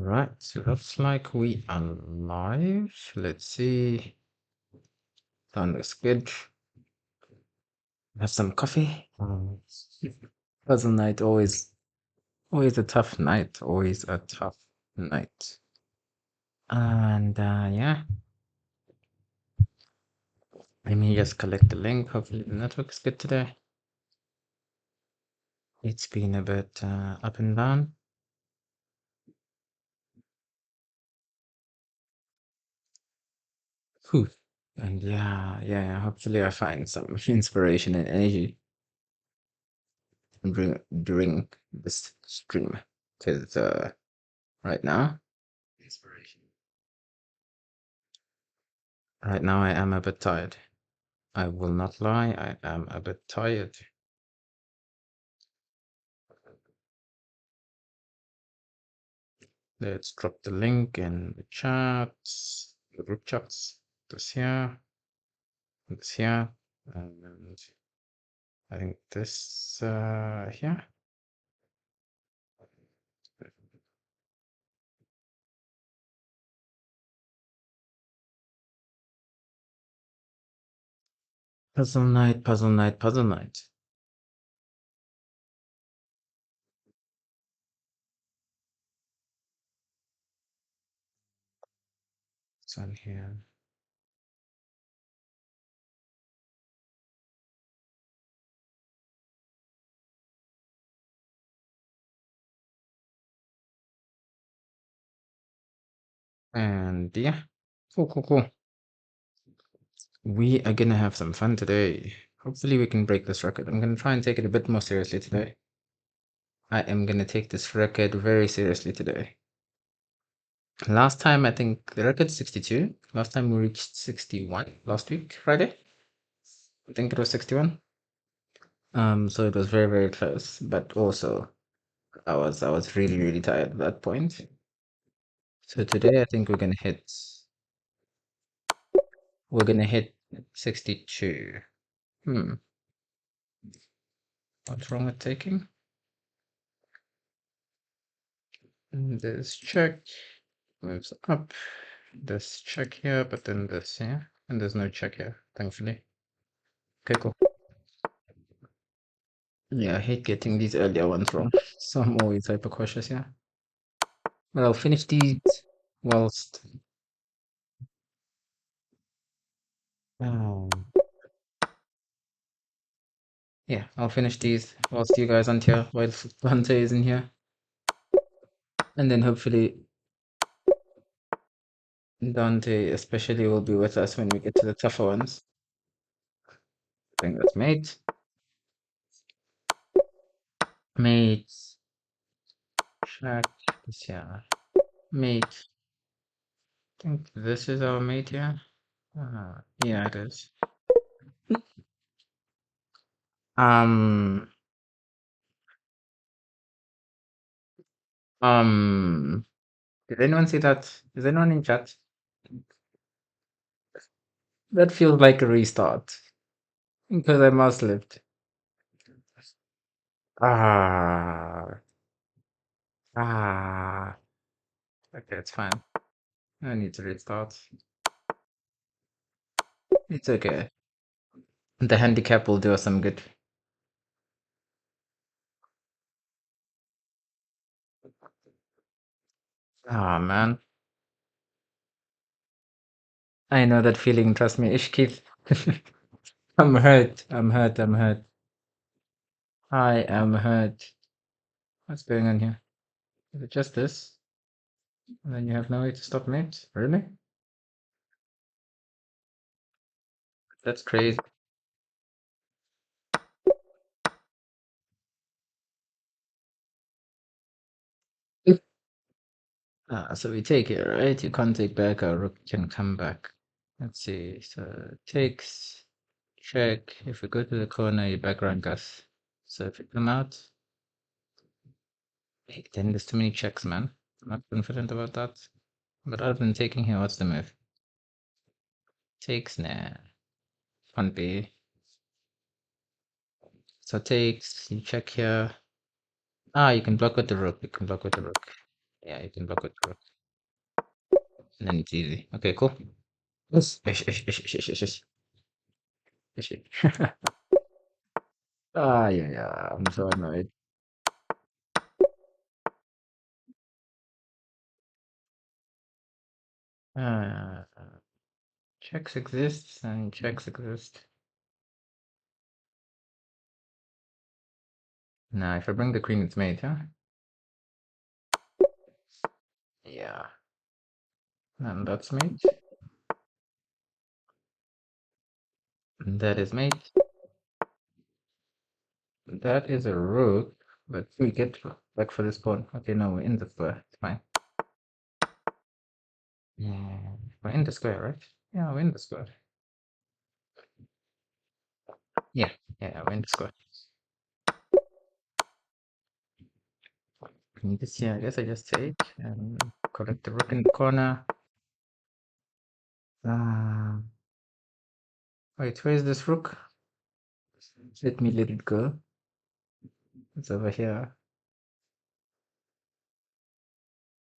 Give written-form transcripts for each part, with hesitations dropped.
Right, so looks like we are live. Let's see. Sound looks good. Have some coffee. Puzzle night, always a tough night. Always a tough night. And yeah, let me just collect the link. Hopefully the network is good today. It's been a bit up and down. Whew. And yeah, hopefully I find some inspiration and energy during this stream. Because right now, inspiration. Right now I am a bit tired. I will not lie, I am a bit tired. Let's drop the link in the chats, the group chats. This here, and I think this here. Puzzle night, puzzle night, puzzle night. It's on here. And yeah, cool. We are gonna have some fun today. Hopefully we can break this record. I'm gonna try and take it a bit more seriously today. I am gonna take this record very seriously today. Last time, I think the record's 62. Last time we reached 61 last week, Friday. I think it was 61. So it was very close, but also I was really tired at that point. So today I think we're gonna hit 62. What's wrong with taking? This check moves up. This check here, but then this here. And there's no check here, thankfully. Okay, cool. Yeah, I hate getting these earlier ones wrong. So I'm always hyper cautious here. But I'll finish these whilst um yeah, I'll finish these whilst you guys aren't here, whilst Dante is in here. And then hopefully Dante especially will be with us when we get to the tougher ones. I think that's mate. Mate. Check this here. Mate. I think this is our mate here. Yeah, it is. Um, did anyone see that? Is anyone in chat? That feels like a restart because I mouse lived. Ah, ah. Okay, it's fine. I need to restart. It's okay. The handicap will do us some good. Ah, man. I know that feeling, trust me, Ishkeith. I'm hurt. I'm hurt. I'm hurt. I am hurt. What's going on here? Is it just this? And then you have no way to stop mate? Really? That's crazy. So we take it, right? You can't take back, our rook can come back. Let's see. So takes, check. If we go to the corner, you back rank us. So if you come out, hey, then there's too many checks, man. I'm not confident about that. But other than taking here, what's the move? Takes, nah. Can't be. So takes, you check here. Ah, you can block with the rook. You can block with the rook. Yeah, you can block with rook. And then it's easy. Okay, cool. Yes. Ish, ish, ish, ish, ish, ish, ish. Ish, ish. Ah, yeah, yeah. I'm so annoyed. Uh, checks exists and checks exist. Now, if I bring the queen, it's mate, huh? Yeah. And that's mate. And that is mate. That is a rook, but we get back for this pawn. Okay, no, we're in the square. It's fine. Yeah, we're in the square, right? Yeah, we're in the square. Yeah, yeah, we're in the square. And this, yeah, I guess I just take and collect the rook in the corner. Uh, wait, where is this rook? Let me let it go. It's over here.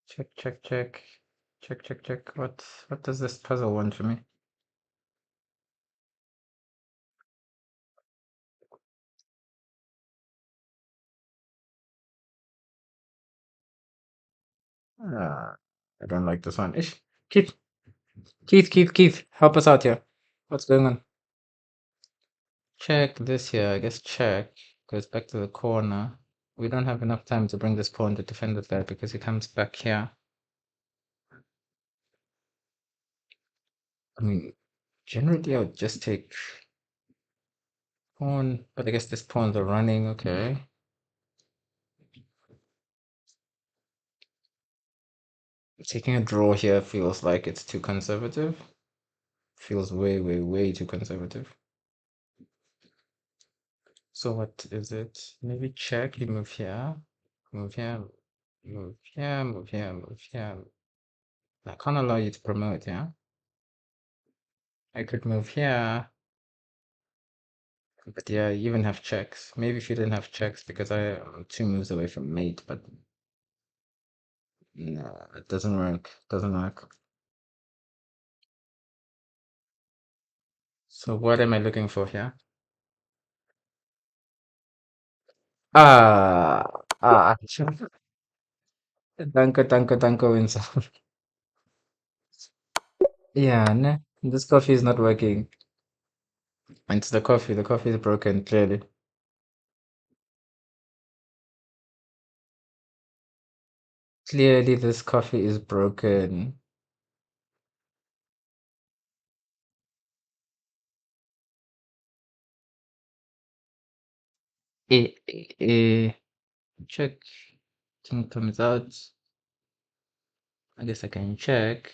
Check, check, check. Check, check, check. What does this puzzle want from me? I don't like this one. Ish. Keith, Keith, help us out here. What's going on? Check this here. I guess check goes back to the corner. We don't have enough time to bring this pawn to defend this guy because he comes back here. I mean, generally I would just take pawn, but I guess this pawns are running. Okay. Taking a draw here feels like it's too conservative. Feels way, way, way too conservative. So what is it? Maybe check, you move here, move here, move here, move here, move here. I can't allow you to promote, yeah? I could move here, but yeah, you even have checks. Maybe if you didn't have checks because I am 2 moves away from mate, but no, it doesn't work. Doesn't work. So what am I looking for here? Ah, danke, Winsor. Yeah, nah, this coffee is not working. It's the coffee. The coffee is broken, clearly. Clearly, this coffee is broken. Eh, check. Thing comes out. I guess I can check.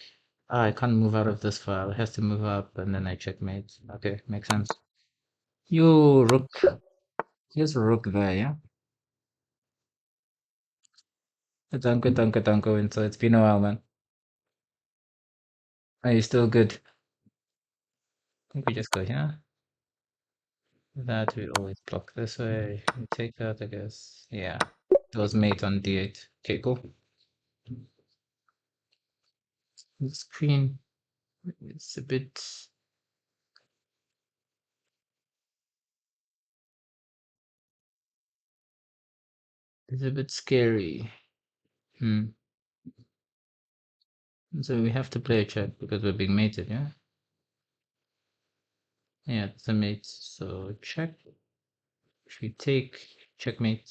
Ah, I can't move out of this file. It has to move up, and then I checkmate. Okay, makes sense. You rook. Here's a rook there, yeah? Danke, Winsor. It's been a while, man. Are you still good? I think we just go here. That we always block this way. We take that, I guess. Yeah. It was mate on d8. Okay, cool. The screen is a bit. It's a bit scary. Hmm. So we have to play a check because we're being mated, yeah? Yeah, it's a mate. So check. If we take checkmate,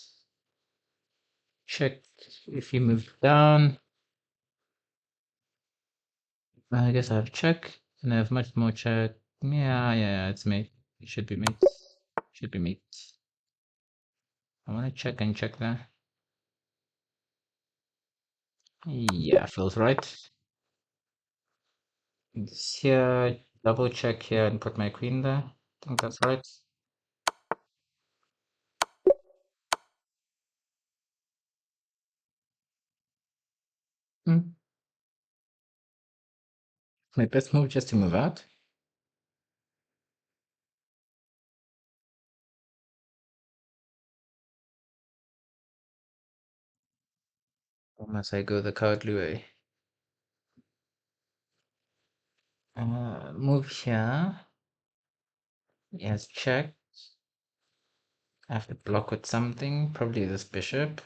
check. If you move down, I guess I have check, and I have much more check. Yeah, it's mate. It should be mate. Should be mate. I want to check and check that. Yeah, feels right. This here, double check here and put my queen there. I think that's right. Hmm. My best move just to move out. Or must I go the cowardly way? Move here. Yes, check. I have to block with something, probably this bishop.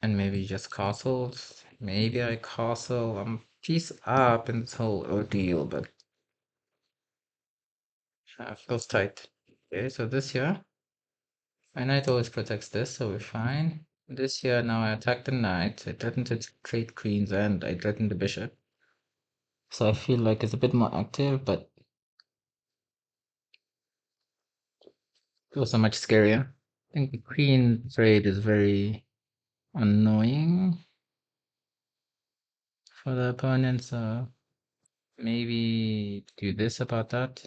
And maybe just castles. Maybe I castle. I'm piece up in this whole ordeal, but feels tight. Okay, so this here, my knight always protects this, so we're fine. This here, now I attack the knight. I threaten to trade queens and I threaten the bishop. So I feel like it's a bit more active, but feels so much scarier. I think the queen trade is very annoying for the opponent, so maybe do this about that.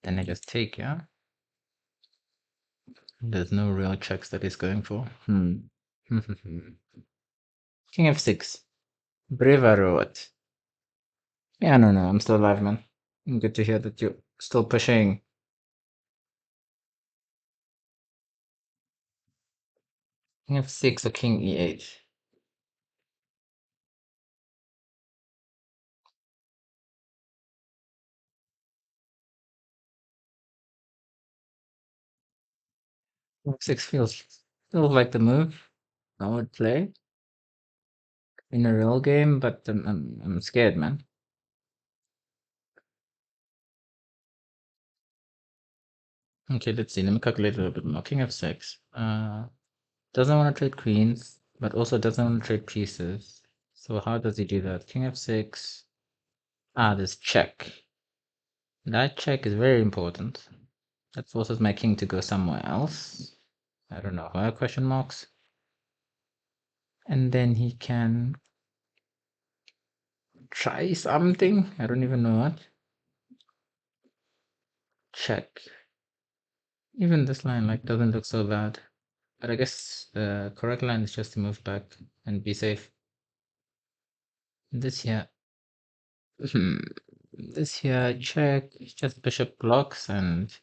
Then I just take, yeah? There's no real checks that he's going for. King f6. Brevard or what? Yeah, no, I'm still alive, man. Good to hear that you're still pushing. King f6 or king e8. F6 feels like the move I would play in a real game, but I'm scared, man. Okay, let's see. Let me calculate a little bit more. King f6. Doesn't want to trade queens, but also doesn't want to trade pieces. So how does he do that? King f6. This check. That check is very important. That forces my king to go somewhere else. I don't know why, question marks. And then he can try something. I don't even know what. Check. Even this line like doesn't look so bad. But I guess the correct line is just to move back and be safe. This here. This here, check. Just bishop blocks and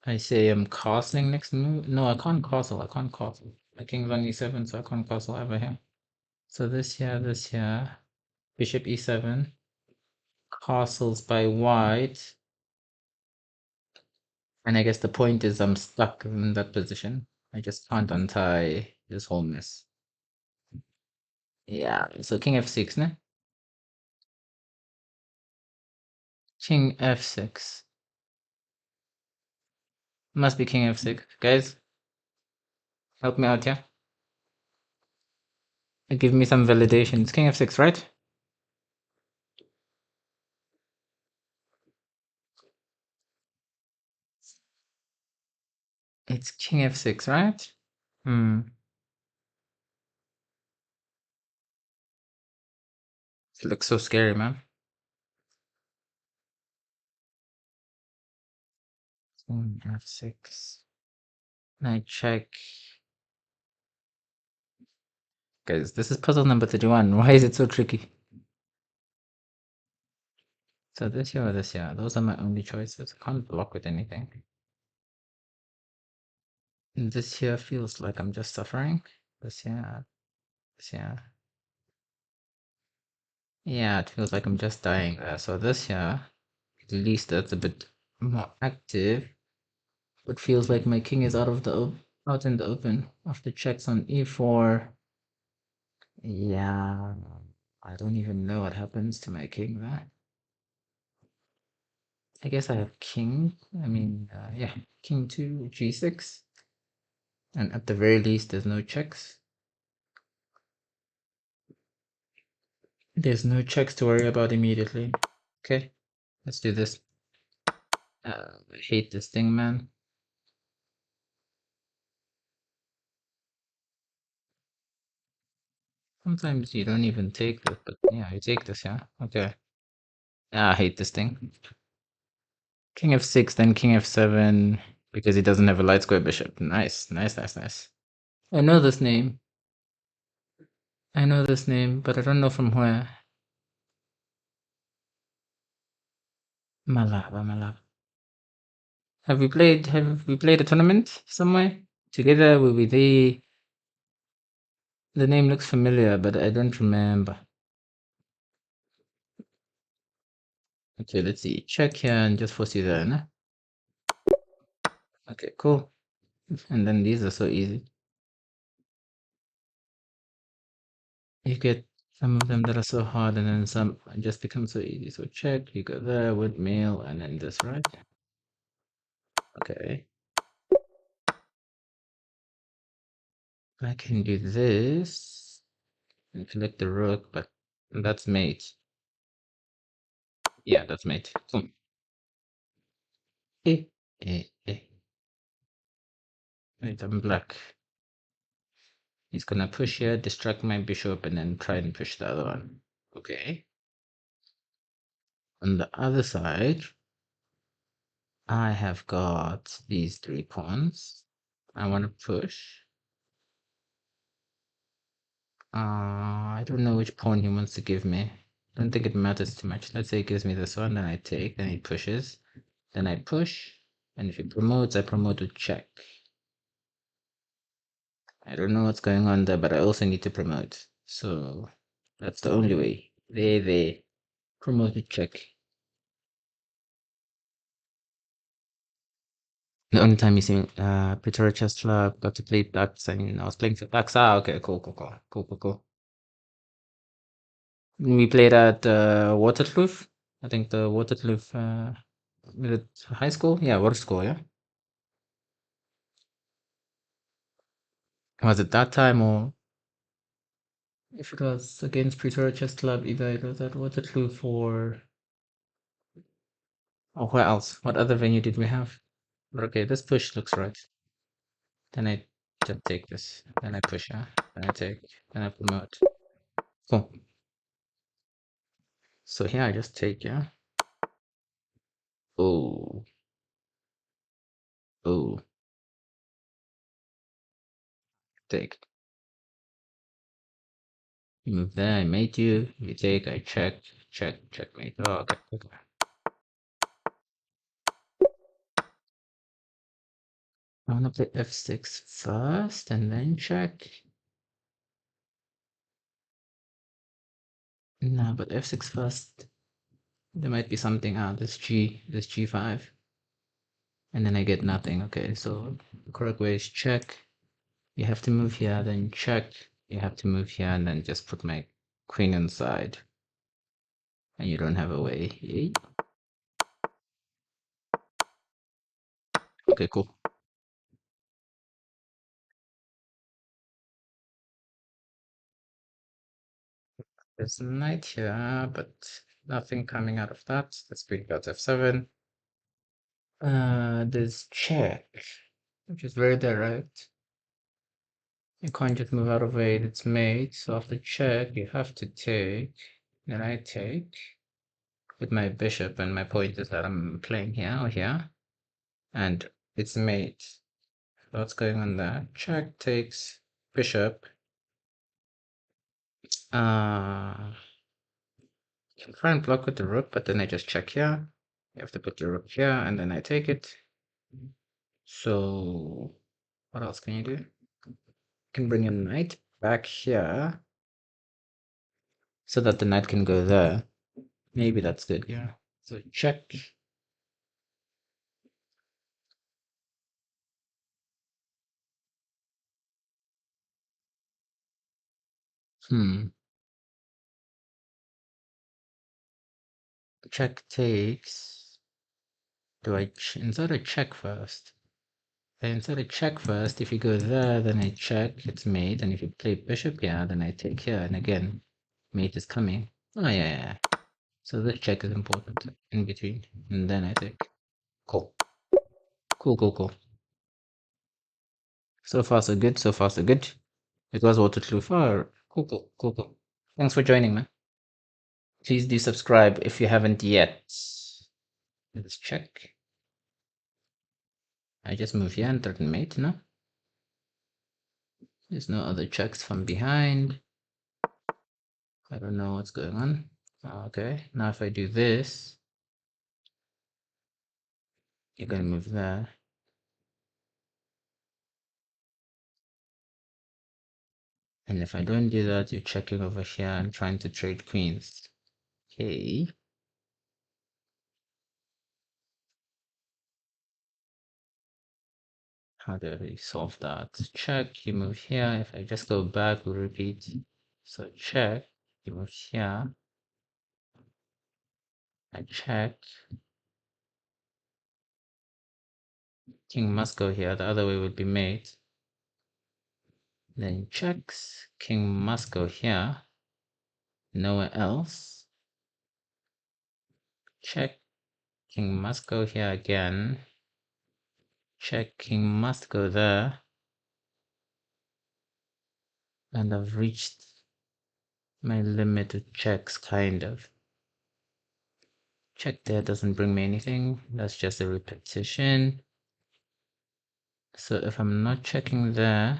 I say I'm castling next move. No, I can't castle. I can't castle. My king's on e7, so I can't castle ever here. So this here, bishop e7, castles by white. And I guess the point is I'm stuck in that position. I just can't untie this whole mess. Yeah, so king f6, ne? King f6. Must be king f6. Guys, help me out here. Give me some validation. It's king f6, right? It's king f6, right? It looks so scary, man. King f6. Knight check. Guys, this is puzzle number 31. Why is it so tricky? So this here or this here, those are my only choices. I can't block with anything. And this here feels like I'm just suffering. This here, this here. Yeah, it feels like I'm just dying there. So this here, at least that's a bit more active. But feels like my king is out in the open after checks on e4. Yeah, I don't even know what happens to my king there. I guess I have king. Yeah, king to g6. And at the very least, there's no checks. There's no checks to worry about immediately. Okay, let's do this. I hate this thing, man. Sometimes you don't even take this, but yeah, you take this, yeah? Okay. I hate this thing. King f6, then king f7, because he doesn't have a light square bishop. Nice. I know this name. But I don't know from where. Malava. Have we played a tournament somewhere together? Will we the name looks familiar, but I don't remember. Okay, let's see. Check here and just force you there, no? Okay, cool. And then these are so easy. You get some of them that are so hard, and then some just become so easy. So check, you go there with meal, and then this, right? Okay. I can do this and collect the rook, but that's mate. Yeah, that's mate. Cool. Eh, eh. Wait, I'm black. He's gonna push here, distract my bishop, and then try and push the other one. Okay. On the other side, I have got these 3 pawns. I want to push. I don't know which pawn he wants to give me. I don't think it matters too much. Let's say he gives me this one, then I take, then he pushes, then I push, and if he promotes, I promote with check. I don't know what's going on there, but I also need to promote. So that's the only way. There. Promote with check. The only time you see Pretoria Chess Club, got to play ducks, and I was playing for ducks. Ah, okay, cool. We played at Waterkloof. I think the Waterkloof, was it high school? Yeah, water school, yeah. Was it that time or if it was against Pretoria Chess Club, either it was at Waterkloof or where else? What other venue did we have? Okay, this push looks right. Then I just take this. Then I push, yeah. Then I take. Then I promote. Cool. So here I just take, yeah. Oh. Oh. Take. You move there, I mate you. You take, I checkmate. Oh, okay. I wanna play f6 first and then check. No, but f6 first. There might be something. This g5. And then I get nothing. Okay, so the correct way is check. You have to move here, then check. You have to move here and then just put my queen inside. And you don't have a way. Yay. Okay, cool. There's a knight here, but nothing coming out of that. Let's queen goes f7. There's check, which is very direct. You can't just move out of it, it's made. So after check, you have to take. Then I take with my bishop, and my point is that I'm playing here or here, and it's mate. What's going on there? Check takes bishop. You can try and block with the rook, but then I just check here. You have to put the rook here, and then I take it. So what else can you do? You can bring a knight back here so that the knight can go there. Maybe that's good, yeah. So check. Check takes. Do I insert a check first? I insert a check first. If you go there, then I check. It's mate. And if you play bishop here, then I take here. And again, mate is coming. Oh, yeah. So this check is important in between. And then I take. Cool. Cool. So far, so good. It was Waterkloof. Oh, cool. Thanks for joining, man. Please do subscribe if you haven't yet. Let's check. I just move here and threaten mate, no? There's no other checks from behind. I don't know what's going on. Okay, now if I do this, You're gonna move there. And if I don't do that, you're checking over here and trying to trade queens. Okay. How do we solve that? Check, you move here. If I just go back, we repeat. So check, you move here. I check. King must go here. The other way would be mate. Then checks. King must go here. Nowhere else. Check. King must go here again. Check. King must go there. And I've reached my limit of checks, kind of. Check there doesn't bring me anything. That's just a repetition. So if I'm not checking there,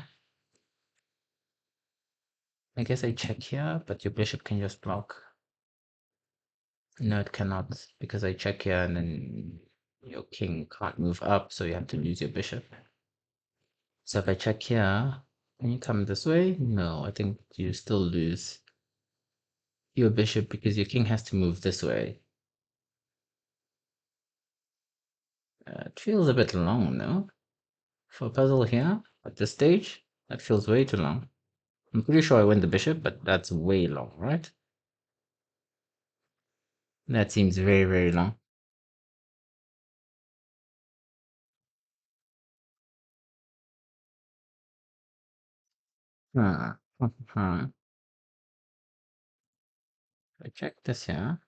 I guess I check here, but your bishop can just block. No, it cannot, because I check here and then your king can't move up, so you have to lose your bishop. So if I check here, can you come this way? No, I think you still lose your bishop because your king has to move this way. It feels a bit long, no? For a puzzle here, at this stage, that feels way too long. I'm pretty sure I win the bishop, but that's way long, right? That seems very, very long. I check this here.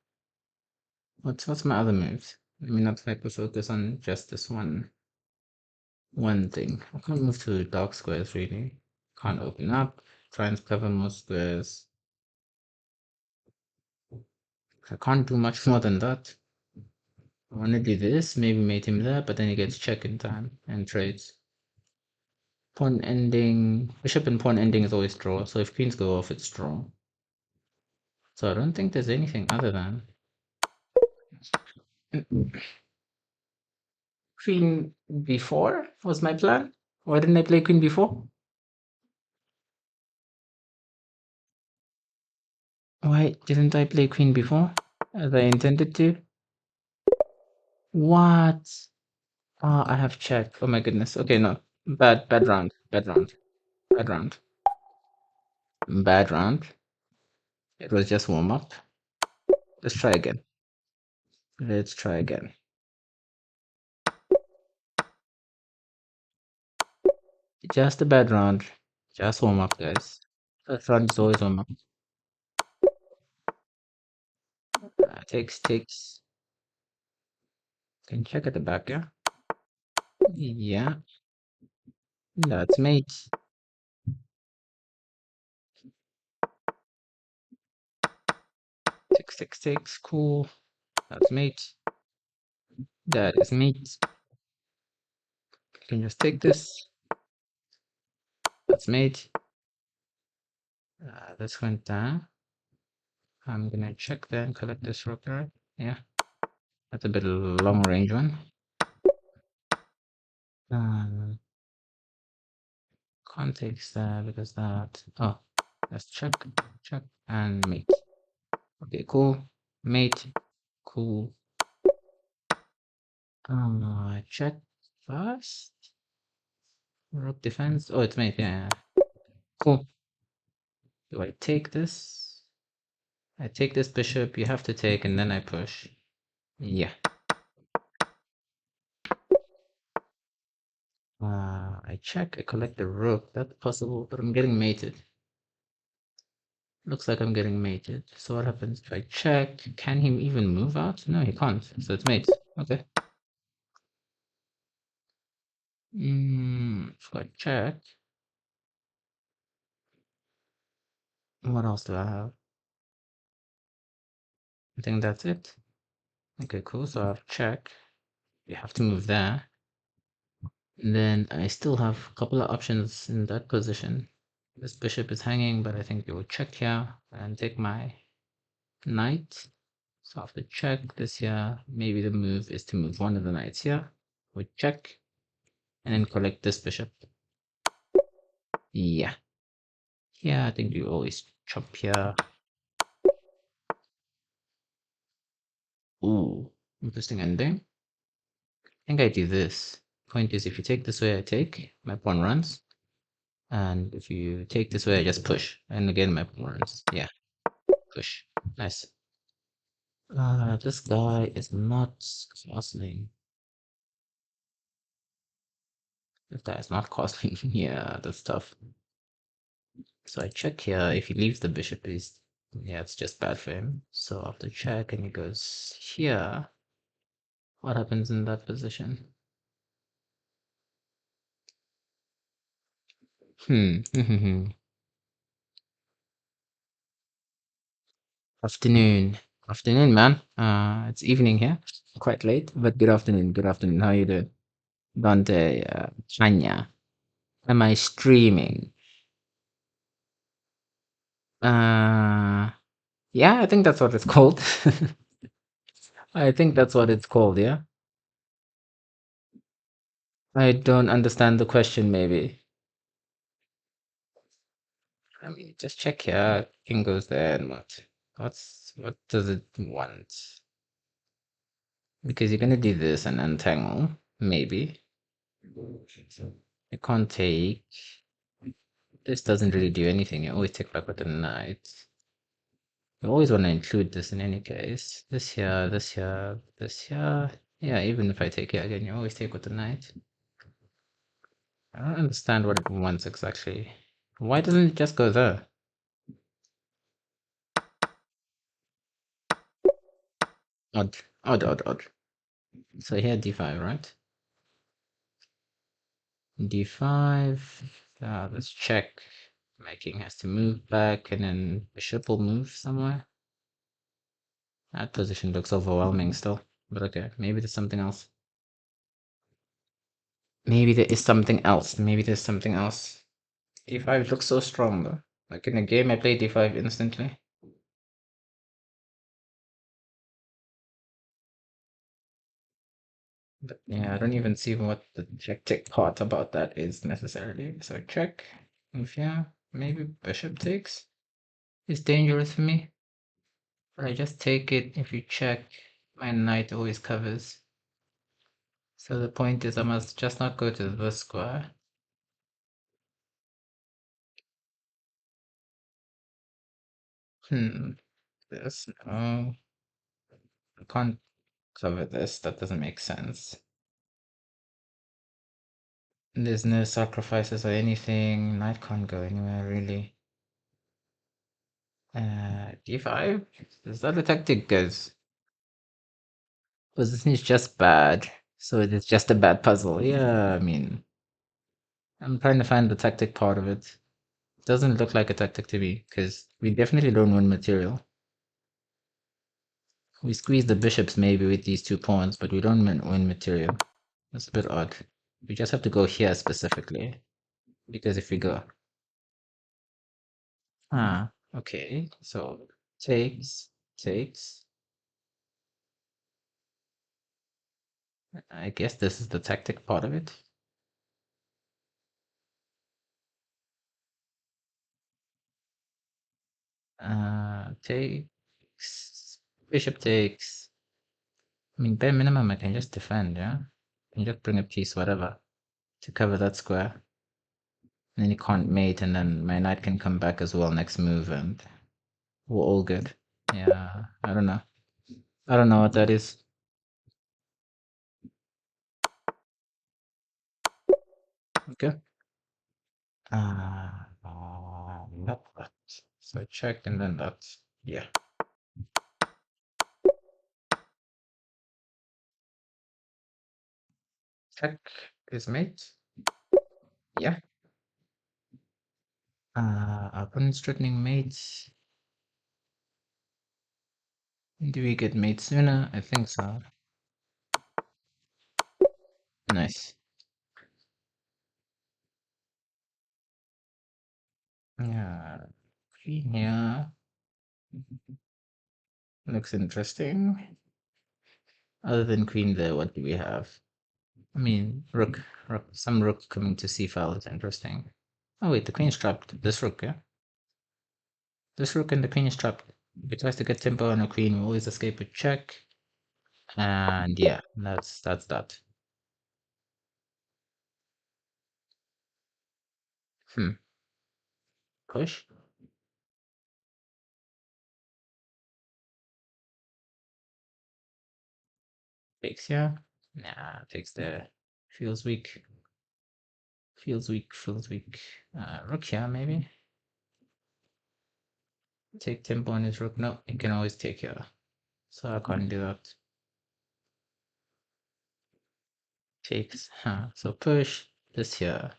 What's my other moves? Let me not hyper focus on just this one thing. I can't move to dark squares really. Can't open up. Try and cover more squares. I can't do much more than that. I want to do this, maybe mate him there, but then he gets check in time and trades. Pawn ending, bishop and pawn ending is always draw, so if queens go off, it's draw. So I don't think there's anything other than queen b4 was my plan. Why didn't I play queen b4? Why didn't I play queen b4 as I intended to? What? Ah, I have check. Oh my goodness. Okay, no. Bad round. Bad round. Bad round. Bad round. It was just warm up. Let's try again. Let's try again. Just a bad round. Just warm up, guys. First round is always warm up. Takes. Can check at the back, yeah? Yeah. That's mate. Takes. Cool. That's mate. That is mate. You can just take this. That's mate. This went down. I'm gonna check there and collect this rook, right? Yeah. That's a bit long range one. Context there because that. Oh, let's check, and mate. Okay, cool. Mate. Cool. Check first. Rook defense. Oh, it's mate. Yeah. Cool. Do I take this? I take this bishop. You have to take, and then I push. Yeah. I check. I collect the rook. That's possible, but I'm getting mated. Looks like I'm getting mated. So what happens if I check? Can he even move out? No, he can't. So it's mate. Okay. So I check. What else do I have? I think that's it. Okay, cool. So I've check. You have to move there. And then I still have a couple of options in that position. This bishop is hanging, but I think you will check here and take my knight. So I have to check this here. Maybe the move is to move one of the knights here. We check and then collect this bishop. Yeah. Yeah, I think you always chop here. Ooh, interesting ending. I think I do this. Point is, if you take this way, I take. My pawn runs. And if you take this way, I just push. And again, my pawn runs. Yeah, push. Nice. This guy is not castling. This guy is not castling. Yeah, that's tough. So I check here. If he leaves the bishop, is yeah, it's just bad for him. So after check, and he goes here. What happens in that position? Hmm. Afternoon. Afternoon, man. It's evening here. Quite late, but good afternoon. Good afternoon. How you doing? Dante, Chanya. Am I streaming? Uh, yeah, I think that's what it's called. I think that's what it's called, yeah. I don't understand the question, maybe. I mean, just check here. King goes there and what? What does it want? Because you're gonna do this and untangle, maybe. You can't take. This doesn't really do anything. You always take back with the knight. You always want to include this in any case. This here, this here, this here. Yeah, even if I take it again, you always take with the knight. I don't understand what it wants exactly. Why doesn't it just go there? Odd, odd, odd, odd. So here d5, right? d5. Let's check. My king has to move back, and then bishop will move somewhere. That position looks overwhelming still, but okay, maybe there's something else. Maybe there is something else. Maybe there's something else. D5 looks so strong though. Like in a game, I play D5 instantly. But yeah, I don't even see what the tactic part about that is necessarily. So check. If yeah, maybe bishop takes is dangerous for me. But I just take it. If you check, my knight always covers. So the point is I must just not go to the square. This, no. I can't cover this. That doesn't make sense. There's no sacrifices or anything. Knight can't go anywhere really. D5? Is that a tactic, guys? Position is just bad. So it's just a bad puzzle. Yeah, I mean, I'm trying to find the tactic part of it. Doesn't look like a tactic to me, because we definitely don't win material. We squeeze the bishops maybe with these two pawns, but we don't win material. That's a bit odd. We just have to go here specifically, because if we go... Ah, okay. So, takes, takes. I guess this is the tactic part of it. Takes, bishop takes. I mean, bare minimum, I can just defend, yeah? I can just bring a piece, whatever, to cover that square. And then you can't mate, and then my knight can come back as well next move, and we're all good. Yeah, I don't know. I don't know what that is. Okay. Not that. So check, and then that. Yeah. Check is mate. Yeah. Opponent's threatening mates. Do we get mate sooner? I think so. Nice. Yeah. Queen here. Looks interesting. Other than queen there, what do we have? I mean, some rook coming to c5 is interesting. Oh wait, the queen's trapped. This rook, yeah? This rook and the queen is trapped. If it tries to get tempo on a queen, we always escape with check. And yeah, that's that. Push. Takes here. Nah, takes there. Feels weak. Feels weak, feels weak. Rook here, maybe? Take tempo on his rook. No, he can always take here. So I can't do that. Takes, huh? So push this here.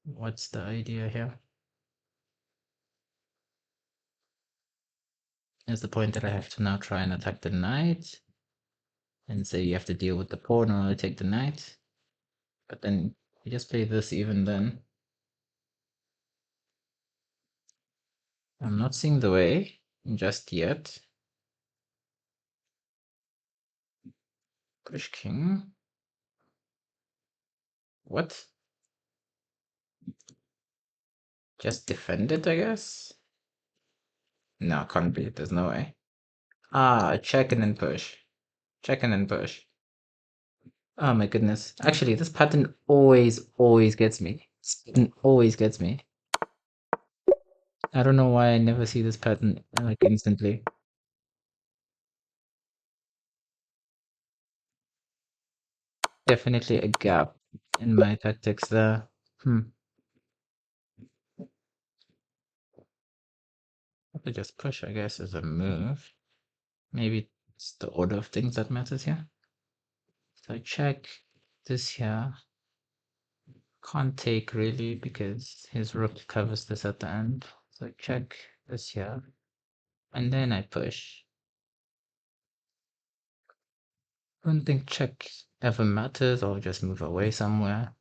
What's the idea here? Is the point that I have to now try and attack the knight? And say you have to deal with the pawn or take the knight? But then you just play this even then. I'm not seeing the way just yet. Push king. What? Just defend it, I guess? No, can't be. There's no way. Ah, check and then push. Check and then push. Oh my goodness. Actually, this pattern always gets me. This pattern always gets me. I don't know why I never see this pattern like instantly. Definitely a gap in my tactics there. I could just push, I guess, as a move. Maybe it's the order of things that matters here. So check this here. Can't take really because his rook covers this at the end. So check this here. And then I push. I don't think check ever matters. I'll just move away somewhere.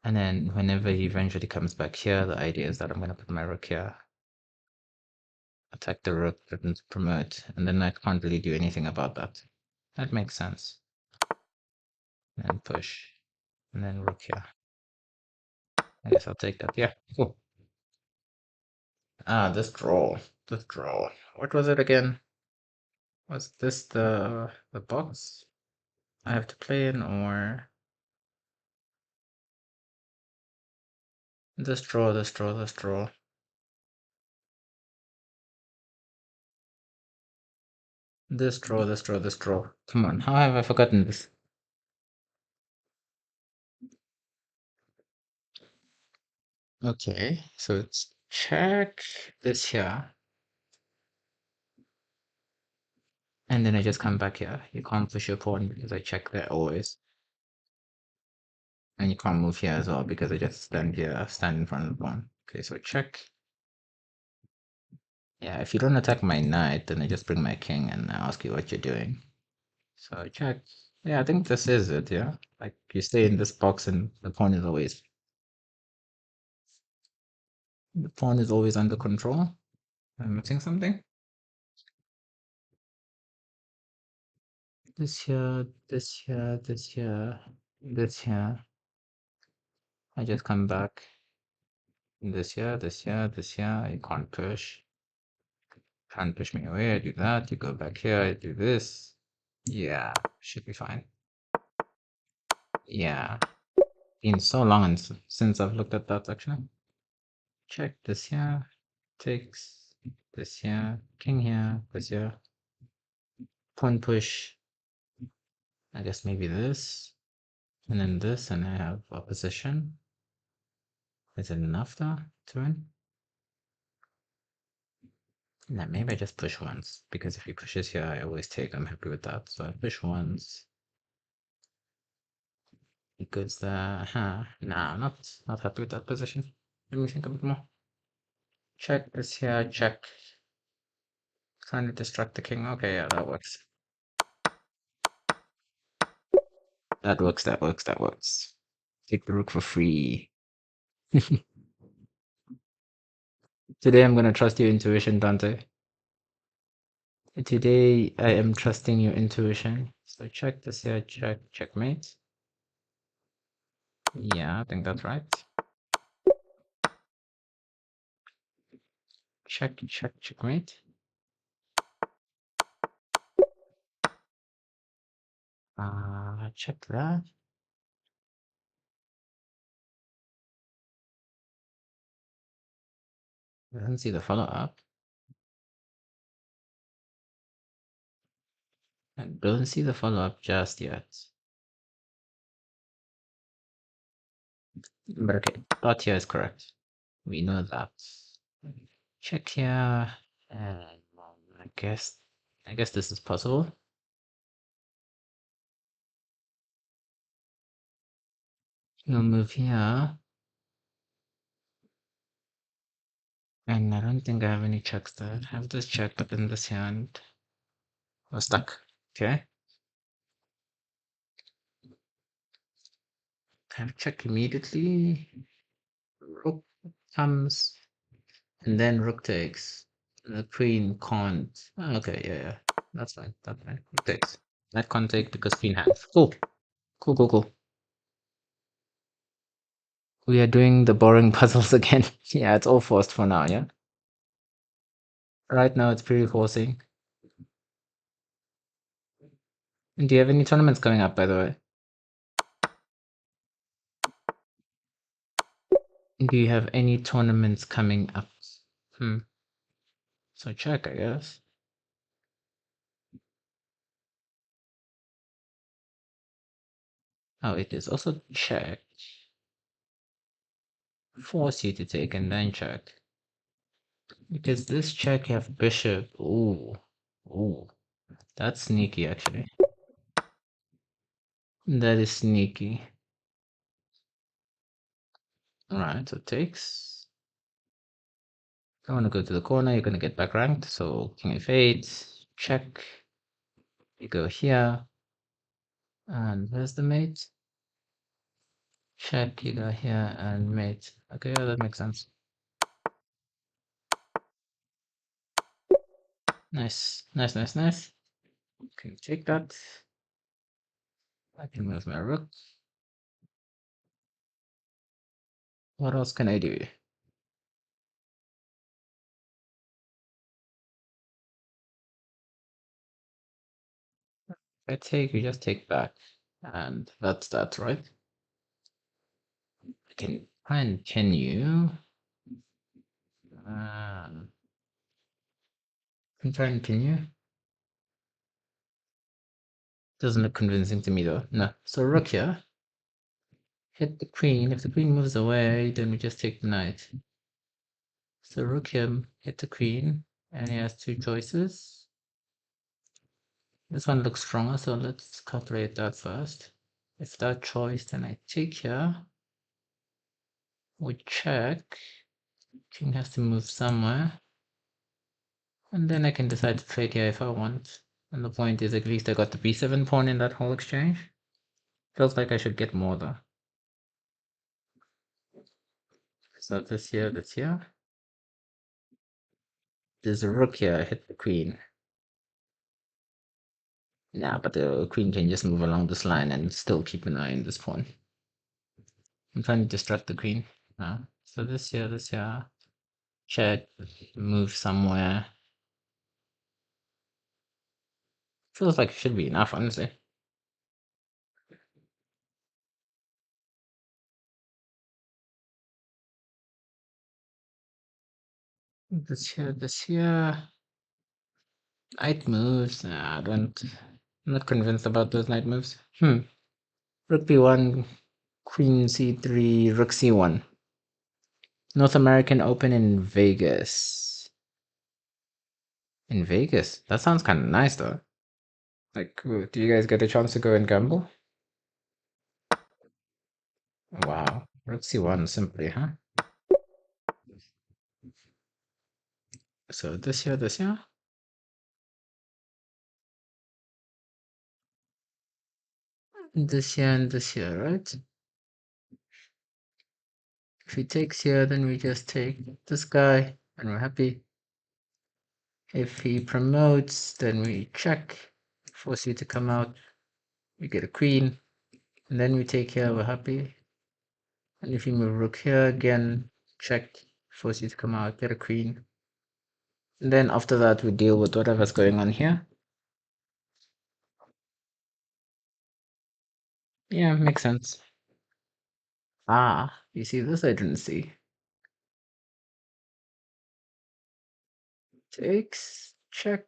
And then whenever he eventually comes back here, the idea is that I'm going to put my rook here. Attack the rook, threaten to promote. And then I can't really do anything about that. That makes sense. And push. And then rook here. I guess I'll take that. Yeah, cool. Ah, this draw. This draw. What was it again? Was this the box I have to play in, or this draw, this draw, this draw? This draw, this draw, this draw. Come on, how have I forgotten this? Okay, so it's check this here. And then I just come back here. You can't push your pawn because I check there always. And you can't move here as well because I just stand here, stand in front of the pawn. Okay, so check. Yeah, if you don't attack my knight, then I just bring my king and I ask you what you're doing. So check. Yeah, I think this is it, yeah? Like you stay in this box and the pawn is always under control. I'm missing something. This here, this here, this here, this here. I just come back. This here, this here, this here. You can't push. Can't push me away. I do that. You go back here. I do this. Yeah, should be fine. Yeah. Been so long since I've looked at that actually. Check this here. Takes this here. King here. This here. Pawn push. I guess maybe this. And then this, and I have opposition. Is it enough though to win? No, maybe I just push once, because if he pushes here, I always take. I'm happy with that. So I push once. He goes there. Huh. Nah, not happy with that position. Let me think a bit more. Check this here. Check. Trying to distract the king. Okay, yeah, that works. That works. That works. That works. Take the rook for free. Today I'm gonna trust your intuition, Dante. Today I am trusting your intuition. So check this here, checkmate. Yeah, I think that's right. Checkmate. Check that. I don't see the follow-up. I don't see the follow-up just yet. But okay, thought here is correct. We know that. Check here, and I guess this is possible. You'll move here, and I don't think I have any checks there. I have this check, but in this hand, we're stuck. Okay, have check immediately. Rook comes, and then rook takes. The queen can't. Okay, yeah, that's fine. That's fine. Rook takes. That can't take because queen has. Cool. Cool. We are doing the boring puzzles again. Yeah, it's all forced for now, yeah? Right now it's pretty forcing. Do you have any tournaments coming up, by the way? Do you have any tournaments coming up? So check, I guess. Oh, it is also check. Force you to take and then check. Because this check you have bishop. Ooh. That's sneaky, actually. That is sneaky. Alright, so takes. I want to go to the corner, you're going to get back ranked. So king f8, check. You go here. And where's the mate? Check, you go here and mate. Okay, yeah, that makes sense. Nice. Can take that. I can move my rook. What else can I do? If I take, you just take back. And that's that, right? I can try and pin you. Can try and pin you. Doesn't look convincing to me though. No. So rook here. Hit the queen. If the queen moves away, then we just take the knight. So rook here, hit the queen, and he has two choices. This one looks stronger, so let's calculate that first. If that choice, then I take here. We check. King has to move somewhere. And then I can decide to trade here if I want. And the point is, at least I got the b7 pawn in that whole exchange. Feels like I should get more though. So this here. There's a rook here, I hit the queen. Nah, but the queen can just move along this line and still keep an eye on this pawn. I'm trying to distract the queen. So this here. Check, move somewhere. Feels like it should be enough, honestly. This here. Knight moves. Nah, I'm not convinced about those knight moves. Rook b1, queen c3, rook c1. North American Open in Vegas. In Vegas? That sounds kind of nice, though. Like, do you guys get a chance to go and gamble? Wow. Rook c1 simply, huh? So this here. This here and this here, right? If he takes here, then we just take this guy and we're happy. If he promotes, then we check, force you to come out. we get a queen, and then we take here, we're happy. And if you move rook here again, check, force you to come out, get a queen. And then after that, we deal with whatever's going on here. Yeah, makes sense. Ah, you see this I didn't see. Takes, check.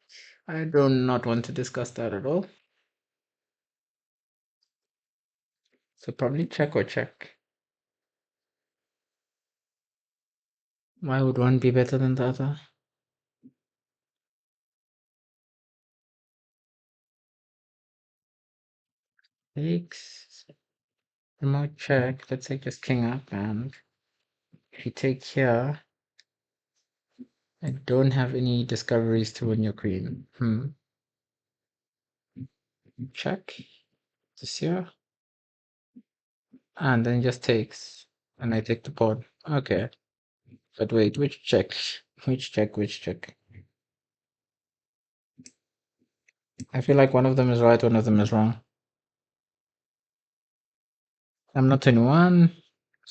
I do not want to discuss that at all. So probably check or check. Why would one be better than the other? Takes, remote check. Let's say just king up, and if you take here, I don't have any discoveries to win your queen. Check this here, and then just takes, and I take the pawn. Okay, but wait, which check? Which check? Which check? I feel like one of them is right, one of them is wrong. I'm not 21.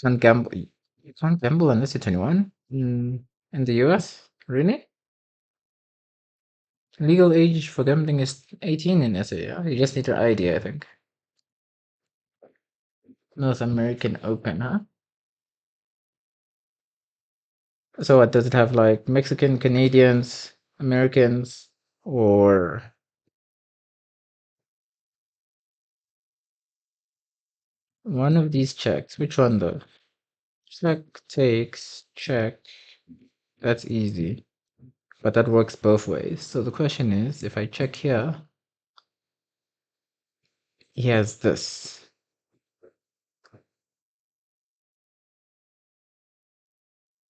Can't gamble. You can't gamble unless you're 21. In the US? Really? Legal age for gambling is 18 in SA. Yeah? You just need your ID, I think. North American Open, huh? So what does it have, like Mexican, Canadians, Americans, or one of these checks? Which one though? Check, takes, check. That's easy. But that works both ways. So the question is, if I check here, he has this.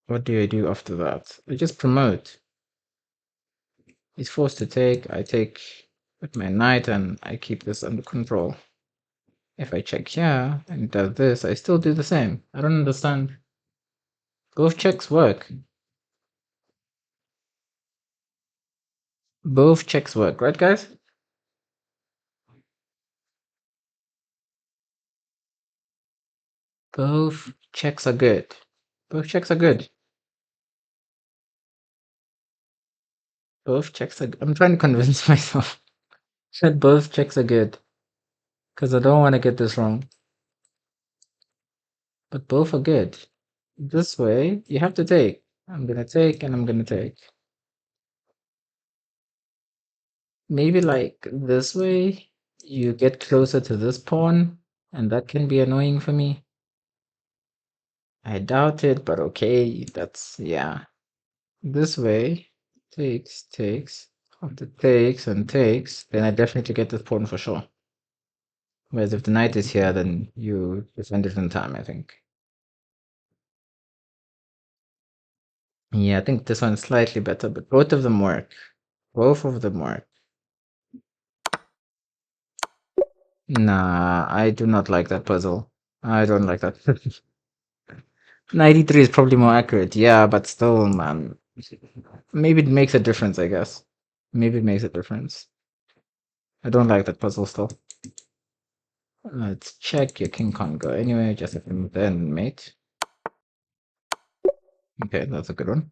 What do I do after that? I just promote. He's forced to take. I take with my knight and I keep this under control. If I check here and it does this, I still do the same. I don't understand. Both checks work. Both checks work, right, guys? Both checks are good. Both checks are good. Both checks are. I'm trying to convince myself that both checks are good because I don't want to get this wrong. But both are good. This way, you have to take. I'm gonna take and I'm gonna take. Maybe like this way, you get closer to this pawn, and that can be annoying for me. I doubt it, but okay, that's, yeah. This way, takes, after takes and takes, then I definitely get this pawn for sure. Whereas if the knight is here, then you defend it in time, I think. Yeah, I think this one's slightly better, but both of them work. Both of them work. Nah, I do not like that puzzle. I don't like that. 93 is probably more accurate, yeah, but still, man. Maybe it makes a difference, I guess. Maybe it makes a difference. I don't like that puzzle still. Let's check. Your king can't go anywhere, just have him then mate. Okay, that's a good one.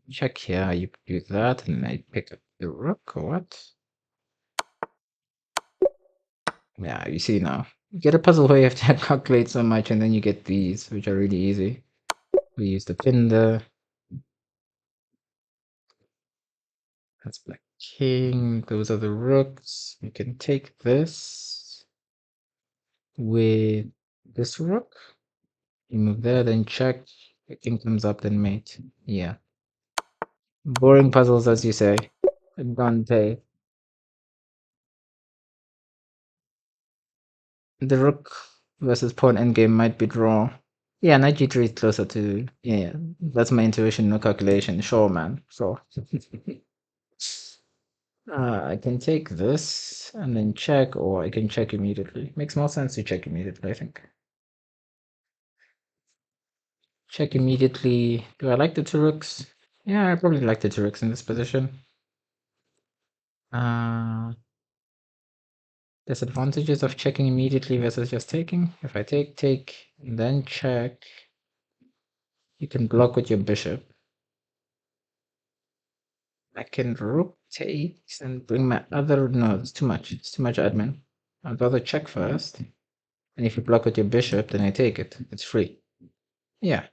Check here, you do that, and I pick up the rook, or what? Yeah, you see now. You get a puzzle where you have to calculate so much, and then you get these, which are really easy. We use the finder. That's black king. Those are the rooks. You can take this with this rook. You move there, then check. The king comes up, then mate. Yeah. Boring puzzles, as you say. Dante. The rook versus pawn endgame might be draw. Yeah, knight g3 is closer to. Yeah, that's my intuition, no calculation. Sure, man. Sure. I can take this and then check, or I can check immediately. Makes more sense to check immediately, I think. Check immediately. Do I like the two rooks? Yeah, I probably like the two rooks in this position. Disadvantages of checking immediately versus just taking. If I take, then check, you can block with your bishop. I can rotate and bring my other. No, it's too much. It's too much admin. I'd rather check first. And if you block with your bishop, then I take it. It's free. Yeah.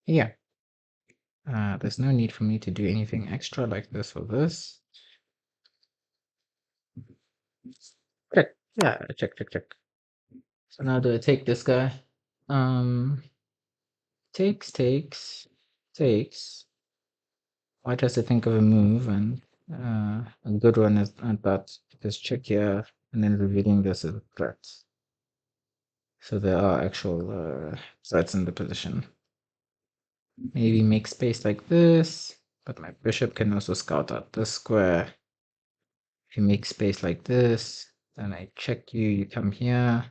Yeah. There's no need for me to do anything extra like this or this. Check. Yeah, check. So now do I take this guy? Takes. White has to think of a move, and a good one is at that. Just check here, and then revealing this as a threat. So there are actual threats in the position. Maybe make space like this, but my bishop can also scout out this square. If you make space like this, then I check you, you come here.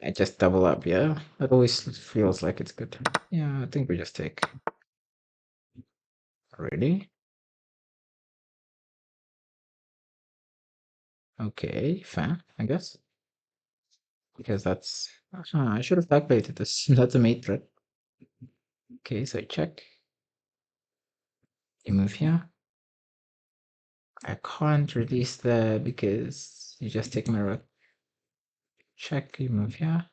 I just double up, yeah? That always feels like it's good. Yeah, I think we just take. Really? Okay, fair, I guess. Because that's... I should have calculated this. That's a mate threat. Okay, so check. You move here. I can't release there because you just take my rook. Check, you move here.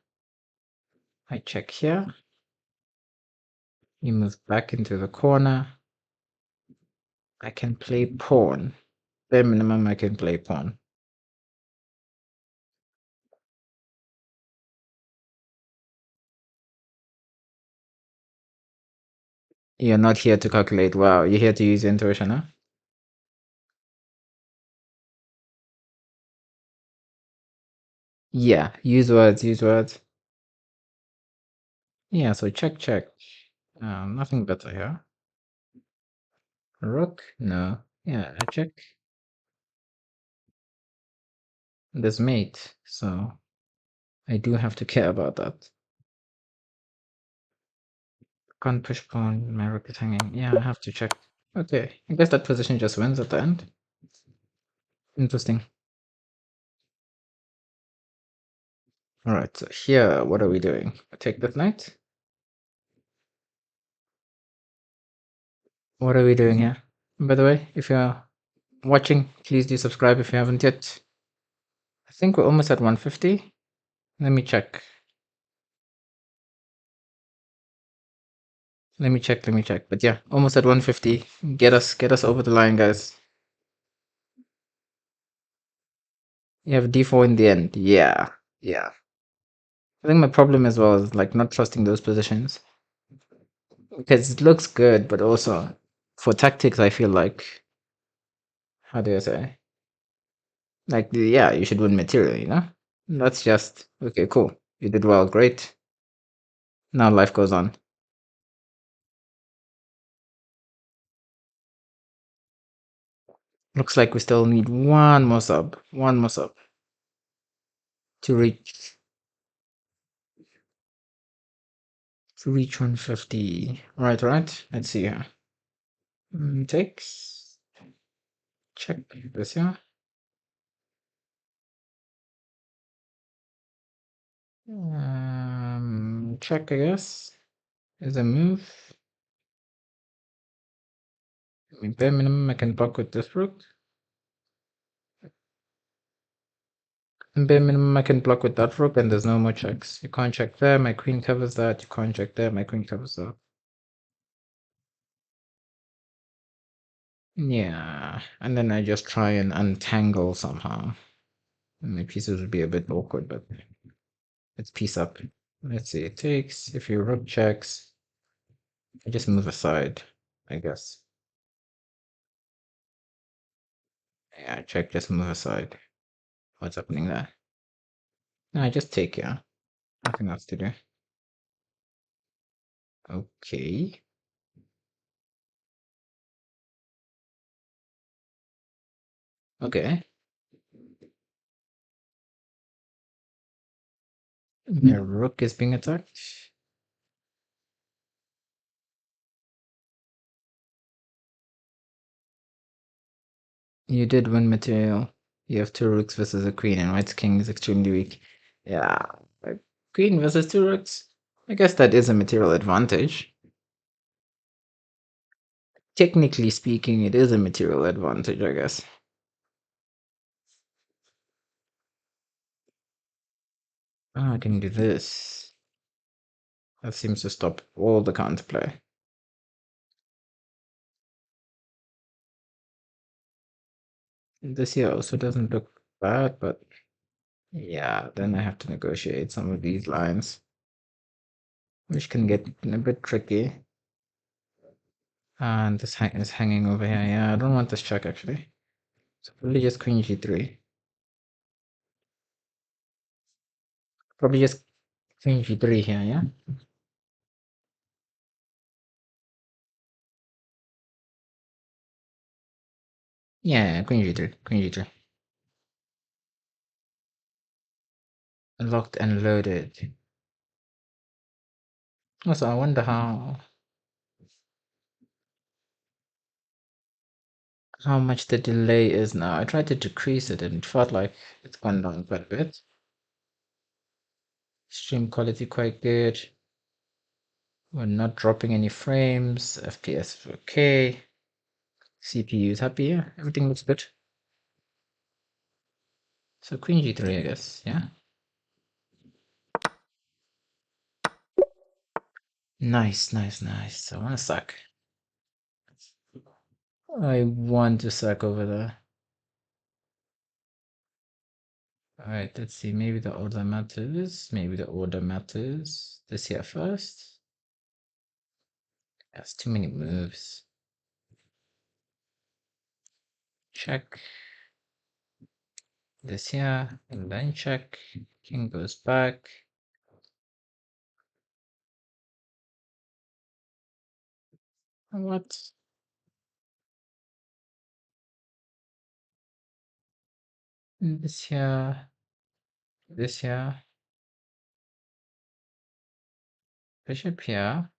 I check here. You move back into the corner. I can play pawn. Bare minimum, I can play pawn. You're not here to calculate. Wow, you're here to use your intuition, huh? Yeah, use words. Yeah, so check. Nothing better here. Rook? No. Yeah, I check. There's mate, so I do have to care about that. Can't push pawn, my rook is hanging. Yeah, I have to check. Okay, I guess that position just wins at the end. Interesting. Alright, so here, what are we doing? I take that knight? What are we doing here? By the way, if you're watching, please do subscribe if you haven't yet. I think we're almost at 150. Let me check. Let me check. But yeah, almost at 150. Get us over the line, guys. You have d4 in the end. Yeah. I think my problem as well is like not trusting those positions. Because it looks good, but also for tactics, I feel like, how do I say? Like, yeah, you should win material, you know? That's just, okay, cool. You did well, great. Now life goes on. Looks like we still need one more sub to reach 150. Right. Let's see here. Takes. Check this here. Check, I guess, is a move. I mean, bare minimum, I can block with this rook. And bare minimum, I can block with that rook, and there's no more checks. You can't check there, my queen covers that. You can't check there, my queen covers that. Yeah, and then I just try and untangle somehow. And my pieces would be a bit awkward, but it's piece up. Let's see, it takes. If your rook checks, I just move aside, I guess. Yeah, check, just move aside. What's happening there? No, I just take, yeah. Nothing else to do. Okay. Okay. My rook is being attacked. You did win material. You have two rooks versus a queen, and white's king is extremely weak. Yeah, a queen versus two rooks. I guess that is a material advantage. Technically speaking, it is a material advantage, I guess. Oh, I can do this. That seems to stop all the counterplay. This here also doesn't look bad, but yeah, then I have to negotiate some of these lines, which can get a bit tricky. And this is hanging over here. Yeah, I don't want this check actually. So probably just queen g3. Probably just queen g3 here, yeah? Yeah, queen g3, queen g3. Locked and loaded. Also, I wonder how much the delay is now. I tried to decrease it and it felt like it's gone down quite a bit. Stream quality quite good. We're not dropping any frames. FPS is okay. CPU is happy. Yeah, everything looks good. So queen g3, I guess. Yeah. Nice, nice, nice. I want to suck. I want to suck over there. All right, let's see. Maybe the order matters. Maybe the order matters. This here first. That's too many moves. Check. This here, and then check. King goes back. What? This here. This here. Bishop here.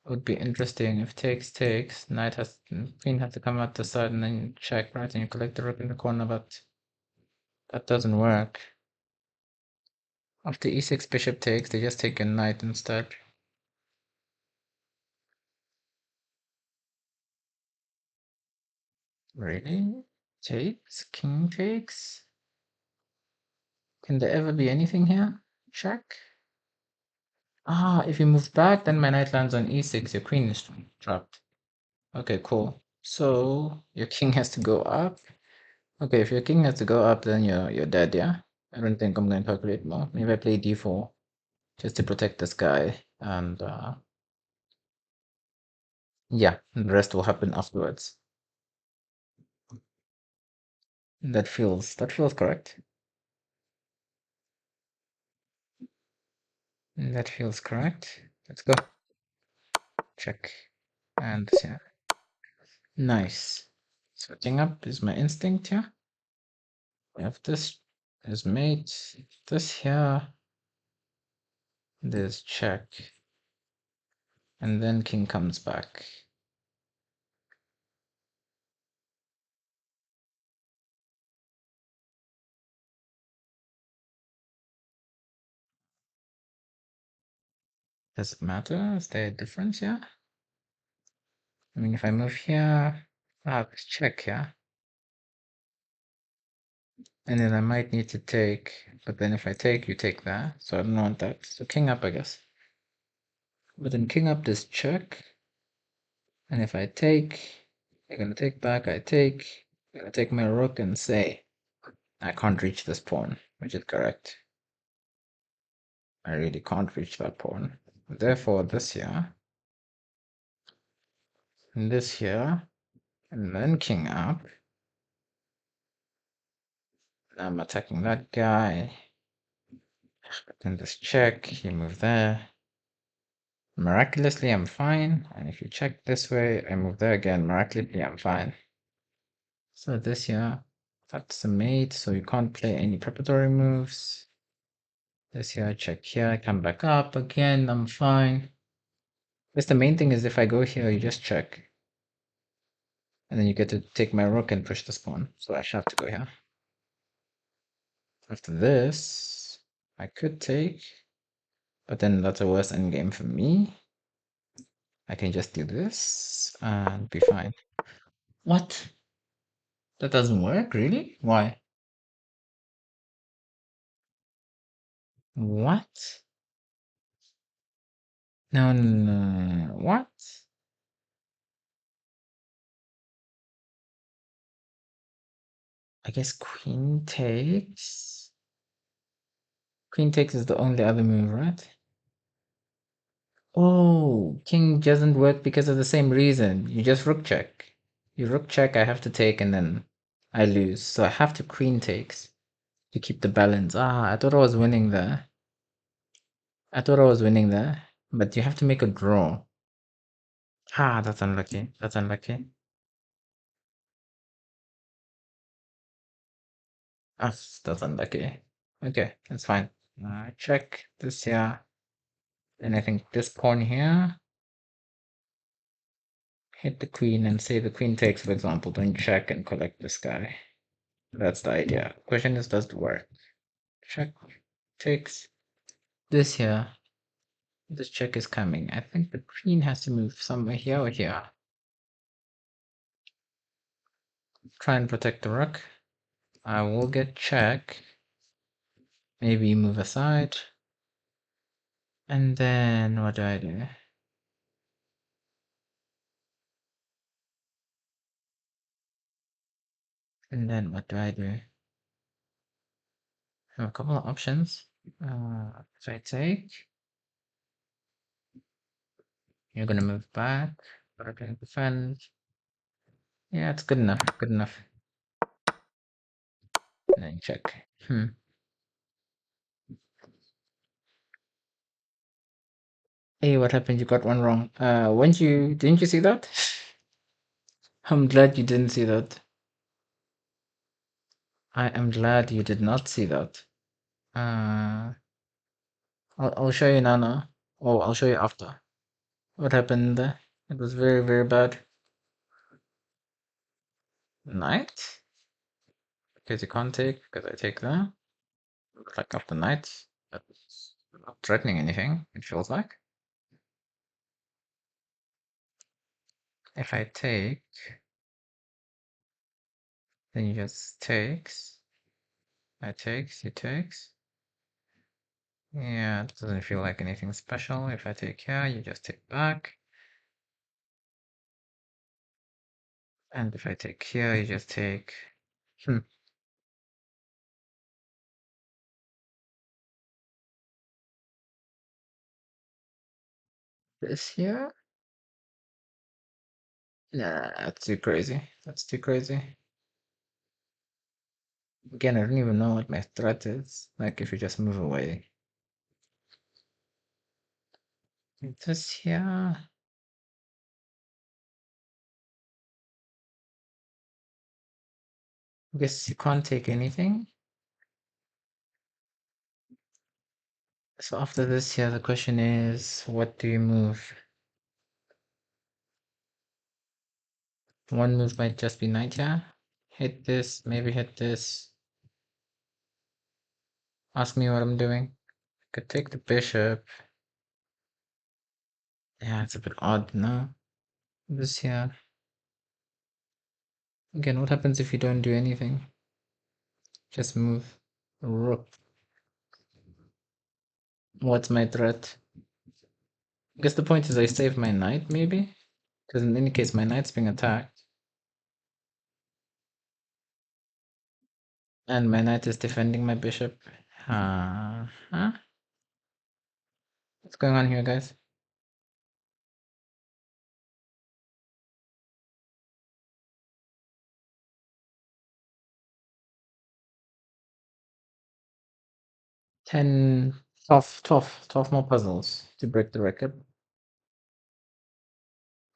Would be interesting if takes. Knight has queen has to come out the side and then check, right? And you collect the rook in the corner, but that doesn't work. After e6 bishop takes, they just take a knight instead. Really? Takes? King takes? Can there ever be anything here? Check. Ah, if you move back, then my knight lands on e6. Your queen is trapped. Okay, cool. So your king has to go up. Okay, if your king has to go up, then you're dead, yeah? I don't think I'm going to calculate more. Maybe I play d4 just to protect this guy. And yeah, the rest will happen afterwards. That feels correct. That feels correct. Let's go. Check. And yeah. Nice. Switching up is my instinct here. We have this is mate. This here. This check. And then king comes back. Does it matter? Is there a difference here? I mean, if I move here, let's check here. And then I might need to take, but then if I take, you take that. So I don't want that. So king up, I guess. But then king up this check. And if I take, you're gonna take back, I take, I'm gonna take my rook and say, I can't reach this pawn, which is correct. I really can't reach that pawn. Therefore, this here, and this here, and then king up. I'm attacking that guy. Then this check, you move there. Miraculously, I'm fine. And if you check this way, I move there again. Miraculously, I'm fine. So this here, that's the mate, so you can't play any preparatory moves. This here, check here, come back up again, I'm fine. Guess the main thing is if I go here, you just check. And then you get to take my rook and push this pawn. So I should have to go here. After this, I could take, but then that's a worse endgame for me. I can just do this and be fine. What? That doesn't work, really? Why? What? No, no, no, no. What? I guess queen takes. Queen takes is the only other move, right? Oh, king doesn't work because of the same reason. You just rook check. You rook check, I have to take, and then I lose. So I have to queen takes to keep the balance. Ah, I thought I was winning there. I thought I was winning there, but you have to make a draw. Ah, that's unlucky. That's unlucky. Ah, that's unlucky. Okay, that's fine. Check this here. And I think this pawn here, hit the queen and say the queen takes, for example, then check and collect this guy. That's the idea. Question is, does it work? Check takes this here. This check is coming. I think the queen has to move somewhere here or here. Try and protect the rook. I will get check. Maybe move aside. And then what do I do? And then what do I do? I have a couple of options. If I take, you're gonna move back, but I can defend. Yeah, it's good enough. Good enough. And then check. Hey, what happened? You got one wrong. Weren't you? Didn't you see that? I'm glad you didn't see that. I am glad you did not see that. Uh, I'll show you now. Now. Oh, I'll show you after. What happened there? It was very, very bad. Knight? Because you can't take, because I take that. Like after knight. That's not threatening anything, it feels like. If I take, then he just takes. I takes, he takes. Yeah, it doesn't feel like anything special. If I take here, you just take back. And if I take here, you just take. This here? Nah, that's too crazy. That's too crazy. Again, I don't even know what my threat is. Like, if you just move away. This here. I guess you can't take anything. So after this here, the question is, what do you move? One move might just be knight here. Hit this, maybe hit this. Ask me what I'm doing. I could take the bishop. Yeah, it's a bit odd, no? This here. Again, what happens if you don't do anything? Just move. Rook. What's my threat? I guess the point is I save my knight, maybe? Because in any case, my knight's being attacked. And my knight is defending my bishop. Huh? What's going on here, guys? Ten, 12 more puzzles to break the record.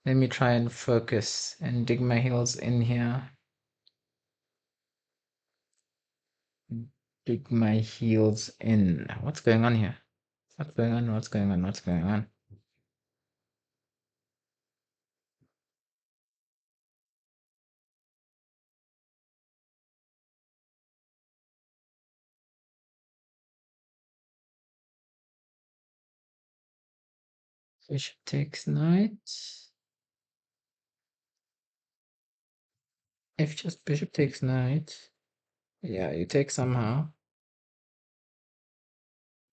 Let me try and focus and dig my heels in here. Dig my heels in. What's going on here? What's going on? What's going on? What's going on? Bishop takes knight. If just bishop takes knight. Yeah, you take somehow.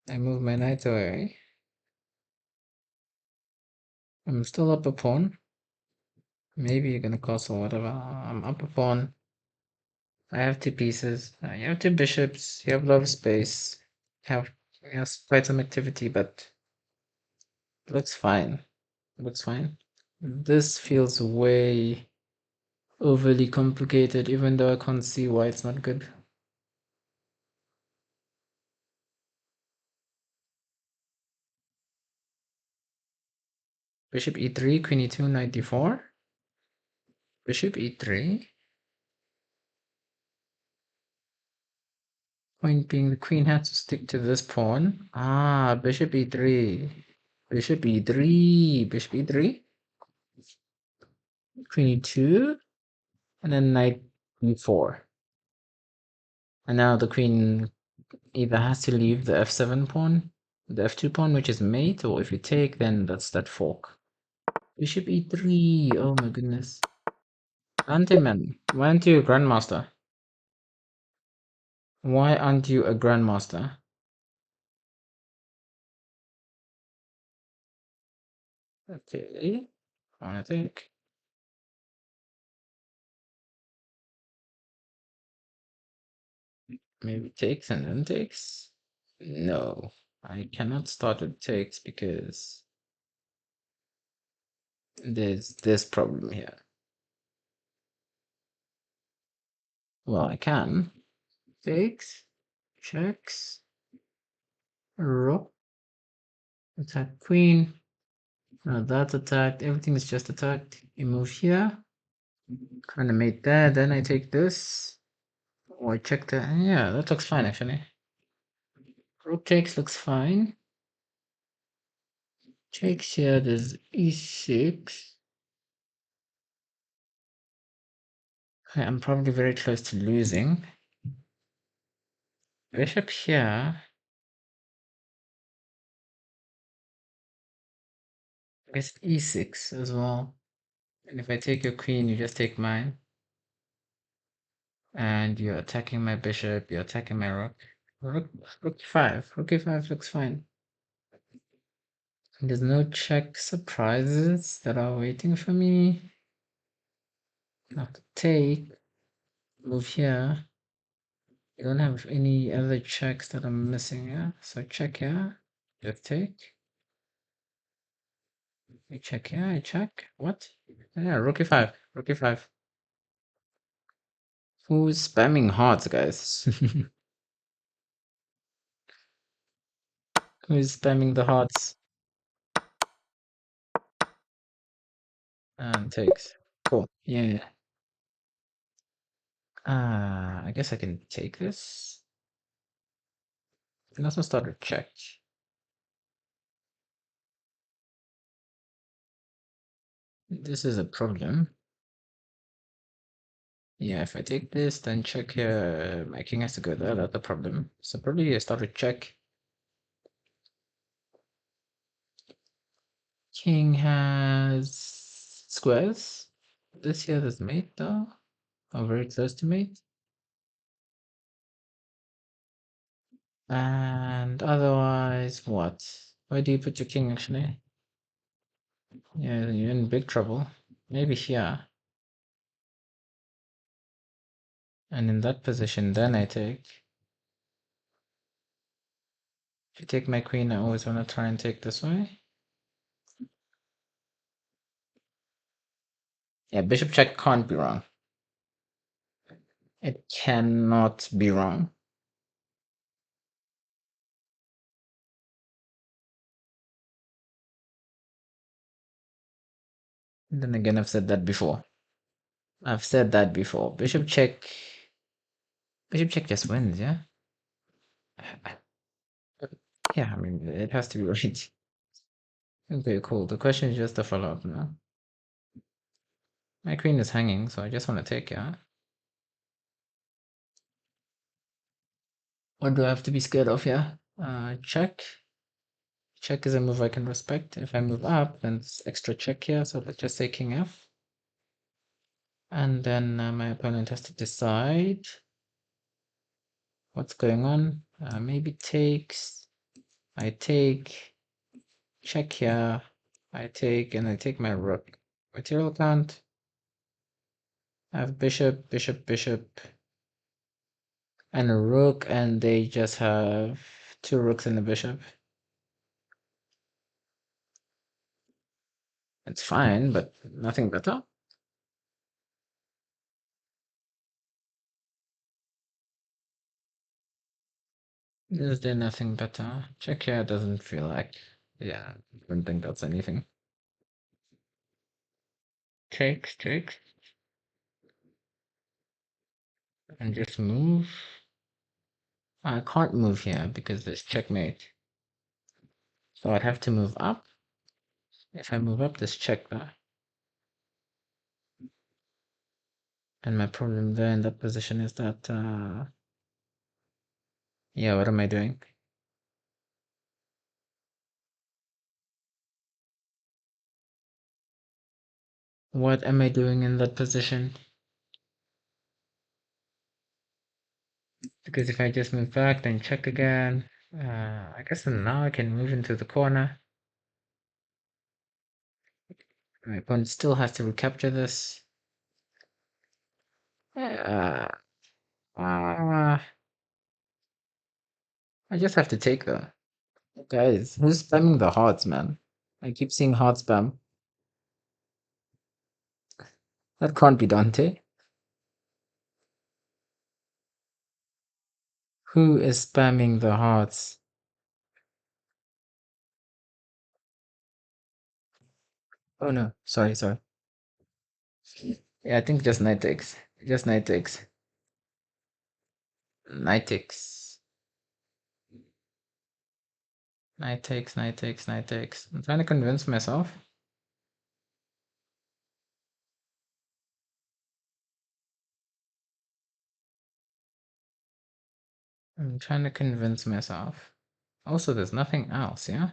I move my knight away. I'm still up a pawn. Maybe you're gonna castle, whatever. I'm up a pawn. I have two pieces. You have two bishops. You have a lot of space. Have yes, quite some activity, but looks fine. Looks fine. This feels way overly complicated, even though I can't see why it's not good. Bishop e3, queen e2, knight d4. Bishop e3. Point being the queen has to stick to this pawn. Ah, bishop e3. Bishop e3. Bishop e3. Queen e2. And then knight e4. And now the queen either has to leave the f7 pawn, the f2 pawn, which is mate, or if you take, then that's that fork. Bishop e3. Oh my goodness. Antiman, why aren't you a grandmaster? Why aren't you a grandmaster? Okay, I think maybe takes and then takes. No, I cannot start with takes because there's this problem here. Well, I can. Takes, checks, rook, attack queen. Now that's attacked. Everything is just attacked. You move here. Trying to mate there. Then I take this. Or check that. Yeah, that looks fine actually. Rook takes looks fine. Takes here. There's e6. Okay, I'm probably very close to losing. Bishop here. I guess e6 as well. And if I take your queen, you just take mine. And you're attacking my bishop, you're attacking my rook. Rook 5. Rook e5 looks fine. There's no check surprises that are waiting for me. I have to take. Move here. You don't have any other checks that I'm missing here. So check here. Just take. I check here, I check. What? Yeah, rook e5. Rook e5. Who's spamming hearts, guys? Who's spamming the hearts? And takes. Cool. Yeah. I guess I can take this. And also start a check. This is a problem. Yeah, if I take this, then check here. My king has to go there. That's the problem. So probably I start with check. King has squares. This here is mate though. Or very close to mate. And otherwise, what? Where do you put your king actually? Yeah, you're in big trouble. Maybe here. And in that position, then I take. If you take my queen, I always want to try and take this way. Yeah, bishop check can't be wrong. It cannot be wrong. And then again, I've said that before. I've said that before. Bishop check. Bishop check just wins, yeah? Yeah, I mean, it has to be right. Okay, cool. The question is just a follow-up now. My queen is hanging, so I just want to take, yeah? What do I have to be scared of here? Check. Check is a move I can respect. If I move up, then it's extra check here. So let's just say king f. And then my opponent has to decide what's going on. Maybe takes. I take. Check here. I take, and I take my rook. Material count. I have bishop, bishop, bishop, and a rook, and they just have two rooks and a bishop. It's fine, but nothing better. Is there nothing better? Check here doesn't feel like. Yeah, I don't think that's anything. Takes, takes. And just move. I can't move here because there's checkmate. So I'd have to move up. If I move up, there's check there. And my problem there in that position is that, yeah, what am I doing? What am I doing in that position? Because if I just move back, then check again. I guess now I can move into the corner. My opponent still has to recapture this. Uh, I just have to take that. Guys, who's spamming the hearts, man? I keep seeing heart spam. That can't be Dante. Who is spamming the hearts? Oh no, sorry, sorry. Yeah, I think just knight takes. Just knight takes. Knight takes. Knight takes, knight takes, knight takes. I'm trying to convince myself. I'm trying to convince myself. Also, there's nothing else, yeah?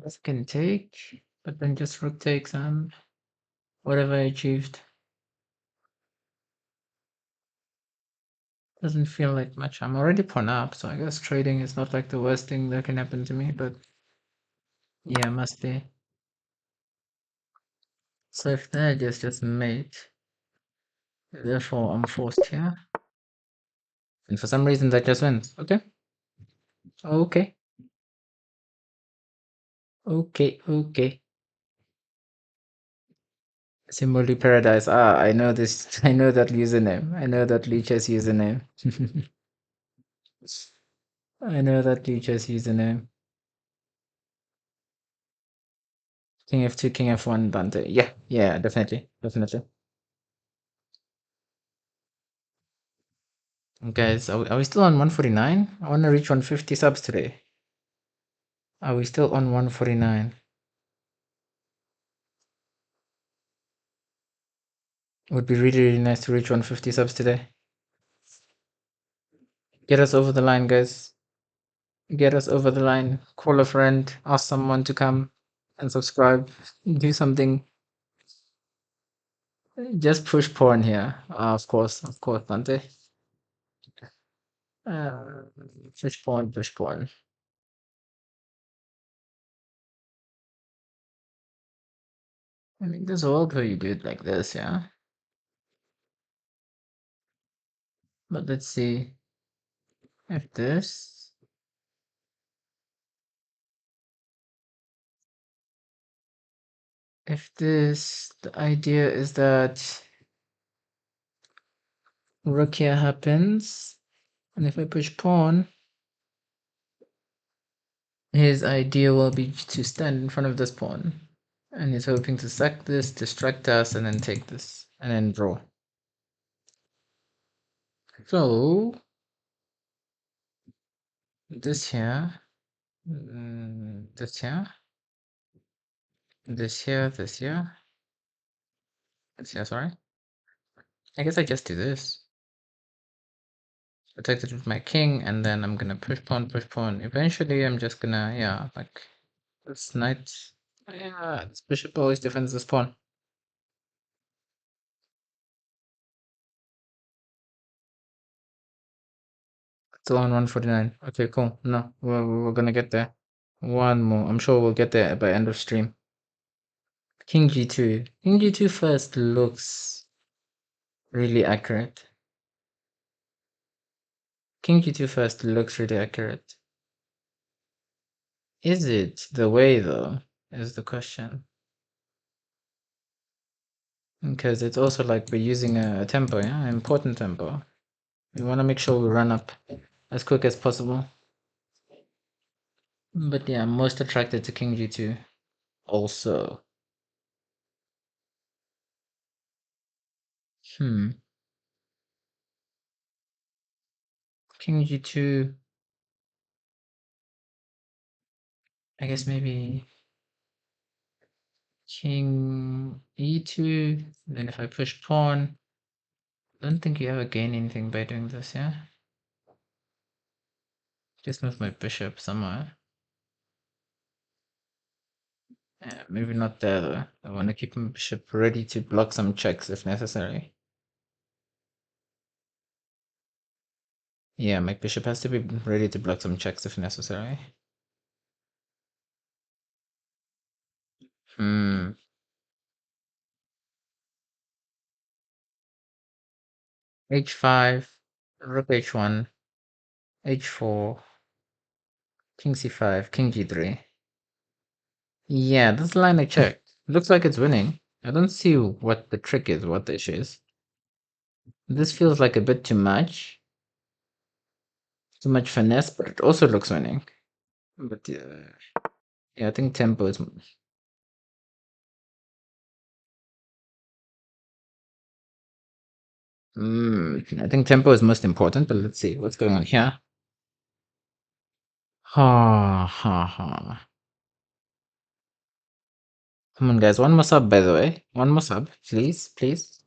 This can take, but then just rook takes and whatever I achieved. Doesn't feel like much. I'm already pawn up, so I guess trading is not like the worst thing that can happen to me, but yeah, must be. So if that is just mate, therefore I'm forced here. And for some reason that just wins. Okay. Okay. Okay. Okay. Symbolic Paradise. Ah, I know this. I know that username. I know that Leech's username. I know that Leech's username. King F2, King F1, Dante. Yeah, yeah, definitely. Definitely. Guys, are we still on 149? I want to reach 150 subs today. Are we still on 149? Would be really, really nice to reach 150 subs today. Get us over the line, guys. Get us over the line. Call a friend. Ask someone to come and subscribe. Do something. Just push porn here. Of course, Dante. Uh, push porn, push porn. I mean, this world where you do it like this, yeah? But let's see if this. If this, the idea is that rook here happens, and if I push pawn, his idea will be to stand in front of this pawn. And he's hoping to sack this, distract us, and then take this, and then draw. So, this here, this here, this here, this here, this here, sorry. I guess I just do this. protect it with my king, and then I'm gonna push pawn. Eventually, I'm just gonna, yeah, like this knight. Yeah, this bishop always defends this pawn. Still on 149. Okay, cool. No, we're gonna get there. One more. I'm sure we'll get there by end of stream. King G2. King G2 first looks really accurate. King G2 first looks really accurate. Is it the way though? Is the question. Because it's also like we're using a tempo, yeah, an important tempo. We want to make sure we run up as quick as possible. But yeah, I'm most attracted to King G2 also. King G2. I guess maybe King E2. Then if I push pawn, I don't think you ever gain anything by doing this, yeah? Just move my bishop somewhere. Yeah, maybe not there though. I want to keep my bishop ready to block some checks if necessary. Yeah, my bishop has to be ready to block some checks if necessary. H5, rook H1, H4, King C5, King G3. Yeah, this line I checked. Looks like it's winning. I don't see what the trick is, what the issue is. This feels like a bit too much. Too much finesse, but it also looks winning. But yeah, I think tempo is. I think tempo is most important, but let's see what's going on here. Ha ha ha. Come on, guys. One more sub, by the way. One more sub, please, please.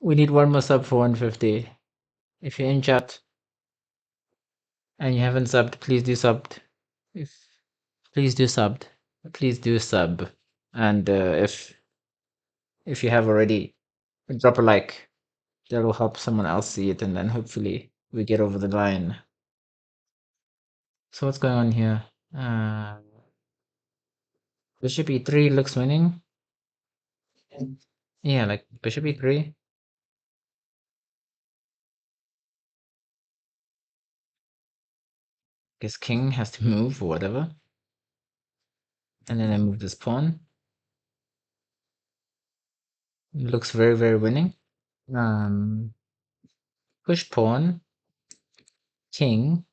We need one more sub for 150. If you're in chat and you haven't subbed, please do subbed. If please do subbed. Please do sub. And if you have already, drop a like. That will help someone else see it, and then hopefully we get over the line. So what's going on here? Bishop e3 looks winning. Yeah, like bishop e3. Guess king has to move or whatever. And then I move this pawn. Looks very, very winning. Push pawn, king,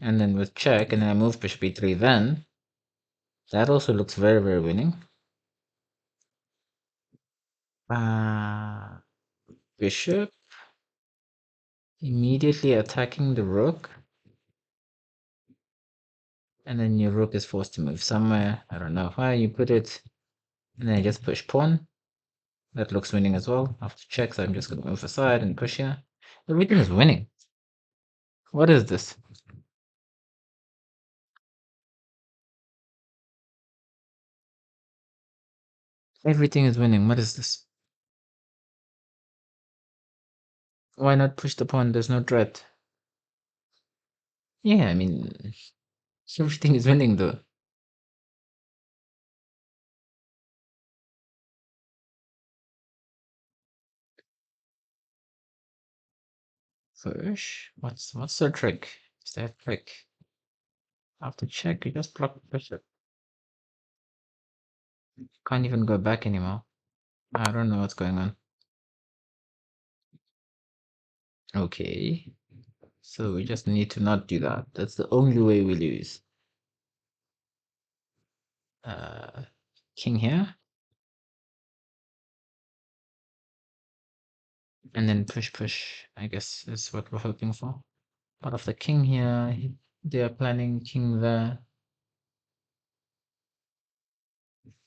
and then with check, and then I move bishop e3 then. That also looks very, very winning. Bishop immediately attacking the rook. And then your rook is forced to move somewhere. I don't know why you put it. And then I just push pawn. That looks winning as well. After check, so I'm just going to move aside and push here. Everything is winning. What is this? Everything is winning. What is this? Why not push the pawn? There's no threat. Yeah, I mean, everything is winning though. Push? What's the trick? Is there a trick? After check, you just block the bishop. Can't even go back anymore. I don't know what's going on. Okay. So we just need to not do that. That's the only way we lose. King here. And then push, I guess is what we're hoping for. But of the king here, they are planning king there.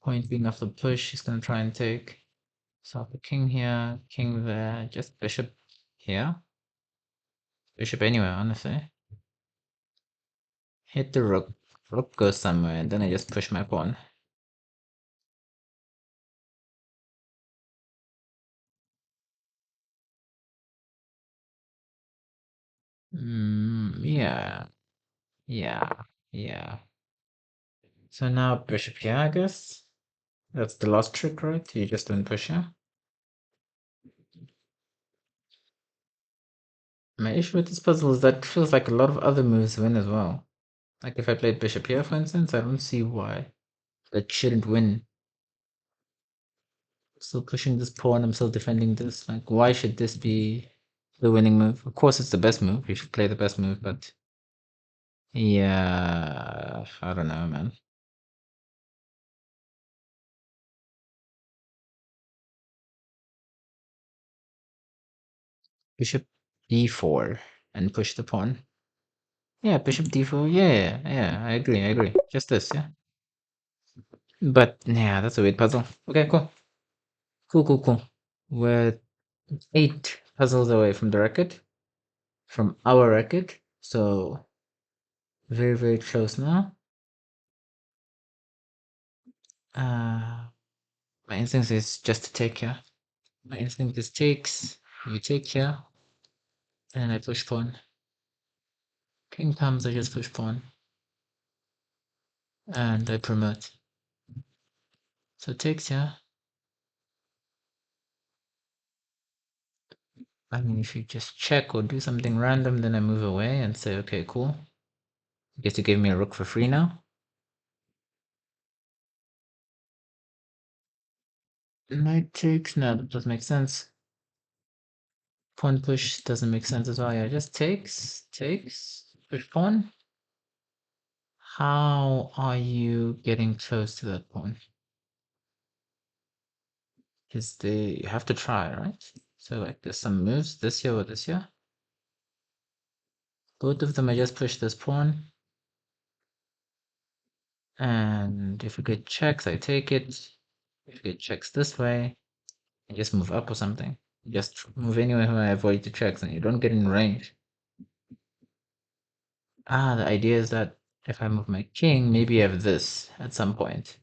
Point being off the push, he's gonna try and take. So the king here, king there, just bishop here. Bishop anywhere, honestly. Hit the rook. Rook goes somewhere, and then I just push my pawn. Yeah. Yeah. Yeah. So now bishop here, I guess. That's the last trick, right? You just don't push here. My issue with this puzzle is that it feels like a lot of other moves win as well. Like if I played bishop here, for instance, I don't see why that shouldn't win. Still pushing this pawn, I'm still defending this. Like, why should this be the winning move? Of course, it's the best move. You should play the best move, but yeah, I don't know, man. Bishop d4 and push the pawn. Yeah, bishop d4. Yeah, I agree. Just this, yeah. But yeah, that's a weird puzzle. Okay, cool. Cool. We're 8 puzzles away from the record, from our record. So very close now. My instinct is just to take here. My instinct is takes. You take here, and I push pawn. King comes, I just push pawn, and I promote. So takes here. I mean, if you just check or do something random, then I move away and say, okay, cool. I guess you gave me a rook for free now. Knight takes. No, that doesn't make sense. Pawn push doesn't make sense as well. Yeah, just takes, push pawn. How are you getting close to that pawn? Because you have to try, right? So like there's some moves this here or this here. Both of them I just push this pawn. And if we get checks, I take it. If we get checks this way, I just move up or something. Just move anywhere where I avoid the checks and you don't get in range. The idea is that if I move my king, maybe I have this at some point.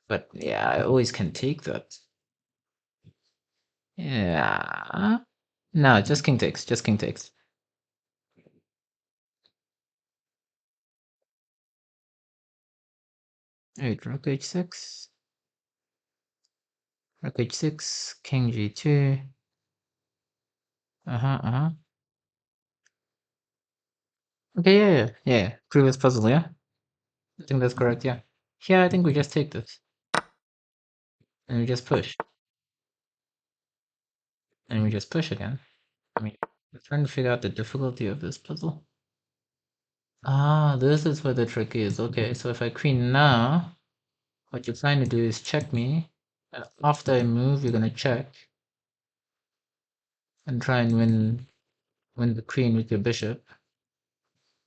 But yeah, I always can take that. Yeah. No, just king takes, just king takes. Alright, rook h6. Rook h6, king g2. Okay, yeah. Previous puzzle, yeah? I think that's correct, yeah. Here, I think we just take this. And we just push. And we just push again. I mean, I'm trying to figure out the difficulty of this puzzle. This is where the trick is. Okay, so if I queen now, what you're trying to do is check me. After I move, you're gonna check. And try and win the queen with your bishop.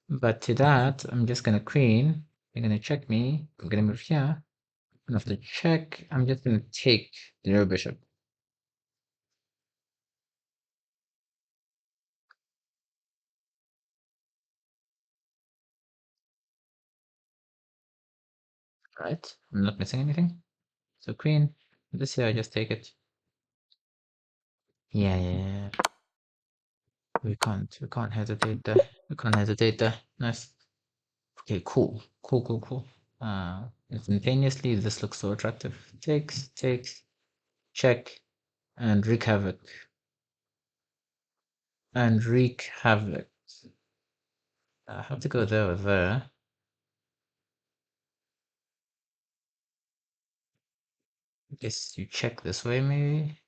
But to that, I'm just gonna queen. You're gonna check me. I'm gonna move here. And after check, I'm just gonna take your bishop. Right? I'm not missing anything. So queen. This here, I just take it. Yeah. We can't hesitate there. We can't hesitate there. Nice. Okay, cool. Instantaneously, this looks so attractive. Takes, check, and wreak havoc. I have to go there or there. I guess you check this way, maybe?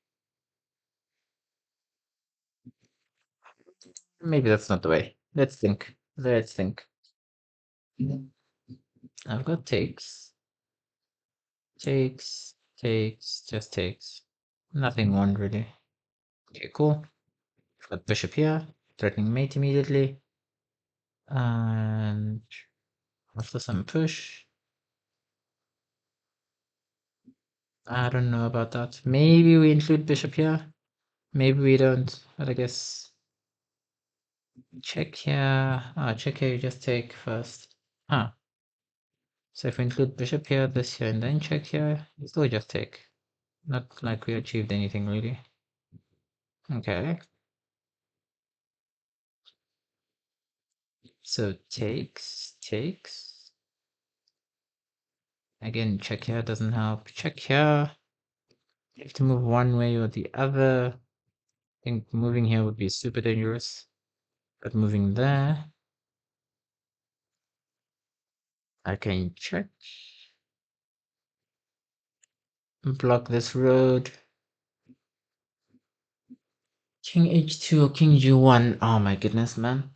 Maybe that's not the way. Let's think. I've got takes. Just takes. Nothing more really. Okay, cool. Got bishop here, threatening mate immediately. And after some push. I don't know about that. Maybe we include bishop here. Maybe we don't, but I guess Check here. Check here, you just take first. Huh. So if we include bishop here, this here, and then check here, you still just take. Not like we achieved anything really. Okay. So takes. Again, check here doesn't help. Check here. You have to move one way or the other. I think moving here would be super dangerous. But moving there, I can check. Block this road. King h2 or king g1. Oh my goodness, man.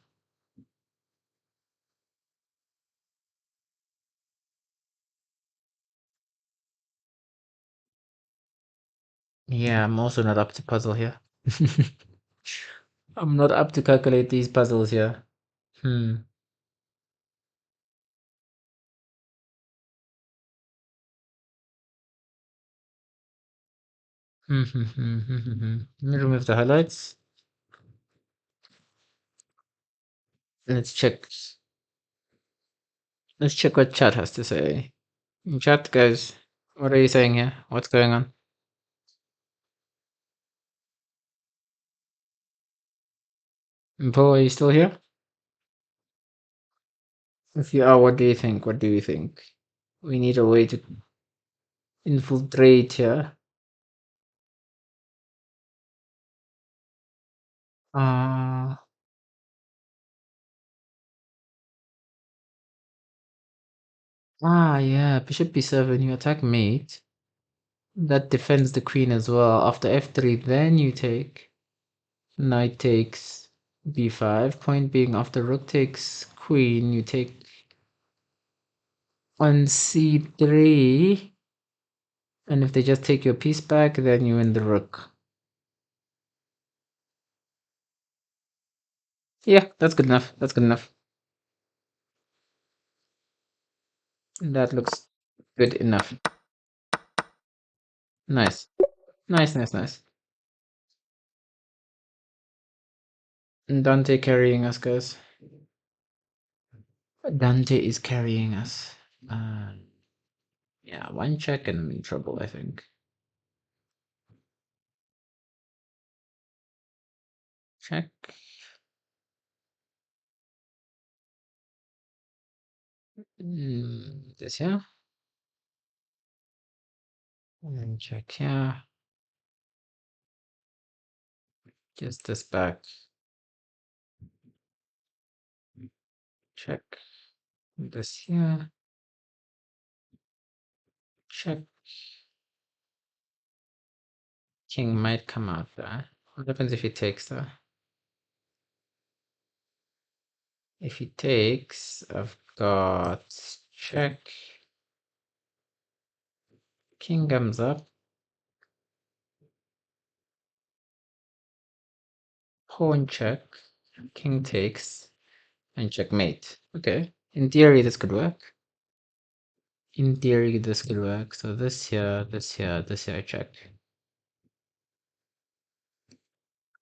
Yeah, I'm also not up to puzzle here. I'm not up to calculate these puzzles here. Hmm. Let me remove the highlights. Let's check. Let's check what chat has to say. Chat, guys, what are you saying here? What's going on? Poe, are you still here? If you are, what do you think? What do you think? We need a way to infiltrate here. Uh, yeah, bishop b7, you attack mate. That defends the queen as well. After f3, then you take. Knight takes b5. Point being, after rook takes queen, you take on c3. And if they just take your piece back, then you win the rook. Yeah, that's good enough. That's good enough. That looks good enough. Nice. Nice. Dante carrying us, guys. Dante is carrying us. Yeah, one check and I'm in trouble, I think. Check. This here. And check here. Just this back. Check. This here. Check. King might come out there. What happens if he takes there? If he takes, I've got check. King comes up. Pawn check. King takes. And checkmate. Okay. In theory, this could work. In theory, this could work. So this here, this here, this here, I check.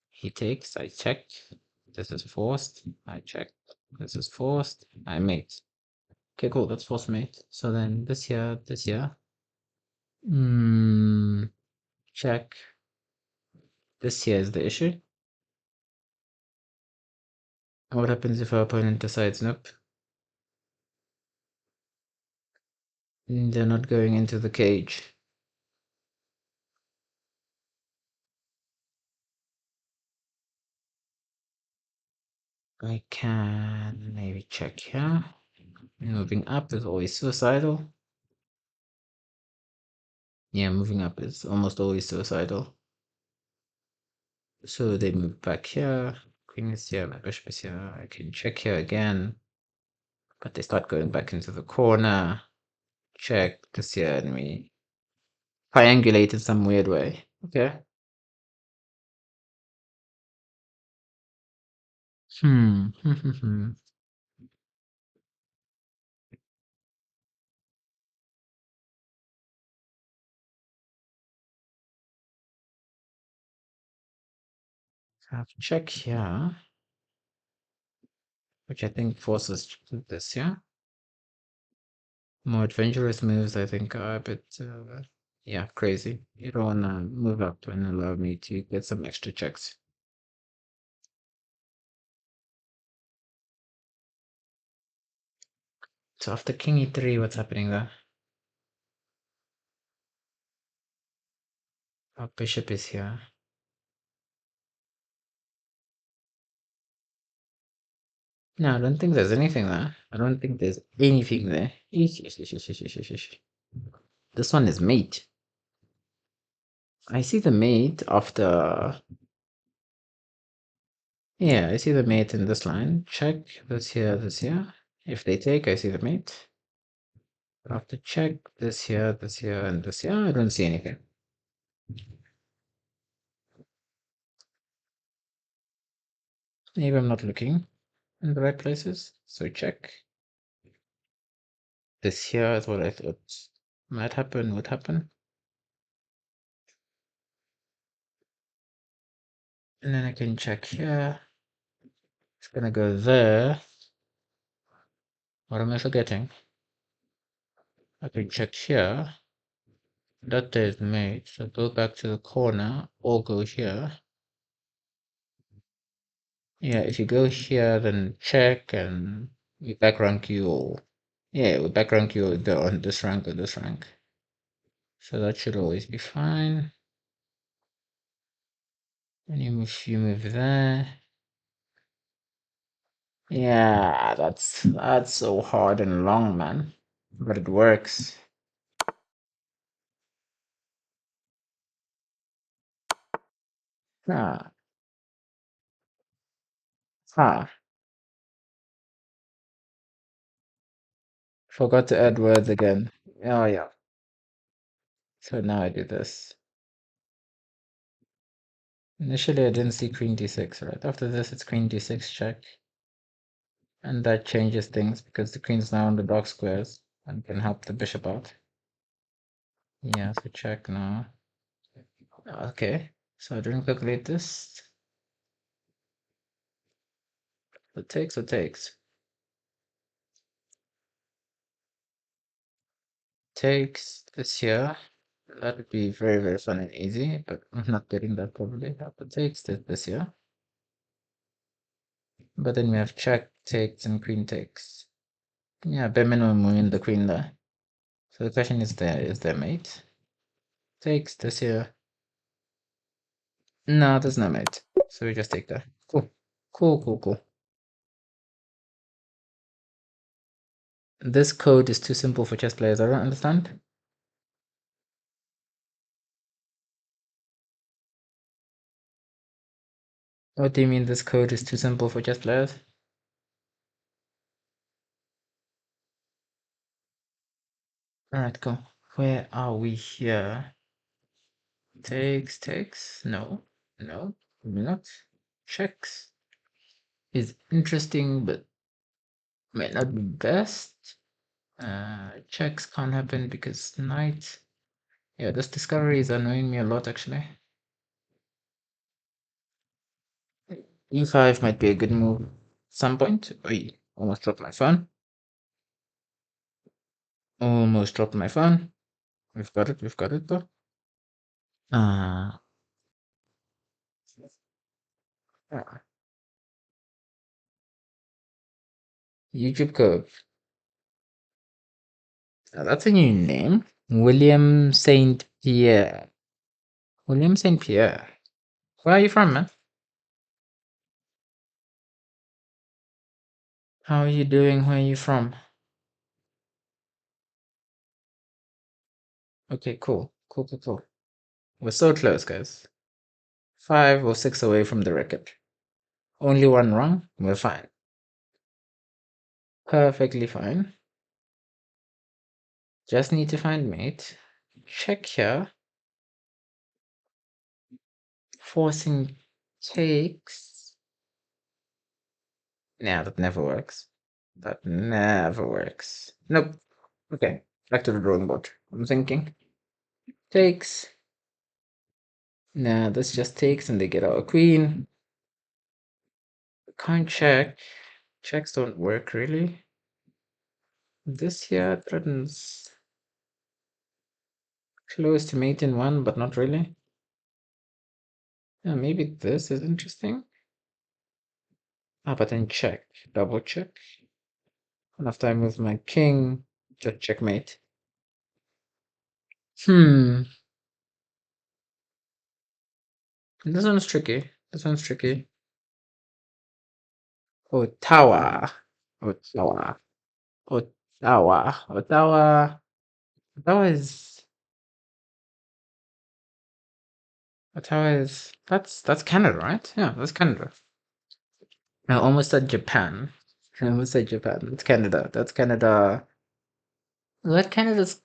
He takes, I check. This is forced, I check. This is forced, I mate. Okay, cool, that's forced mate. So then this here, this here. Check. This here is the issue. What happens if our opponent decides nope? They're not going into the cage. I can maybe check here. Moving up is always suicidal. Yeah, moving up is almost always suicidal. So they move back here. Queen is here, my bishop is here. I can check here again. But they start going back into the corner. Check this here, and we triangulate in some weird way. Okay. Hmm. Have check here. which I think forces this, yeah? More adventurous moves, I think, are a bit, yeah, crazy. You don't want to move up and allow me to get some extra checks. So after king e3, what's happening there? Our bishop is here. No, I don't think there's anything there. I don't think there's anything there. This one is mate. I see the mate after. Yeah, I see the mate in this line. Check this here, this here. If they take, I see the mate. After check this here, and this here. I don't see anything. Maybe I'm not looking in the right places. So check. This here is what I thought might happen, would happen. And then I can check here. It's gonna go there. What am I forgetting? I can check here. That is mate. So go back to the corner or go here. Yeah, if you go here, then check and we back rank you or yeah, we back rank you on this rank or this rank. So that should always be fine. And you move there. Yeah, that's so hard and long, man. But it works. Ah, ah. Forgot to add words again. Oh yeah. So now I do this. Initially I didn't see queen d6, right? After this it's queen d6 check. And that changes things because the queen's now on the dark squares and can help the bishop out. Yeah, so check now. Okay, so I didn't calculate this. What takes, what takes. Takes this here. That would be very, very fun and easy, but I'm not getting that probably. But takes this here. But then we have check, takes, and queen takes. Yeah, bare minimum we win the queen there. So the question is there mate? Takes this here. No, there's no mate. So we just take that. Cool. Cool, cool, cool. This code is too simple for chess players. I don't understand. What do you mean this code is too simple for chess players? Alright, go. Where are we here? Takes. No, no, maybe not. Checks is interesting, but might not be best. Checks can't happen because knight. Yeah, this discovery is annoying me a lot actually. E5 might be a good move at some point. Oi, almost dropped my phone. Almost dropped my phone. We've got it though. Uh, YouTube code. That's a new name. William Saint Pierre. William Saint Pierre. Where are you from, man? How are you doing? Where are you from? Okay, cool. Cool. We're so close, guys. 5 or 6 away from the record. Only one wrong. We're fine. Perfectly fine. Just need to find mate. Check here. Forcing takes. Nah, that never works. That never works. Nope. Okay, back to the drawing board. I'm thinking. Takes. Nah, this just takes and they get our queen. Can't check. Checks don't work really. This here threatens close to mate in one, but not really. Yeah, maybe this is interesting. Ah, but then check. Double check. And after I move my king, just checkmate. Hmm. This one's tricky. This one's tricky. Ottawa. Ottawa. Ottawa. Ottawa. Ottawa is Ottawa is that's Canada, right? Yeah, that's Canada. I almost said Japan. I almost said Japan. It's Canada. That's Canada. What Canada's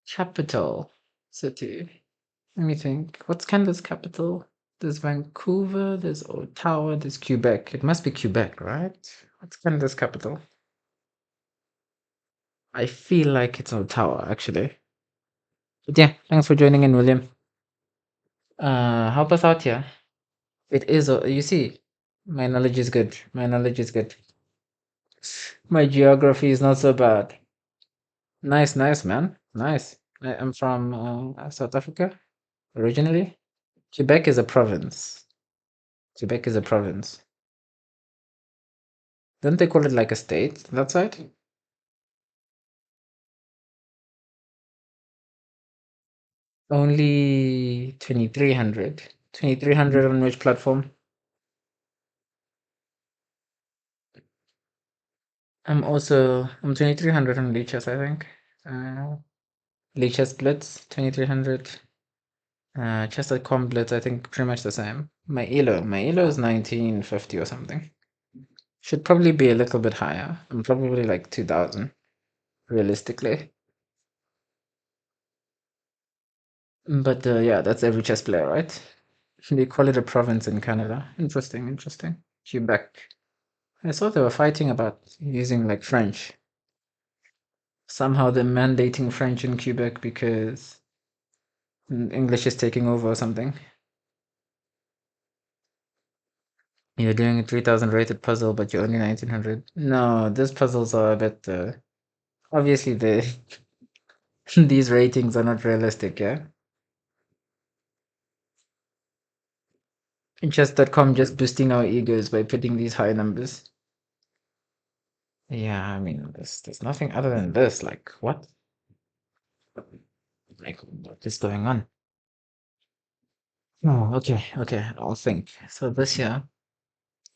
capital city? Let me think. What's Canada's capital? There's Vancouver, there's Ottawa, there's Quebec. It must be Quebec, right? What's Canada's capital? I feel like it's Ottawa, actually. But yeah, thanks for joining in, William. Help us out here. It is, you see, my knowledge is good. My knowledge is good. My geography is not so bad. Nice, nice, man. Nice. I'm from South Africa originally. Quebec is a province. Quebec is a province. Don't they call it like a state, that side? Only 2300. 2300 on which platform? I'm 2300 on Lichess, I think. Lichess Blitz, 2300. Chess.com Blitz, I think pretty much the same. My Elo is 1950 or something. Should probably be a little bit higher. I'm probably like 2000, realistically. But yeah, that's every chess player, right? They call it a province in Canada. Interesting, interesting. Quebec. I saw they were fighting about using like French. Somehow they're mandating French in Quebec because English is taking over or something. You're doing a 3000 rated puzzle, but you're only 1900. No, these puzzles are a bit. Obviously, these ratings are not realistic, yeah? Chess.com just boosting our egos by putting these high numbers. Yeah, I mean, there's nothing other than this. Like, what? Like, what is going on? Oh, okay, okay, I'll think. So this here,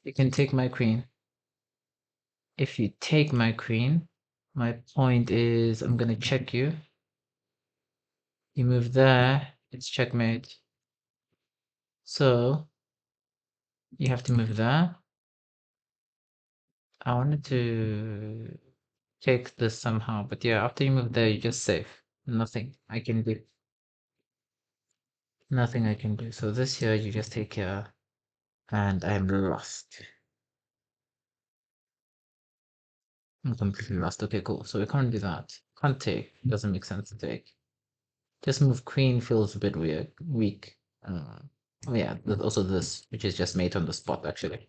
you can take my queen. If you take my queen, my point is I'm gonna check you. You move there, it's checkmate. So you have to move there. I wanted to take this somehow, but yeah, after you move there, you just save. Nothing I can do. Nothing I can do. So this here, you just take care, and I'm lost. I'm completely lost. Okay, cool. So we can't do that. Can't take. Doesn't make sense to take. Just move queen feels a bit weird, weak. Oh yeah, there's also this, which is just mate on the spot, actually.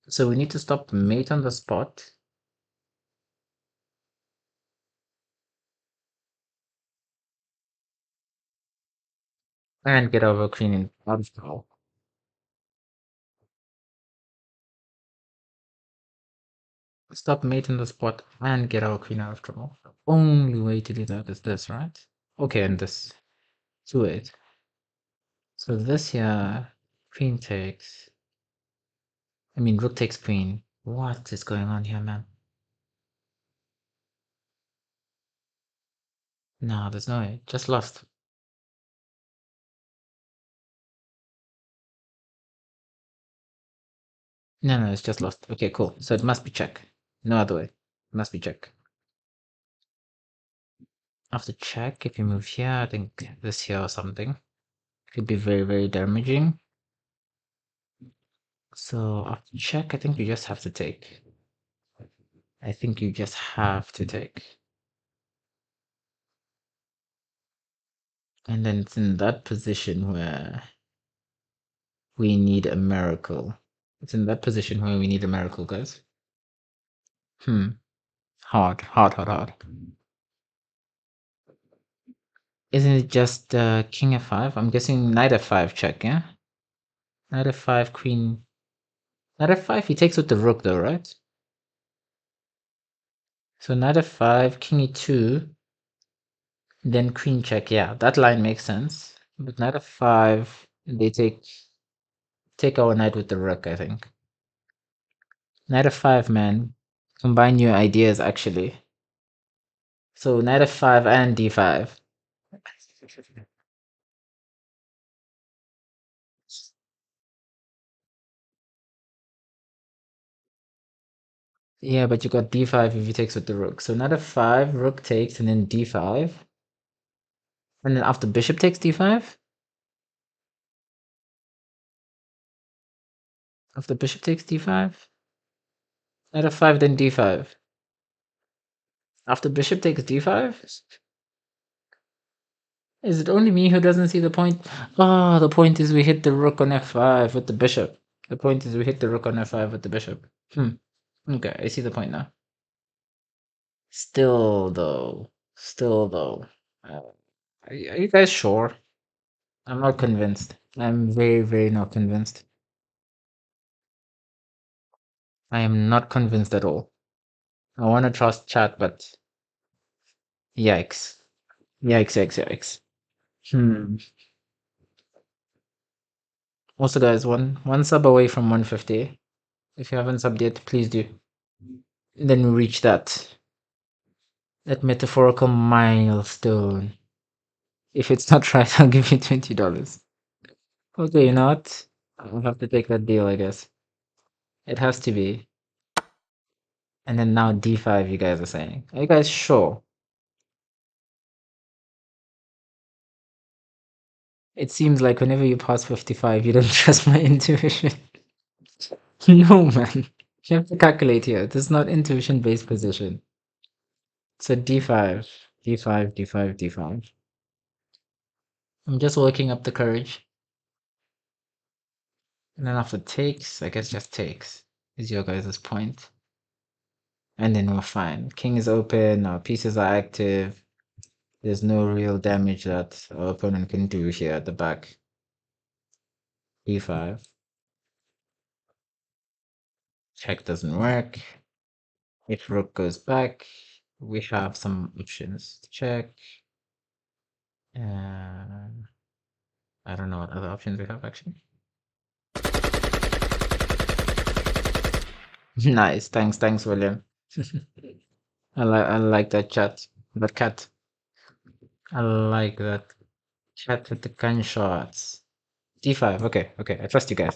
So we need to stop mate on the spot. And get our queen in control. Stop mate on the spot and get our queen out of trouble. The only way to do that is this, right? Okay, and this. Do it. So this here, queen takes. I mean, rook takes queen. What is going on here, man? No, there's no way. Just lost. No, no, it's just lost. Okay, cool. So it must be check. No other way. It must be check. After check, if you move here, I think this here or something. Could be very, very damaging. So after check, I think you just have to take. I think you just have to take. And then it's in that position where we need a miracle. It's in that position where we need a miracle, guys. Hard, hard, hard, hard. Isn't it just king f5? I'm guessing knight f5 check, yeah? Knight f5, queen. Knight f5, he takes with the rook though, right? So knight f5, king e2, then queen check. Yeah, that line makes sense. But knight f5, they take our knight with the rook, I think. Knight f5, man. Combine your ideas, actually. So knight f5 and d5. Yeah, but you got d5 if he takes with the rook. So knight f5, rook takes, and then d5. And then after bishop takes d5? After bishop takes d5? Knight f5, then d5. After bishop takes d5? Is it only me who doesn't see the point? Ah, the point is we hit the rook on f5 with the bishop. The point is we hit the rook on f5 with the bishop. Okay, I see the point now. Still though, uh, are you guys sure? I'm not convinced. I'm very, very not convinced. I am not convinced at all. I want to trust chat, but yikes. Yikes, yikes, yikes. Hmm. Also, guys, one sub away from 150. If you haven't subbed yet, please do. Then we reach that metaphorical milestone. If it's not right, I'll give you $20. Okay, you know what? I'll have to take that deal, I guess. It has to be. And then now d5, you guys are saying. Are you guys sure? It seems like whenever you pass 55, you don't trust my intuition. No, man. You have to calculate here. This is not intuition-based position. So d5, d5, d5, d5. I'm just working up the courage. And then after takes, I guess just takes is your guys' point. And then we're fine. King is open, our pieces are active. There's no real damage that our opponent can do here at the back. e5. Check doesn't work. If rook goes back, we have some options. Check. I don't know what other options we have actually. Nice, thanks, William. I like that chat. That cat. I like that chat with the gunshots. D5. Okay. I trust you guys.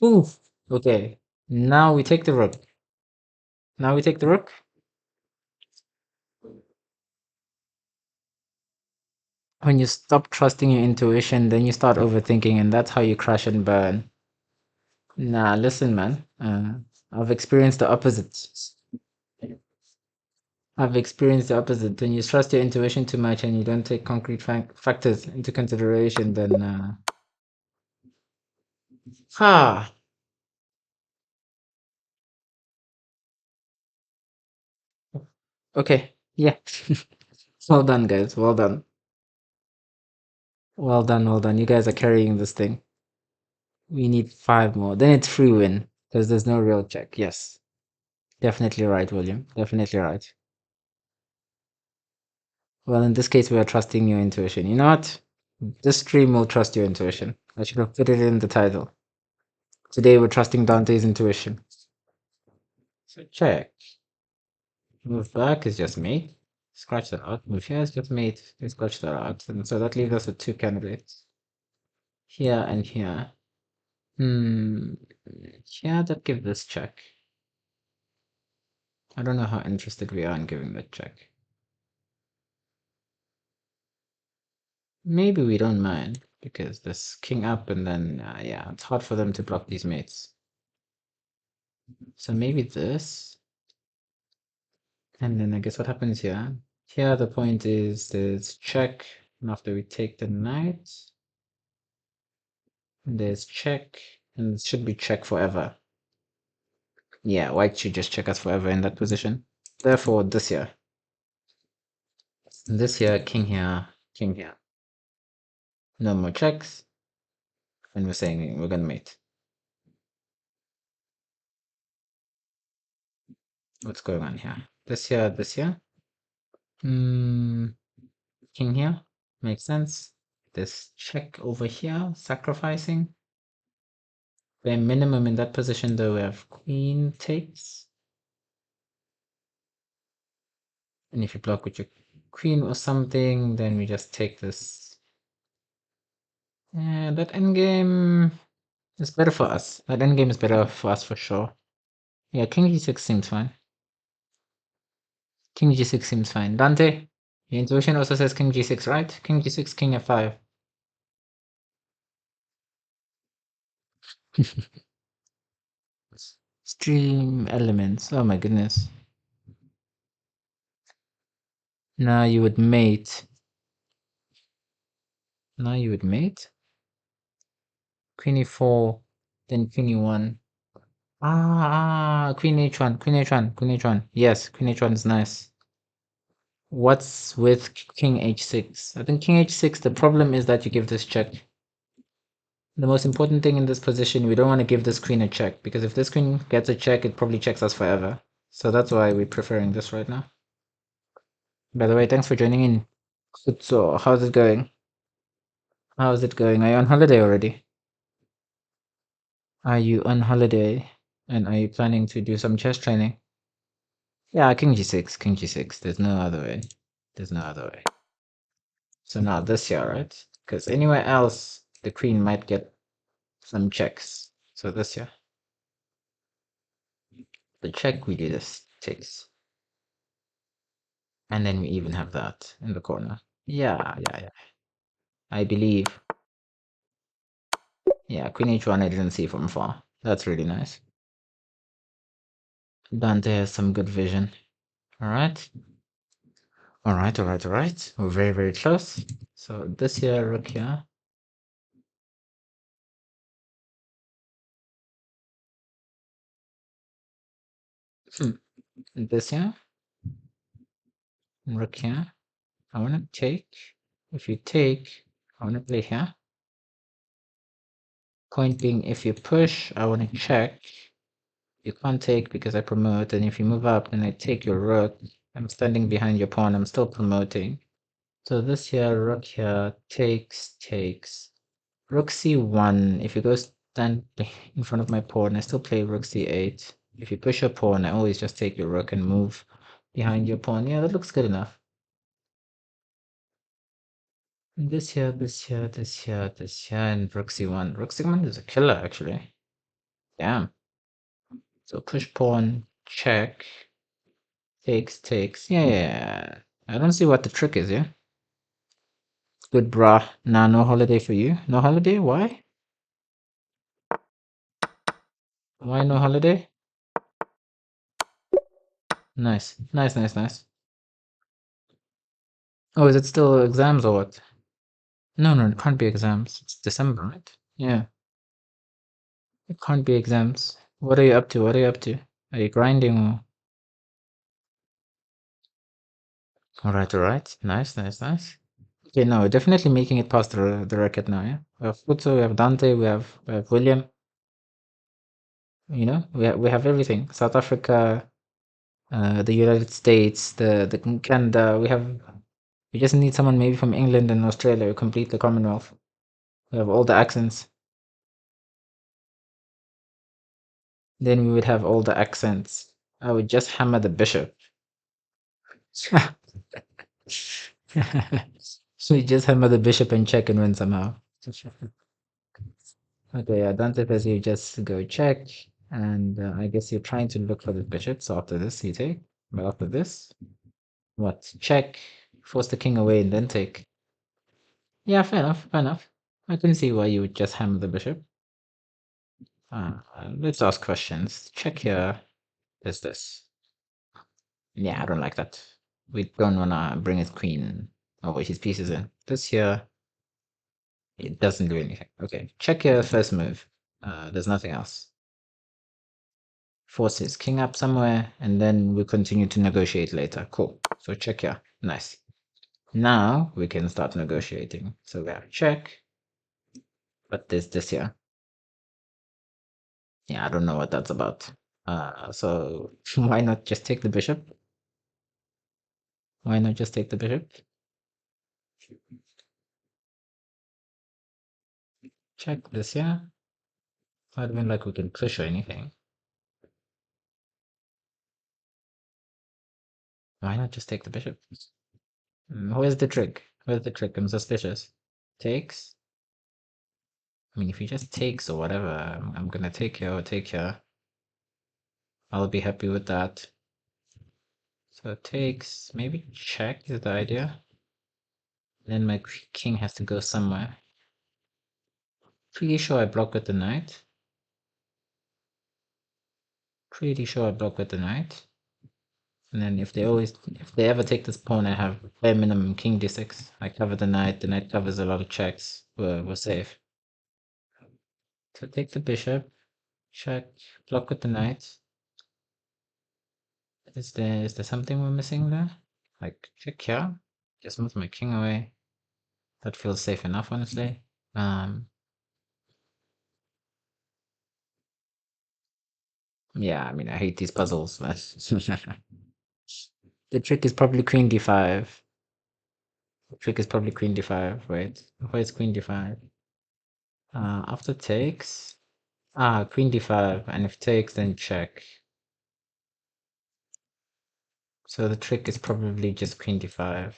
Ooh. Okay. Now we take the rook. Now we take the rook. When you stop trusting your intuition, then you start overthinking, and that's how you crash and burn. Nah, listen, man. I've experienced the opposite. I've experienced the opposite. When you trust your intuition too much and you don't take concrete factors into consideration, then ha. Okay, yeah. Well done, guys. Well done. Well done. Well done. You guys are carrying this thing. We need 5 more. Then it's free win because there's no real check. Yes, definitely right, William. Definitely right. Well, in this case, we are trusting your intuition. You know what? This stream will trust your intuition. I should have put it in the title. Today, we're trusting Dante's intuition. So check. Move back is just mate. Scratch that out. Move here is just mate. We scratch that out. And so that leaves us with 2 candidates. Here and here. Here, that gives this check. I don't know how interested we are in giving that check. Maybe we don't mind, because this king up and then, yeah, it's hard for them to block these mates. So maybe this. And then I guess what happens here? Here the point is there's check, and after we take the knight, there's check, And it should be check forever. Yeah, white should just check us forever in that position. Therefore, this here, king here, king here. No more checks. And we're saying we're gonna mate. What's going on here? This here, this here. King here. Makes sense. This check over here, sacrificing. Bare minimum in that position though, we have queen takes. And if you block with your queen or something, then we just take this. Yeah, that endgame is better for us. That endgame is better for us for sure. Yeah, king g6 seems fine. King g6 seems fine. Dante, your intuition also says king g6, right? King g6, king f5. Stream elements. Oh my goodness. Now you would mate. Now you would mate. Queen e4, then queen e1. Queen h1, queen h1, queen h1. Yes, queen h1 is nice. What's with king h6? I think king h6, the problem is that you give this check. The most important thing in this position, we don't want to give this queen a check, because if this queen gets a check, it probably checks us forever. So that's why we're preferring this right now. By the way, thanks for joining in. So, how's it going? How's it going? Are you on holiday already? Are you on holiday? And are you planning to do some chess training? Yeah, king g6, king g6. There's no other way. There's no other way. So now this here, right? Because anywhere else, the queen might get some checks. So this here. The check we do this takes. And then we even have that in the corner. Yeah. I believe. Yeah, queen h1 I didn't see from far. That's really nice. Dante has some good vision. Alright. Alright. We're very, very close. So this here, rook here. This here. Rook here. I want to take. If you take, I want to play here. Point being, if you push, I want to check. You can't take because I promote, and if you move up, then I take your rook. I'm standing behind your pawn. I'm still promoting. So this here, rook here, takes. Rook c1. If you go stand in front of my pawn, I still play rook c8. If you push your pawn, I always just take your rook and move behind your pawn. Yeah, that looks good enough. This here, and rook c1. Rook c1 is a killer, actually. Damn. So push pawn, check, takes. Yeah. I don't see what the trick is, yeah? Good, brah. Nah, no holiday for you. No holiday? Why? Why no holiday? Nice. Oh, is it still exams or what? No, it can't be exams. It's December, right? Yeah. It can't be exams. What are you up to? Are you grinding or? Alright. Nice. Okay, no, we're definitely making it past the record now, yeah? We have Futsu, we have Dante, we have William. You know, we have everything. South Africa, the United States, the Canada. We just need someone maybe from England and Australia to complete the Commonwealth. We have all the accents. Then we would have all the accents. I would just hammer the bishop. So we just hammer the bishop and check and win somehow. Okay, yeah, Dante says you just go check, and I guess you're trying to look for the bishop. So after this, you take. But after this, what? Check, force the king away, and then take. Yeah, fair enough. I can see why you would just hammer the bishop. Let's ask questions. Check here. Is this? Yeah, I don't like that. We don't wanna bring his queen over his pieces in. This here, it doesn't do anything. Okay, check here, first move. There's nothing else. Forces king up somewhere, and then we continue to negotiate later. Cool. So check here. Nice. Now we can start negotiating. So we have check, but there's this here. Yeah, I don't know what that's about. So why not just take the bishop? Why not just take the bishop? Check this here. Not even like we can push or anything. Why not just take the bishop? Where's the trick? Where's the trick? I'm suspicious. Takes? I mean, if he just takes or whatever, I'm gonna take here or take here. I'll be happy with that. So takes, maybe check is the idea. Then my king has to go somewhere. Pretty sure I block with the knight. Pretty sure I block with the knight. And then if they ever take this pawn, I have bare minimum king d6. I cover the knight covers a lot of checks. We're safe. So take the bishop, check, block with the knight. Is there something we're missing there? Like check here. Just move my king away. That feels safe enough, honestly. Yeah, I mean I hate these puzzles, but the trick is probably queen d5. The trick is probably queen d5, wait. Where's queen d5? After takes. Queen d5, and if takes, then check. So the trick is probably just queen d5.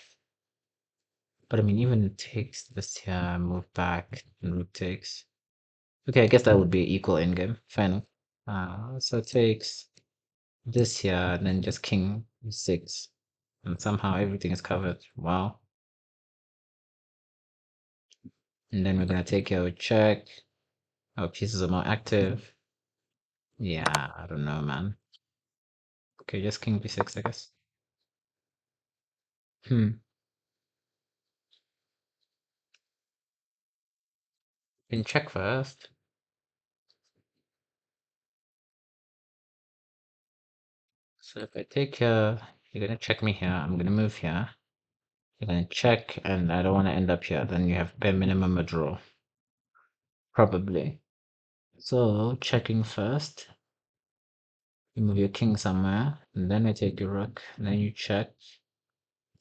But I mean, even it takes this here, move back, and rook takes. Okay, I guess that would be equal endgame. Final. So it takes this here, and then just king 6. And somehow everything is covered. Wow. And then we're gonna take here with check. Our pieces are more active. Yeah, I don't know, man. Okay, just king b6, I guess. Can check first. So if I take here, you're gonna check me here. I'm gonna move here. You're gonna check, and I don't want to end up here. Then you have bare minimum a draw. Probably. So checking first. You move your king somewhere, and then I take your rook. And then you check.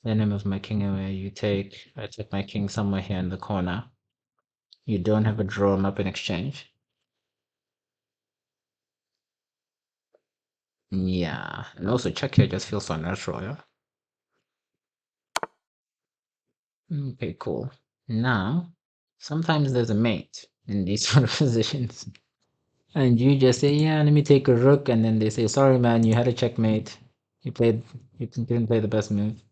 Then I move my king away. You take. I take my king somewhere here in the corner. You don't have a draw up in exchange. Yeah, and also check here just feels so natural, yeah. Okay, cool. Now, sometimes there's a mate in these sort of positions. And you just say, yeah, let me take a rook, and then they say, sorry, man, you had a checkmate. You played, you didn't play the best move.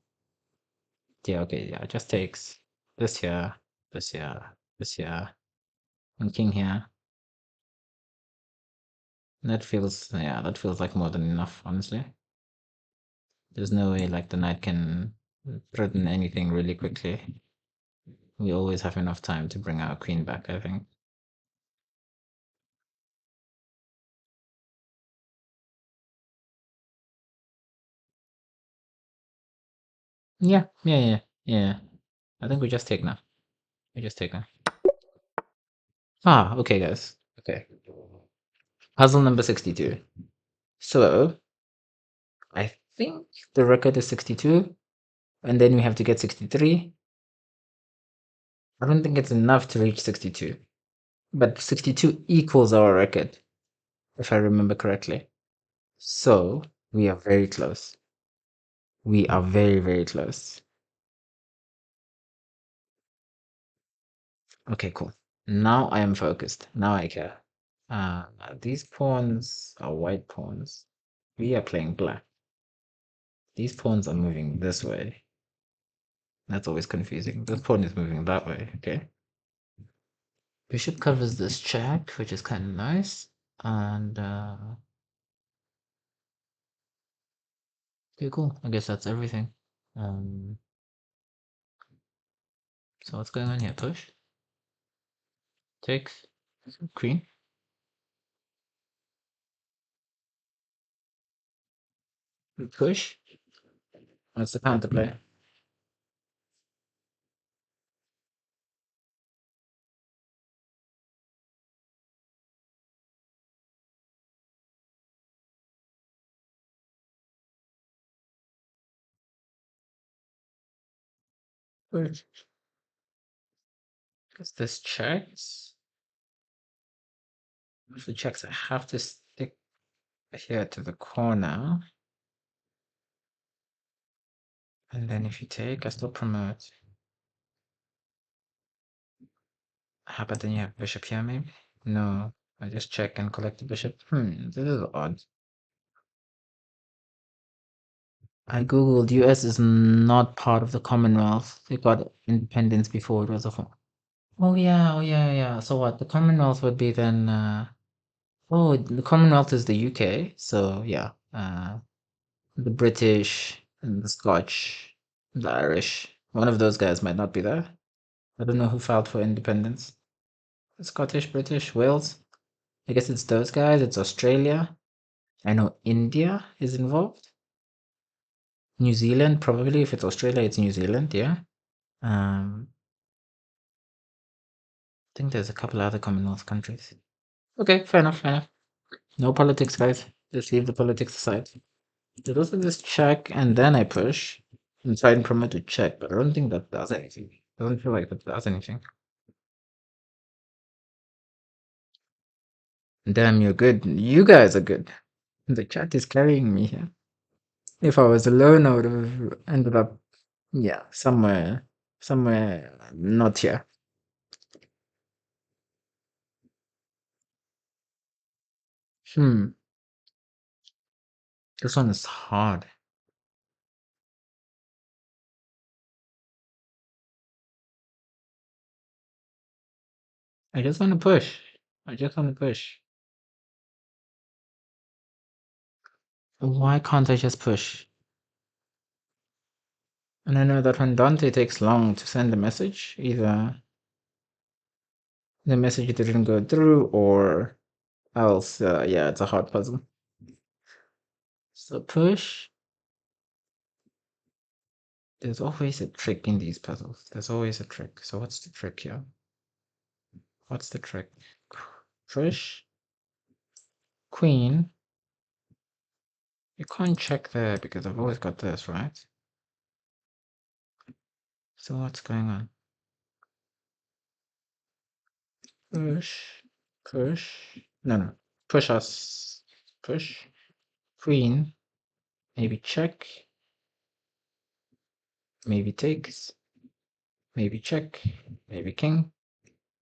Yeah, okay, yeah, just takes this here, this here, this here, and king here. That feels, yeah, that feels like more than enough, honestly. There's no way like the knight can threaten anything really quickly. We always have enough time to bring our queen back, I think. Yeah. I think we just take now. We just take now. Okay, guys. Okay. Puzzle number 62. So, I think the record is 62, and then we have to get 63. I don't think it's enough to reach 62, but 62 equals our record, if I remember correctly. So, we are very close. We are very, very close. Okay, cool. Now I am focused. Now I care. These pawns are white pawns. We are playing black. These pawns are moving this way. That's always confusing. This pawn is moving that way, okay? Bishop covers this check, which is kind of nice. And, okay, cool. I guess that's everything. Um, so what's going on here? Push? Takes? Queen? We push. What's the counter play? Push. Because this checks. If it checks, I have to stick here to the corner. And then if you take, I still promote. How about then you have bishop here, maybe? No, I just check and collect the bishop. This is odd. I googled US is not part of the Commonwealth. They got independence before it was a form. Oh yeah. So what? The Commonwealth would be then oh, the Commonwealth is the UK. So yeah. The British and the Scotch, the Irish. One of those guys might not be there. I don't know who filed for independence. The Scottish, British, Wales. I guess it's those guys. It's Australia. I know India is involved. New Zealand, probably. If it's Australia, it's New Zealand. Yeah. I think there's a couple other Commonwealth countries. Okay, fair enough. Fair enough. No politics, guys. Just leave the politics aside. Did also just check and then I push and try and promote to check, but I don't think that does anything. Doesn't feel like that does anything. Damn, you're good. You guys are good. The chat is carrying me here. If I was alone, I would have ended up, yeah, somewhere not here. Hmm, this one is hard. I just want to push. I just want to push. Why can't I just push? And I know that when Dante takes long to send a message, either the message didn't go through or else, yeah, it's a hard puzzle. So push. There's always a trick in these puzzles. There's always a trick. So what's the trick here? What's the trick? Push. Queen. You can't check there because I've always got this, right? So what's going on? Push. Push. No. Push us. Push. Queen. Maybe check. Maybe takes. Maybe check. Maybe king.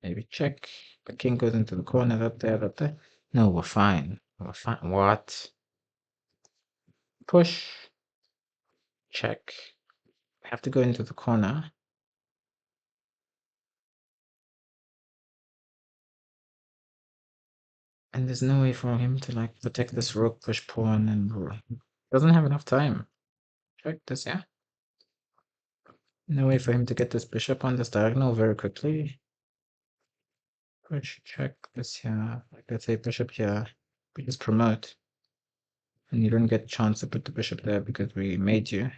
Maybe check. The king goes into the corner, that there, that there. No, we're fine. We're fine. What? Push. Check. Have to go into the corner. And there's no way for him to like protect this rook, push pawn, and doesn't have enough time. Check this, yeah. No way for him to get this bishop on this diagonal very quickly. Push, check this here. Like let's say bishop here. We just promote. And you don't get a chance to put the bishop there because we made you.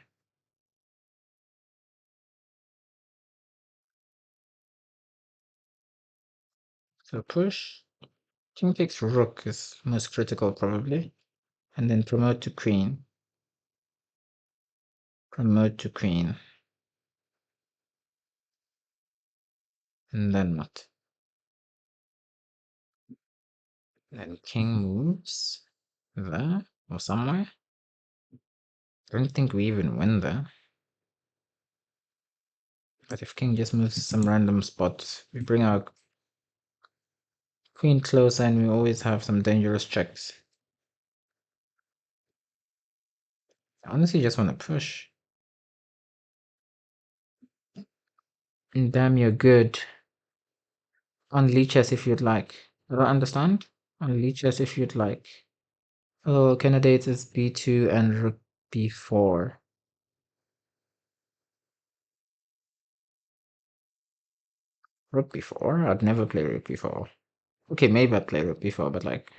So push. King takes rook is most critical probably. And then promote to queen. Promote to queen. And then what? Then king moves there or somewhere. I don't think we even win there. But if king just moves to some random spot, we bring our queen closer and we always have some dangerous checks. I honestly just want to push. And damn, you're good. Unleash us if you'd like. I don't understand. Unleash us if you'd like. Oh, candidate is b2 and rook b4. Rook b4? I'd never play rook b4. Okay, maybe I'd play rook b4, but like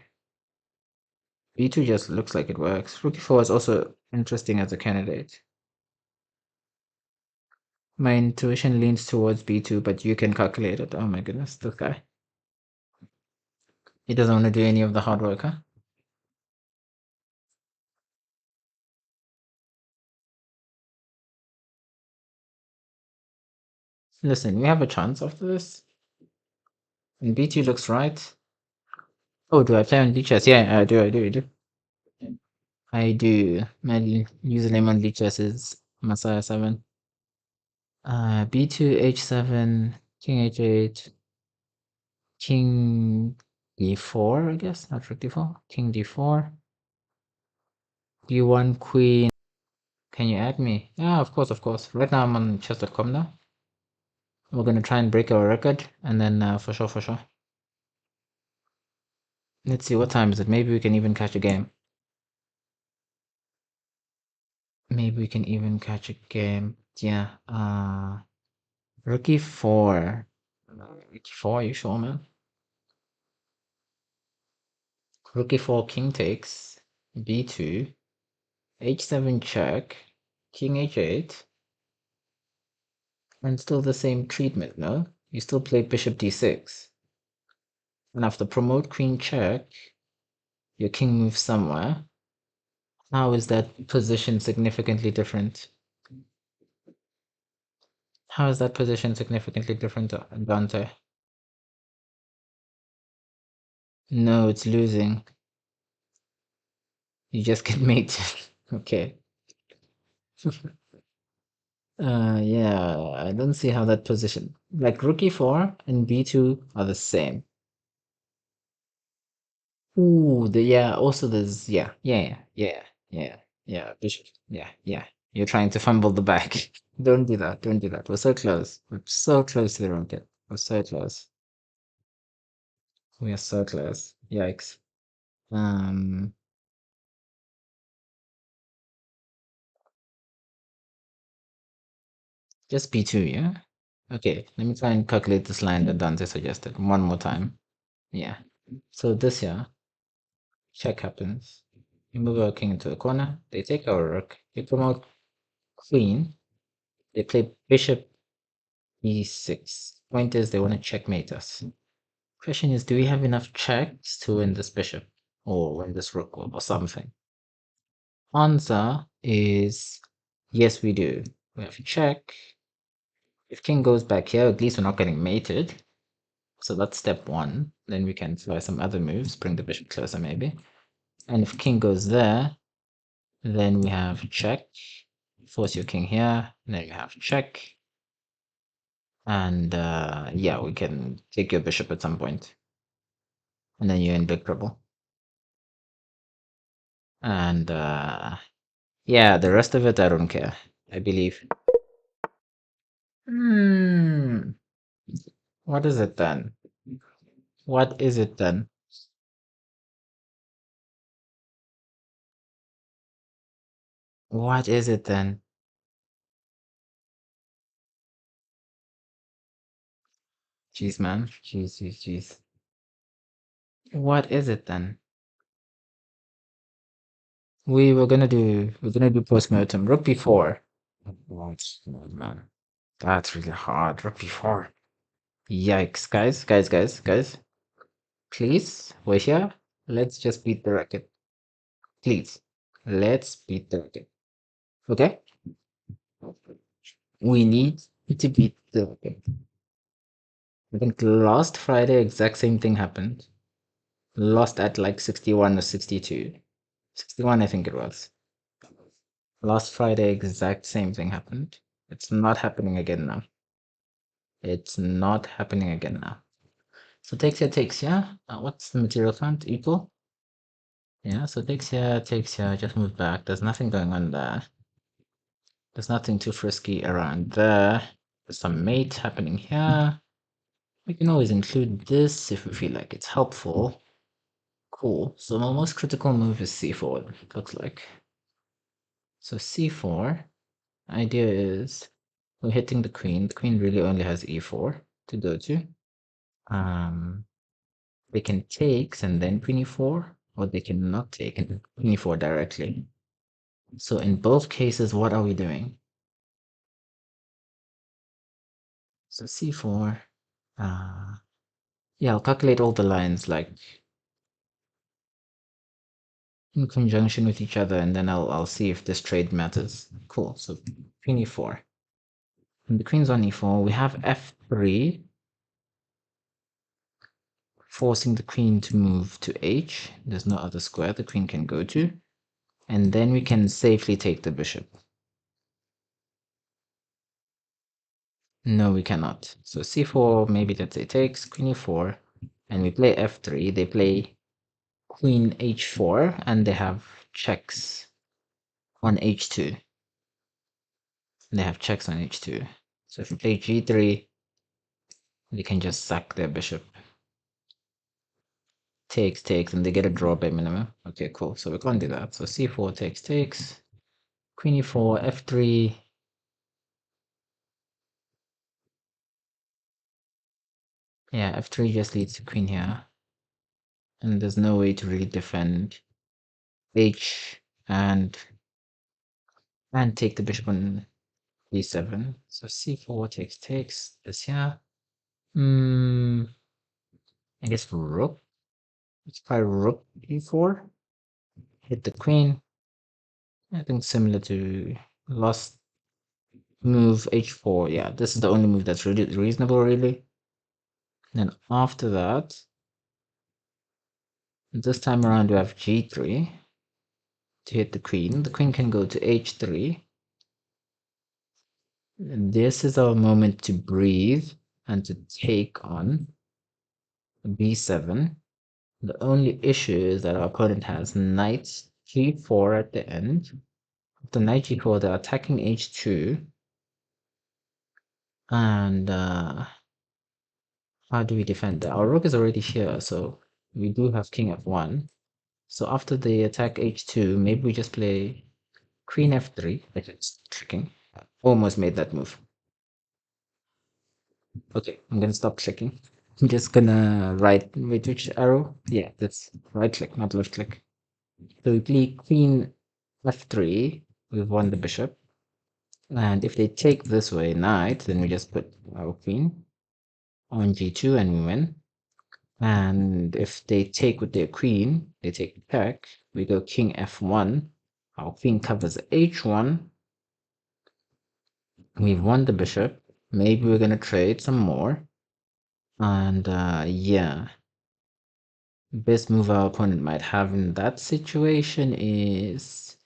B2 just looks like it works. Rook e4 is also interesting as a candidate. My intuition leans towards B2, but you can calculate it. Oh my goodness, this guy. He doesn't want to do any of the hard work, huh? Listen, we have a chance after this. And B2 looks right. Oh, do I play on Lichess? Yeah, I do. I do. My username on Lichess is Messiah7. B2, H7, King H8, King D4, I guess, not Rook D4. King D4, D1, Queen. Can you add me? Yeah, of course, of course. Right now I'm on chess.com now. We're gonna try and break our record, and then for sure, for sure. Let's see, what time is it? Maybe we can even catch a game. Maybe we can even catch a game. Yeah, Rook E4. Rook E4, you sure, man? Rook E4, king takes. B2. H7 check. King H8. And still the same treatment, no? You still play bishop D6. And after promote queen check, your king moves somewhere. How is that position significantly different? How is that position significantly different, Dante? No, it's losing. You just get mated. Okay. Yeah, I don't see how that position. Like rook e4 and b2 are the same. Ooh, yeah, also there's, yeah, bishop. Yeah. You're trying to fumble the back. Don't do that, don't do that. We're so close. We're so close to the rocket. We're so close. We are so close. Yikes. Um, just b2, yeah? Okay, let me try and calculate this line that Dante suggested one more time. Yeah. So this here, check happens. You move our king into a corner, they take our rook, they promote queen, they play bishop e6. Point is they want to checkmate us. Question is, do we have enough checks to win this bishop? Or win this rook or something? Answer is yes, we do. We have check. If king goes back here, at least we're not getting mated. So that's step one. Then we can try some other moves, bring the bishop closer maybe. And if king goes there, then we have check. Force your king here. And then you have check. And yeah, we can take your bishop at some point. And then you're in big trouble. And yeah, the rest of it, I don't care. I believe. Hmm. What is it then? What is it then? What is it then? Jeez, man. Jeez. What is it then? We're gonna do post-mortem. Rook b4. Oh, man. That's really hard. Rook b4. Yikes, guys. Please, we're here. Let's just beat the record. Please. Let's beat the record. Okay? We need to beat the record. I think last Friday, exact same thing happened. Lost at like 61 or 62. 61, I think it was. Last Friday, exact same thing happened. It's not happening again now. It's not happening again now. So takes here. What's the material count? Equal? Yeah, so takes here, just move back. There's nothing going on there. There's nothing too frisky around there. There's some mate happening here. We can always include this if we feel like it's helpful. Cool. So my most critical move is c4, it looks like. So c4, idea is we're hitting the queen. The queen really only has e4 to go to. They can takes and then queen e4, what they cannot take, and queen e4 directly. So in both cases, what are we doing? So c4, yeah, I'll calculate all the lines like in conjunction with each other, and then I'll see if this trade matters. Cool. So queen e4. And the queen's on e4. We have f3, forcing the queen to move to h. There's no other square the queen can go to. And then we can safely take the bishop. No, we cannot. So c4, maybe let's say takes, queen e4, and we play f3. They play queen h4, and they have checks on h2. They have checks on h2. So if we play g3, they can just sack their bishop. Takes, and they get a draw by minimum. Okay, cool. So we can't do that. So c4 takes, queen e4, f3. Yeah, f3 just leads to queen here. And there's no way to really defend h and take the bishop on d7. So c4 takes this here. I guess rook. Let's try rook e4. Hit the queen. I think similar to last move h4. Yeah, this is the only move that's really reasonable, really. Then after that, this time around we have g3 to hit the queen. The queen can go to h3. This is our moment to breathe and to take on b7. The only issue is that our opponent has knight g4 at the end. After knight g4, they're attacking h2. And how do we defend that? Our rook is already here, so we do have king f1. So after they attack h2, maybe we just play queen f3. It's tricking. Almost made that move. Okay, I'm gonna stop clicking. I'm just gonna wait, which arrow? Yeah, that's right click, not left click. So we play queen f3, we've won the bishop. And if they take this way, knight, then we just put our queen on g2 and we win. And if they take with their queen, they take check, we go king f1. Our queen covers h1. We've won the bishop. Maybe we're gonna trade some more. And yeah. Best move our opponent might have in that situation is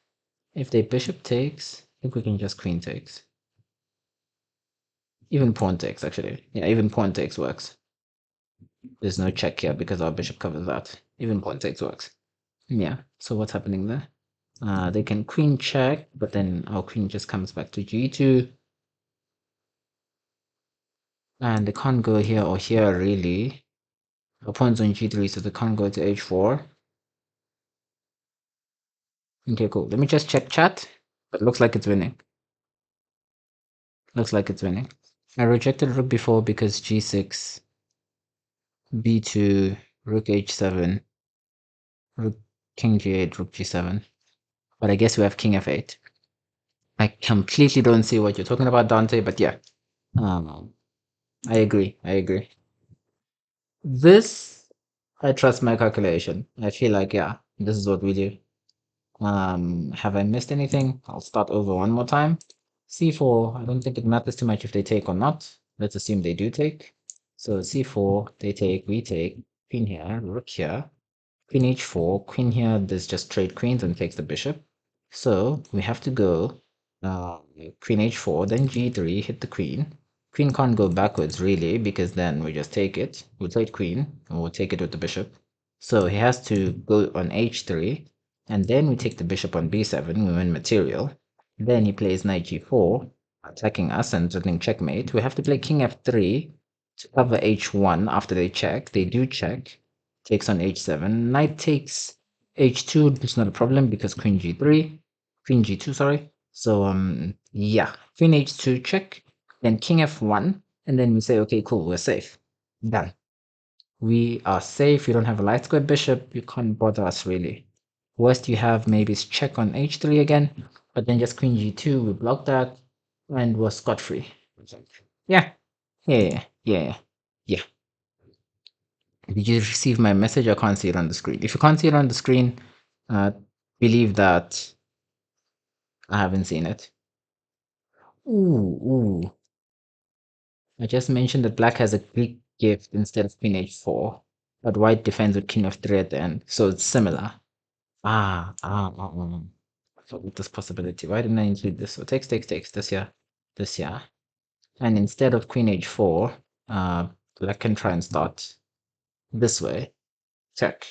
if they bishop takes, I think we can just queen takes. Even pawn takes, actually. Yeah, even pawn takes works. There's no check here because our bishop covers that. Even pawn takes works. Yeah, so what's happening there? They can queen check, but then our queen just comes back to g2. And they can't go here or here, really. Our pawn's on g3, so they can't go to h4. Okay, cool. Let me just check chat. But looks like it's winning. Looks like it's winning. I rejected rook before because g6, b2, rook h7, rook king g8, rook g7. But I guess we have king f8. I completely don't see what you're talking about, Dante, but yeah. I agree. This, I trust my calculation. I feel like, yeah, this is what we do. Have I missed anything? I'll start over one more time. c4, I don't think it matters too much if they take or not. Let's assume they do take. So c4, they take, we take, queen here, rook here, queen h4, queen here, there's just trade queens and takes the bishop. So we have to go queen h4, then g3, hit the queen. Queen can't go backwards really because then we just take it. We'll trade queen and we'll take it with the bishop. So he has to go on h3 and then we take the bishop on b7, we win material. Then he plays knight g4, attacking us and threatening checkmate. We have to play king f3 to cover h1 after they check. They do check. Takes on h7. Knight takes h2. It's not a problem because queen g3. Queen g2, sorry. So, yeah. Queen h2 check. Then king f1. And then we say, okay, cool, we're safe. Done. We are safe. You don't have a light square bishop. You can't bother us really. Worst you have maybe is check on h3 again, but then just queen g2. We block that, and we're scot free. Yeah, yeah, yeah, yeah. Did you receive my message? I can't see it on the screen. If you can't see it on the screen, believe that I haven't seen it. Ooh. I just mentioned that black has a Greek gift instead of queen h4, but white defends with king f3 at the end, so it's similar. I forgot this possibility. Why didn't I include this? So takes, this here. And instead of queen h4, black can try and start this way. Check.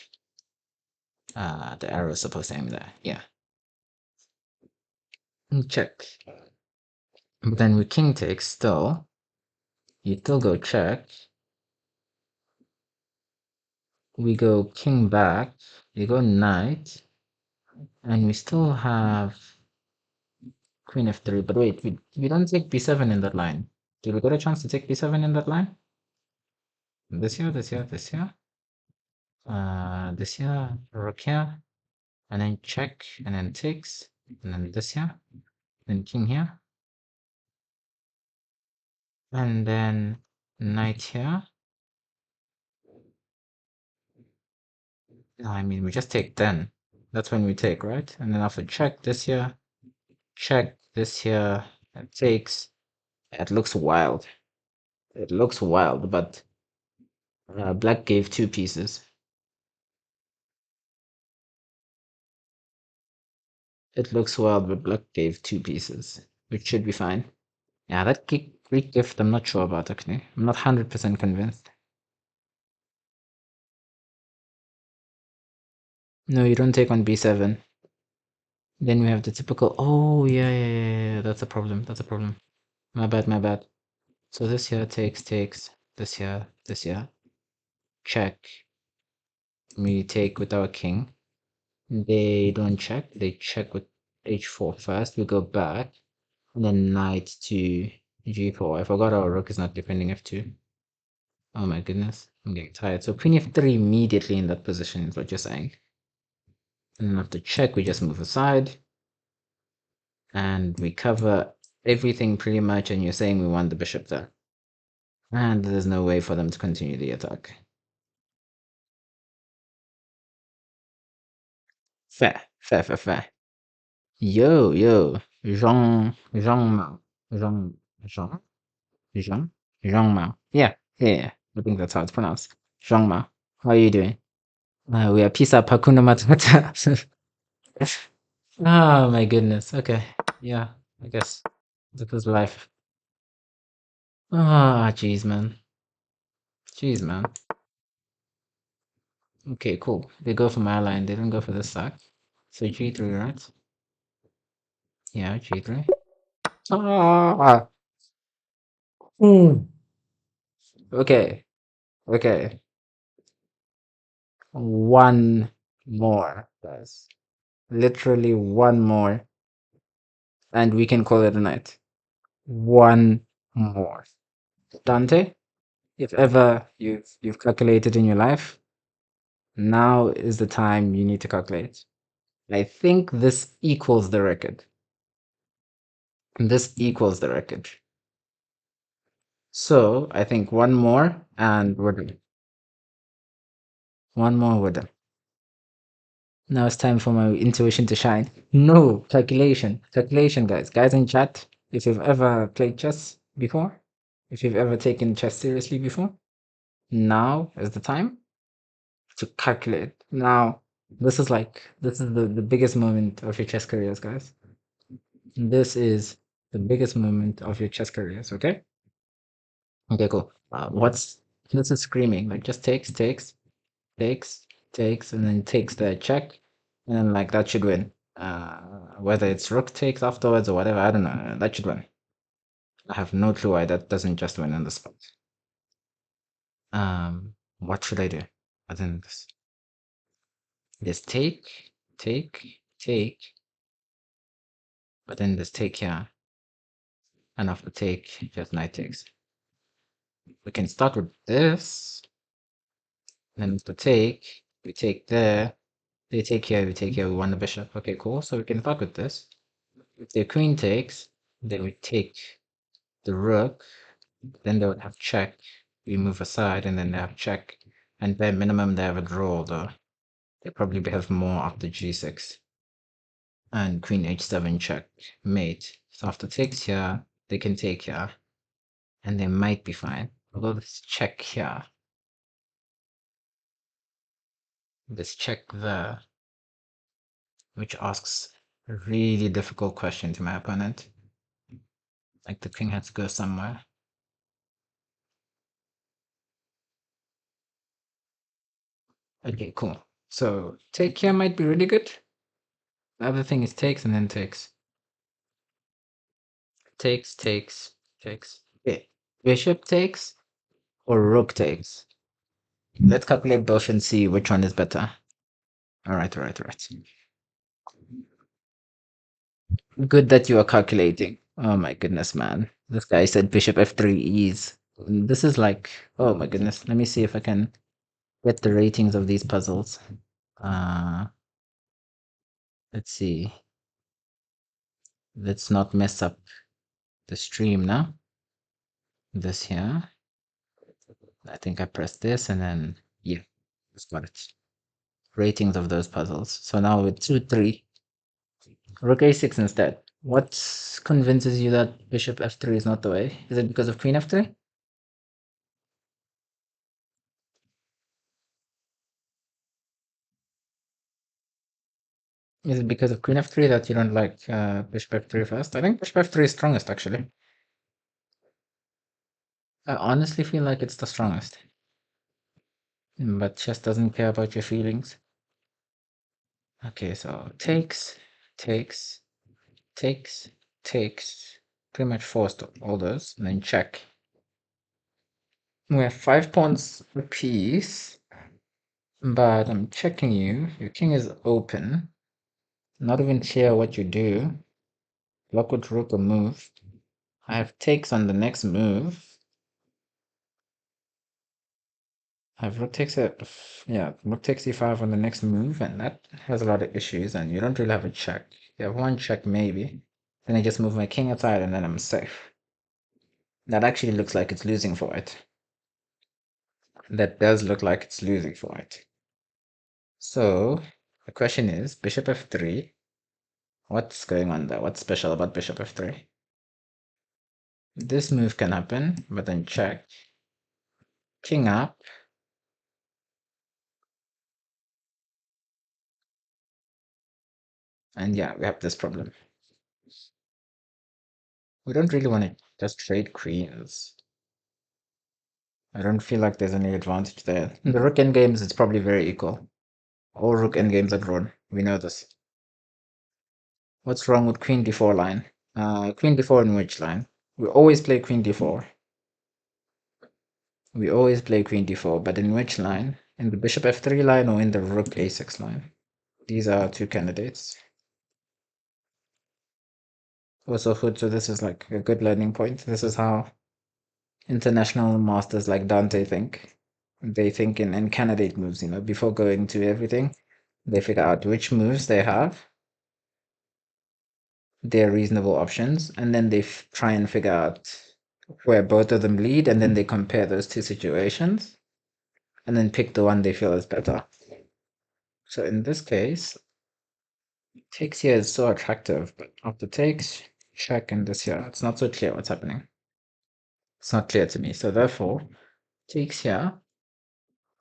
The arrow is supposed to aim there. Yeah. Check. But then with king takes still, you still go check. We go king back, you go knight, and we still have queen f3. But wait, we don't take b7 in that line. Did we get a chance to take b7 in that line? This here, this here, this here. This here, rook here, and then check, and then takes, and then this here, then king here, and then knight here. I mean, we just take then. That's when we take, right? And then after check this here, check this here, and takes. It looks wild. It looks wild, but black gave 2 pieces. It looks wild, but black gave 2 pieces, which should be fine. Yeah, that Greek gift, I'm not sure about actually. I'm not 100% convinced. No, you don't take on b7. Then we have the typical. Oh, yeah. That's a problem. That's a problem. My bad. So this here takes. This here. Check. We take with our king. They don't check. They check with h4 first. We go back. And then knight to g4. I forgot our rook is not defending f2. Oh my goodness. I'm getting tired. So queen f3 immediately in that position is what you're saying. And then after check, we just move aside. And we cover everything pretty much. And you're saying we want the bishop there. And there's no way for them to continue the attack. Fair. Yo. Zhang Mao. Zhang Mao. Yeah. I think that's how it's pronounced. Zhang Mao. How are you doing? We are peace up, Hakuna Matata. Oh my goodness. Okay. Yeah, I guess that was life. Ah, jeez, man. Okay, cool. They go for my line. They didn't go for the sack. So G3, right? Yeah, G3. Ah. Okay. One more, guys. Literally one more, and we can call it a night. One more. Dante, if ever you've calculated in your life, now is the time you need to calculate. I think this equals the record. This equals the record. So I think one more and we're done. One more, we're done. Now it's time for my intuition to shine. No, calculation. Calculation, guys. Guys in chat, if you've ever played chess before, if you've ever taken chess seriously before, now is the time to calculate. Now, this is the biggest moment of your chess careers, guys. This is the biggest moment of your chess careers, okay? Okay, cool. This is screaming, like just takes, and then takes the check, and then like that should win. Whether it's rook takes afterwards or whatever, I don't know. That should win. I have no clue why that doesn't just win on the spot. What should I do? I think this. This take, but then this take here, and after take, just knight takes. We can start with this. then to take, we take there, they take here, we take here, we want the bishop. Okay, cool. So we can fuck with this. If the queen takes, then we take the rook, then they would have check. We move aside, and then they have check. And bare minimum, they have a draw, though. They probably have more after g6. And queen h7 check, mate. So after takes here, they can take here. And they might be fine. Although let's check here. Let's check there. Which asks a really difficult question to my opponent. Like the king has to go somewhere. Okay, cool. So take here might be really good. The other thing is takes and then takes. Takes, takes, takes. Okay. Bishop takes or rook takes. Let's calculate both and see which one is better. Alright. Good that you are calculating. Oh my goodness, man. This guy said bishop f3 ease. This is like, oh my goodness. Let me see if I can get the ratings of these puzzles. Let's see. Let's not mess up the stream now. This here. I think I pressed this and then, yeah, just got it. Ratings of those puzzles. So now with 2, 3. Rook a6 instead. What convinces you that bishop f3 is not the way? Is it because of queen f3? Is it because of queen f3 that you don't like bishop f3 first? I think bishop f3 is strongest, actually. I honestly feel like it's the strongest. But chess doesn't care about your feelings. Okay, so takes, takes, takes, takes. Pretty much forced all those, and then check. We have 5 pawns apiece, but I'm checking you. Your king is open. Not even clear what you do. Block with rook or move. I have takes on the next move. I have rook takes rook takes e5 on the next move, and that has a lot of issues, and you don't really have a check. You have one check maybe. Then I just move my king aside and then I'm safe. That actually looks like it's losing for it. That does look like it's losing for it. So the question is bishop f3. What's going on there? What's special about bishop f3? This move can happen, but then check. King up. And yeah, we have this problem. We don't really want to just trade queens. I don't feel like there's any advantage there. In the rook endgames, it's probably very equal. All rook endgames are drawn. We know this. What's wrong with queen d4 line? Queen d4 in which line? We always play queen d4. We always play queen d4, but in which line? In the bishop f3 line or in the rook a6 line? These are two candidates. Also, Hood, so this is like a good learning point. This is how international masters like Dante think. They think in candidate moves, before going to everything. They figure out which moves they have, their reasonable options, and then they try and figure out where both of them lead, and then they compare those two situations, and then pick the one they feel is better. So in this case, takes here is so attractive, but after takes, check, and this here, it's not so clear what's happening. It's not clear to me. So therefore, takes here,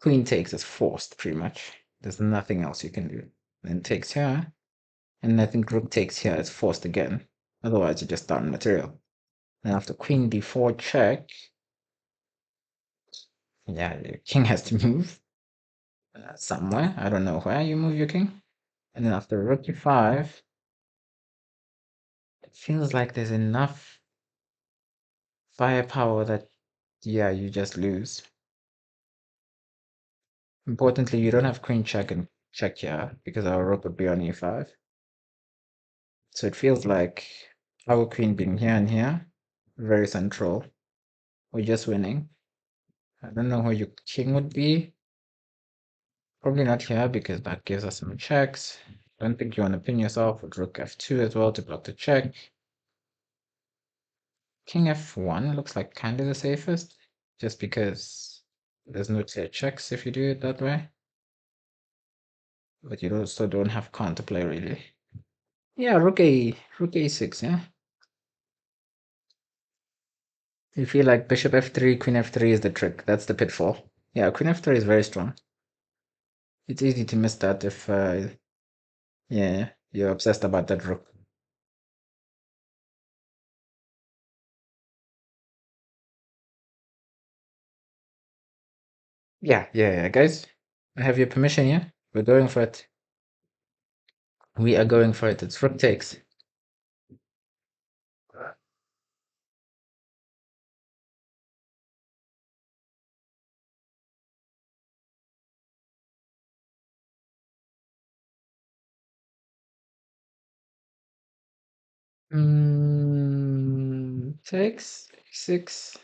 queen takes is forced pretty much. There's nothing else you can do. Then takes here, and I think rook takes here is forced again. Otherwise, you just down material. Then after queen d4 check, yeah, your king has to move somewhere. I don't know where you move your king. And then after rook e5, it feels like there's enough firepower that, yeah, you just lose. Importantly, you don't have queen check and check here because our rook would be on e5. So it feels like our queen being here and here, very central. We're just winning. I don't know where your king would be. Probably not here because that gives us some checks. Don't think you want to pin yourself with rook f2 as well to block the check. King f1 looks like kind of the safest, just because there's no clear checks if you do it that way. But you also don't have counterplay really. Yeah, rook a6, yeah. You feel like bishop f3, queen f3 is the trick. That's the pitfall. Yeah, queen f3 is very strong. It's easy to miss that if, yeah, you're obsessed about that rook. Yeah, guys. I have your permission, yeah? We're going for it. We are going for it. It's rook takes. Takes six.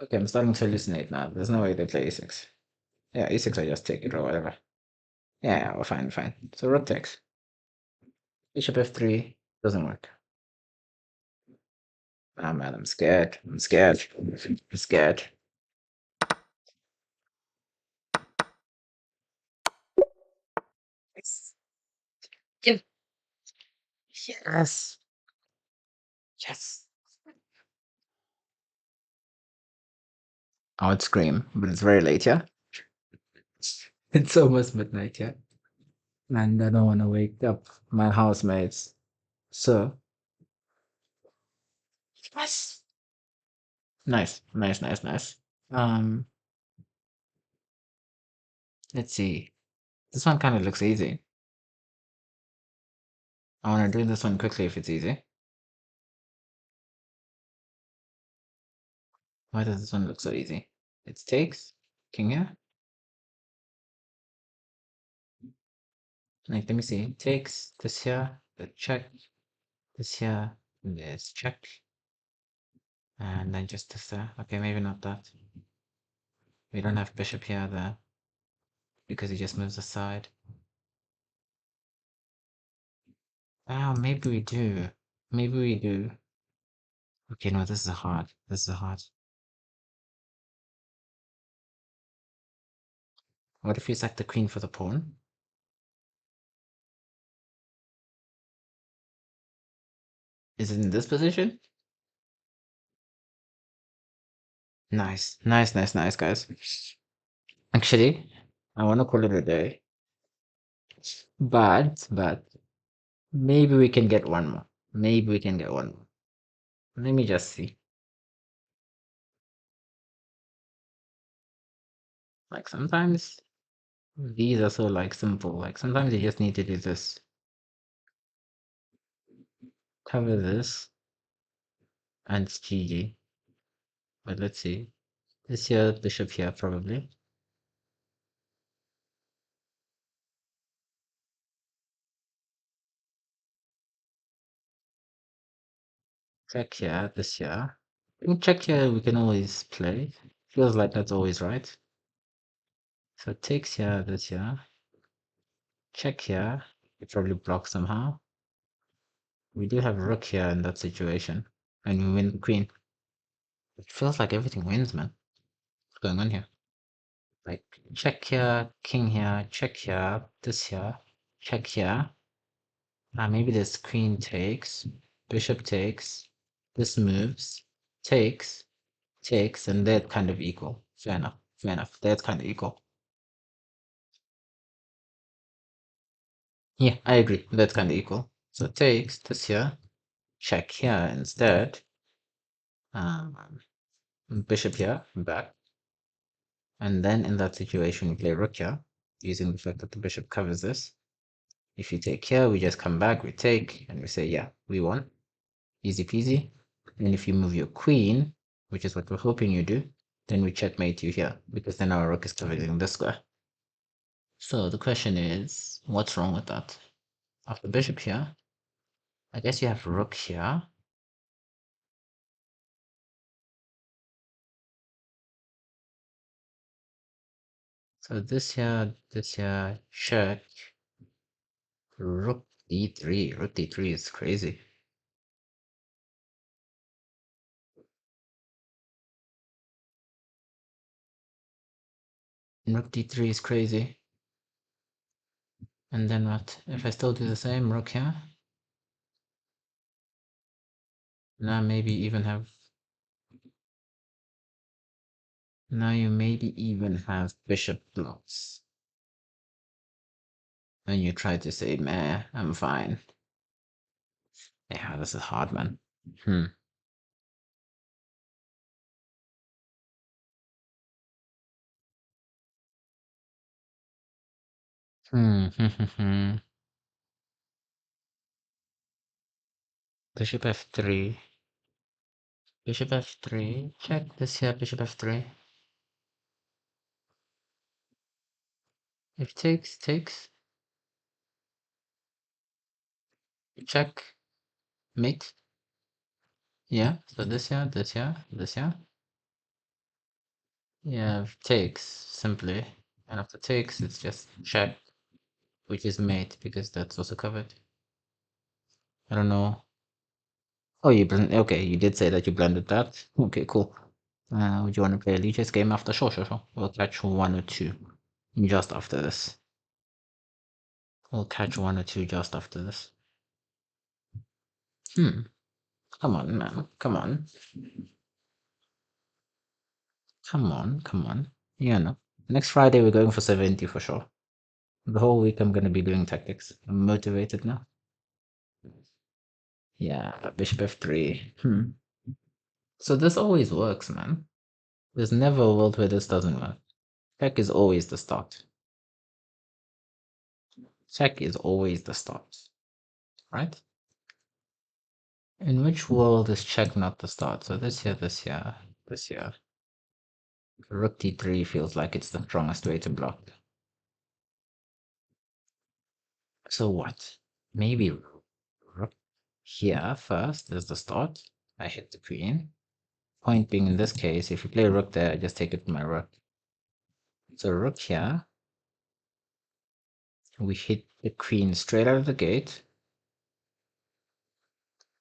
Okay, I'm starting to hallucinate now. There's no way they play e6. Yeah, e6 I just take it or whatever. Yeah, we're fine. So rook takes. Bishop f3 doesn't work. Ah man, I'm scared. I'm scared. I'm scared. Yes. Yes. Yes. Yes. I would scream, but it's very late, yeah? It's almost midnight, yeah? And I don't want to wake up my housemates. So, yes. Nice. Let's see. This one kind of looks easy. I want to do this one quickly if it's easy. Why does this one look so easy? It takes king here. Like, let me see. Takes this here, the check, this here, this check, and then just this there. Okay, maybe not that. We don't have bishop here there because he just moves aside. Oh, maybe we do. Maybe we do. Okay, no, this is hard. This is hard. What if we sack the queen for the pawn? Is it in this position? Nice, guys. Actually, I want to call it a day, but maybe we can get one more. Maybe we can get one more. Let me just see. Like sometimes these are so like simple. Like sometimes you just need to do this. Cover this and it's GG. But let's see. This here, bishop here probably. Check here, this here. I think check here we can always play. Feels like that's always right. So takes here, this here. Check here. You probably block somehow. We do have rook here in that situation. And we win the queen. It feels like everything wins, man. What's going on here? Like check here, king here, check here, this here, check here. Maybe this queen takes, bishop takes, this moves, takes, takes, and they're kind of equal. Fair enough. That's kind of equal. Yeah, I agree. That's kind of equal. So takes this here, check here instead. Um, bishop here, back. And then in that situation, we play rook here, using the fact that the bishop covers this. If you take here, we just come back, we take, and we say, yeah, we won. Easy peasy. And if you move your queen, which is what we're hoping you do, then we checkmate you here, because then our rook is covering this square. So the question is, what's wrong with that? After bishop here, I guess you have rook here. So this here, check. Rook d3. Rook d3 is crazy. Rook d3 is crazy. And then what? If I still do the same, rook here. Now maybe even have. Now you maybe even have bishop blocks. And you try to say, meh, I'm fine. Yeah, this is hard, man. Hmm. Hmm. Bishop f3. Bishop f3. Check this here, bishop f3. If takes, takes. Check. Mate. Yeah, so this here, this here, this here. Yeah, takes, simply. And after takes, it's just check, which is mate, because that's also covered. I don't know. Oh, you blend. Okay, you did say that you blended that. Okay, cool. Would you want to play a Legious game after? Sure, sure, sure. We'll catch one or two just after this. We'll catch one or two just after this. Hmm. Come on, man. Come on. Come on. Come on. Yeah, no. Next Friday, we're going for 70 for sure. The whole week, I'm going to be doing tactics. I'm motivated now. Yeah, Bishop F3. Hmm. So this always works, man. There's never a world where this doesn't work. Check is always the start. Check is always the start, right? In which world is check not the start? So this here, this here, this here. Rook d3 feels like it's the strongest way to block. So what? Maybe rook here first is the start. I hit the queen. Point being, in this case, if you play rook there, I just take it with my rook. So rook here. We hit the queen straight out of the gate.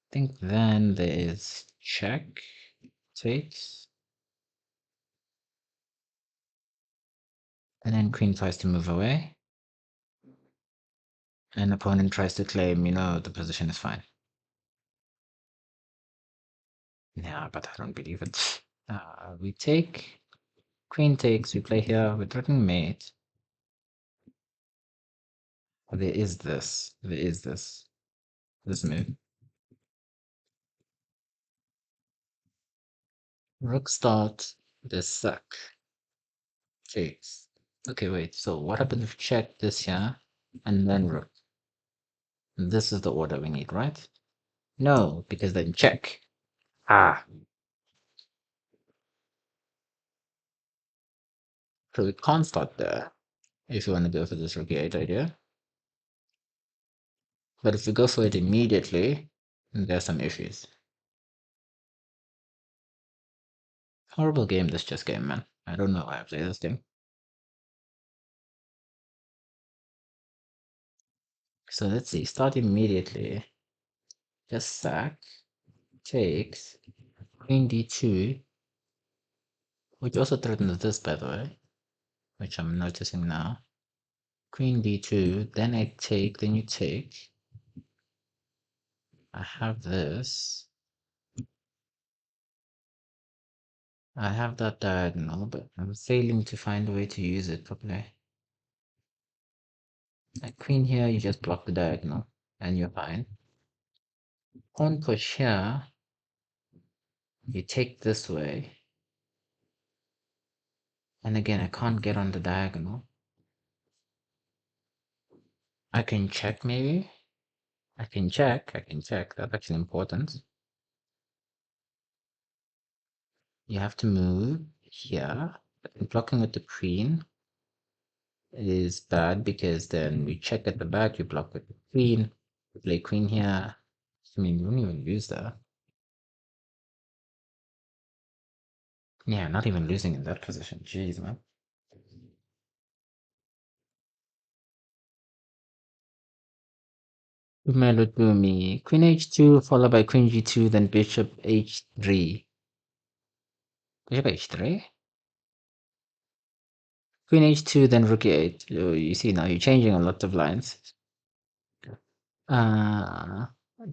I think then there is check, takes. And then queen tries to move away. And opponent tries to claim, the position is fine. Yeah, but I don't believe it. We take, queen takes, we play here, we're threatening mate. There is this move. Rook start, this sack, takes. Okay, wait, so what happens if check this here, and then rook? This is the order we need, right? No, because then check. Ah, so we can't start there if you want to go for this rook e8 idea. But if we go for it immediately, there's some issues. Horrible game, this chess game, man. I don't know why I play this game. So let's see, start immediately. Just sack, takes, queen d2, which also threatens this, by the way, which I'm noticing now. Queen d2, then I take, then you take. I have this. I have that diagonal, but I'm failing to find a way to use it properly. Like queen here, you just block the diagonal, and you're fine. Pawn push here, you take this way. And again, I can't get on the diagonal. I can check maybe. I can check. That's actually important. You have to move here. Blocking with the queen is bad because then we check at the back, you block with the queen, you play queen here. I mean, you don't even lose that. Yeah, not even losing in that position. Jeez, man. Melodumi. Queen h2 followed by queen g2, then bishop h3. Bishop h3? Queen h2, then rook e8. Oh, you see now, you're changing a lot of lines. Uh,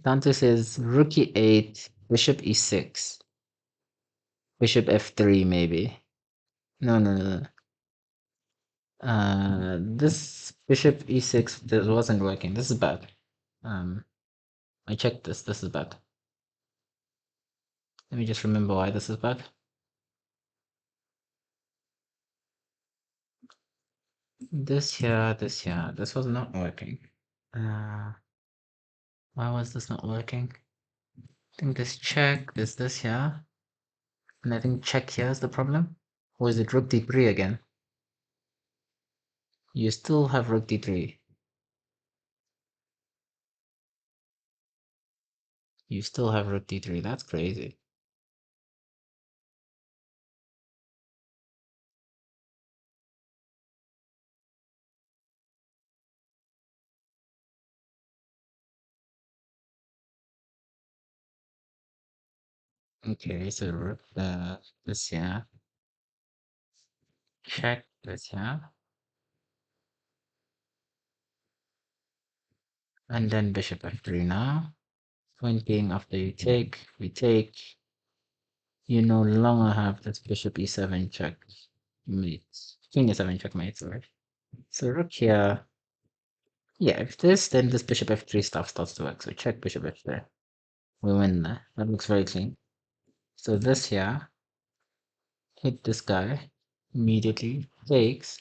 Dante says rook e8, bishop e6, bishop f3 maybe. No, no, no, no. This bishop e6 this wasn't working. This is bad. I checked this. This is bad. Let me just remember why this is bad. This here, this here. This was not working. Why was this not working? I think this check, this here. And I think check here is the problem. Or is it rook d3 again? You still have rook d3. You still have rook d3. That's crazy. Okay, so rook this here. Check this here. And then bishop f3 now. Point being after you take, we take. You no longer have this bishop e7 check mates. Queen e7 checkmate, sorry. So rook here. Yeah, if this, then this bishop f3 stuff starts to work. So check bishop f3. We win there. That looks very clean. So this here, hit this guy immediately. Takes.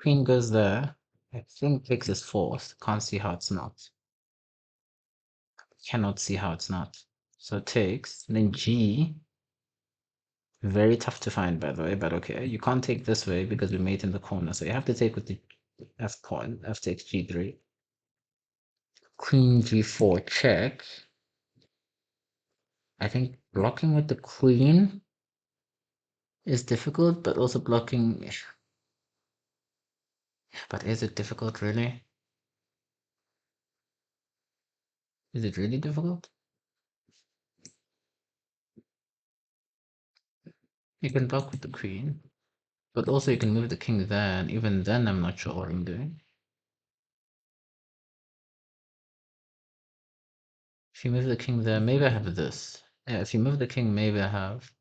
Queen goes there. I think takes is forced. Can't see how it's not. Cannot see how it's not. So takes. Then g. Very tough to find, by the way, but okay. You can't take this way because we mate in the corner. So you have to take with the f pawn. F takes g3. Queen g4 check. I think blocking with the queen is difficult, but also blocking. But is it difficult, really? Is it really difficult? You can block with the queen, but also you can move the king there, and even then I'm not sure what I'm doing. If you move the king there, maybe I have this. Yeah, if you move the king, maybe I have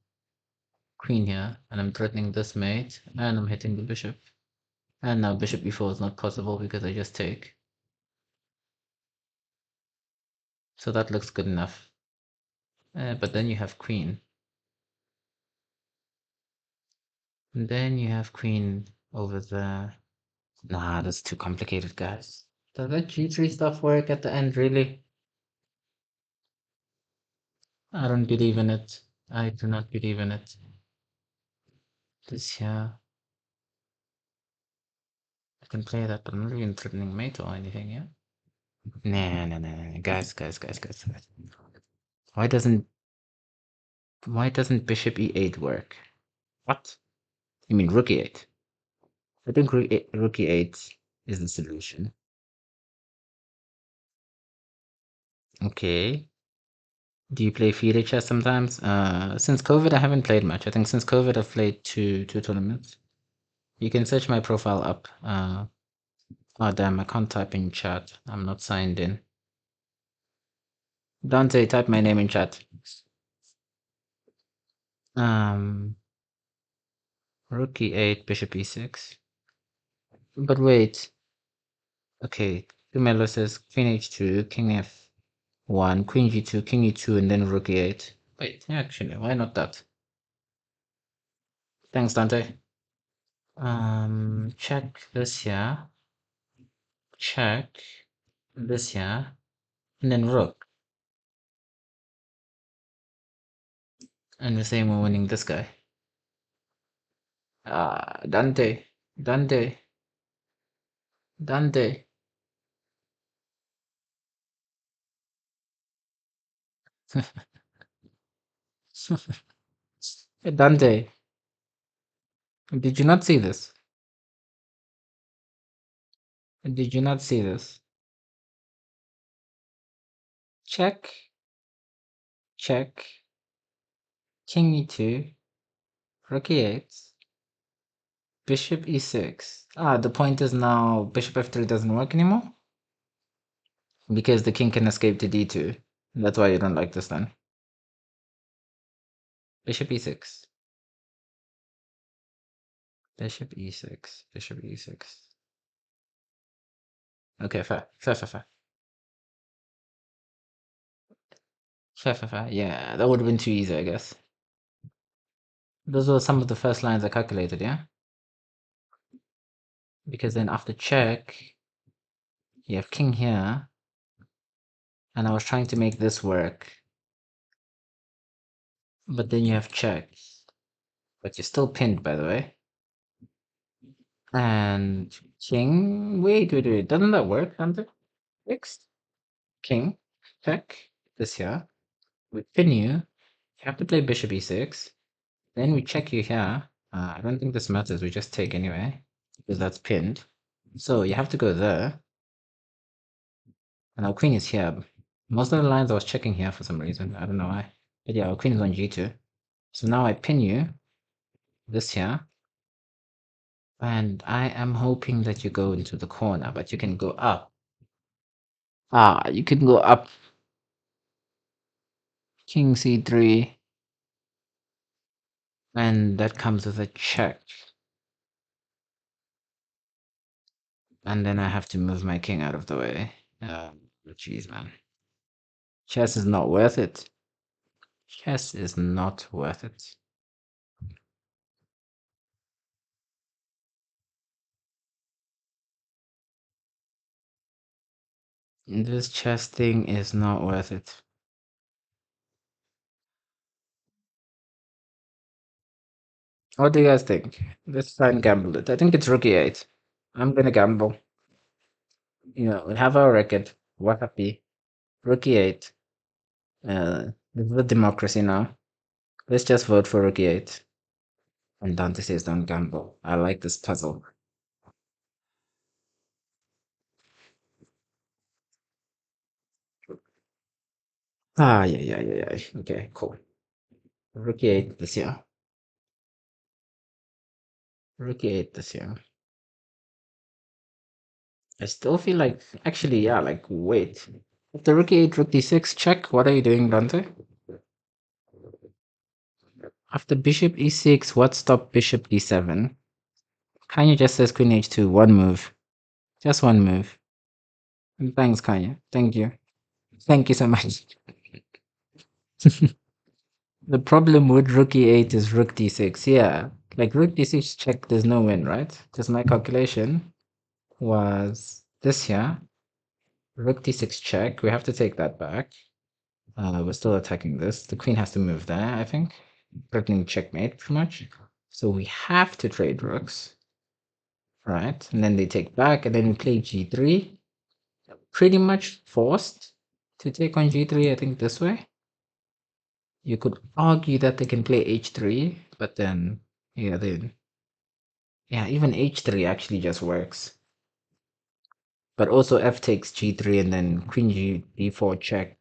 queen here, and I'm threatening this mate, and I'm hitting the bishop. And now bishop e4 is not possible because I just take. So that looks good enough. But then you have queen. And then you have queen over there. Nah, that's too complicated, guys. Does that g3 stuff work at the end, really? I don't believe in it. I do not believe in it. This here. I can play that, but I'm not even threatening mate or anything, yeah? Nah. Guys. Why doesn't bishop e8 work? What? You mean rook e8? I think rook e8 is the solution. Okay. Do you play FIDE chess sometimes? Since COVID, I haven't played much. I think since COVID, I've played two tournaments. You can search my profile up. Oh damn, I can't type in chat. I'm not signed in. Dante, type my name in chat. Rook e8, bishop e6. But wait. Okay, Dumelo says queen h2, king f1, queen g2, king e2, and then rook e8. Wait, actually, why not that? Thanks, Dante. Check this here. Check this here. And then rook. And we're saying we're winning this guy. Dante. Dante. Dante. Dante. Did you not see this? Did you not see this? Check, check, king e2, rook e8, bishop e6. Ah, the point is now bishop f3 doesn't work anymore? Because the king can escape to d2. That's why you don't like this then. Bishop e6. Bishop e6. Bishop e6. Okay, fair. Fair, fair, fair. Fair, fair, fair. Yeah, that would have been too easy, I guess. Those were some of the first lines I calculated, yeah? Because then after check, you have king here, and I was trying to make this work. But then you have check. But you're still pinned, by the way. And king. Wait. Doesn't that work, Hunter? Fixed. King. Check. This here. We pin you. You have to play bishop e6. Then we check you here. I don't think this matters. We just take anyway. Because that's pinned. So you have to go there. And our queen is here. Most of the lines I was checking here for some reason. I don't know why. But yeah, our queen is on g2. So now I pin you. This here. And I am hoping that you go into the corner, but you can go up. Ah, you can go up. King c3. And that comes with a check. And then I have to move my king out of the way. Jeez, man. Chess is not worth it. Chess is not worth it. This chess thing is not worth it. What do you guys think? Let's try and gamble it. I think it's rook e8. I'm gonna gamble. You know, we have our record. We're happy. Rook e8. This is a democracy now. Let's just vote for rook e8. And Dante says don't gamble. I like this puzzle. Ah, yeah. Okay, cool. Rook e8 this year. Rook e8 this year. I still feel like, actually, yeah, like, wait. After rook e8, rook d6, check. What are you doing, Dante? After bishop e6, what stopped bishop d7? Kanye just says queen h2, one move. Just one move. Thanks, Kanye. Thank you. Thank you so much. The problem with rook e8 is rook d6. Yeah, like rook d6 check, there's no win, right? Because my calculation was this here. Rook d6 check. We have to take that back. We're still attacking this. The queen has to move there, I think. Threatening checkmate, pretty much. So we have to trade rooks. Right? And then they take back, and then we play g3. Pretty much forced to take on g3, I think, this way. You could argue that they can play h3, but then, yeah, even h3 actually just works. But also f takes g3 and then queen d4 check.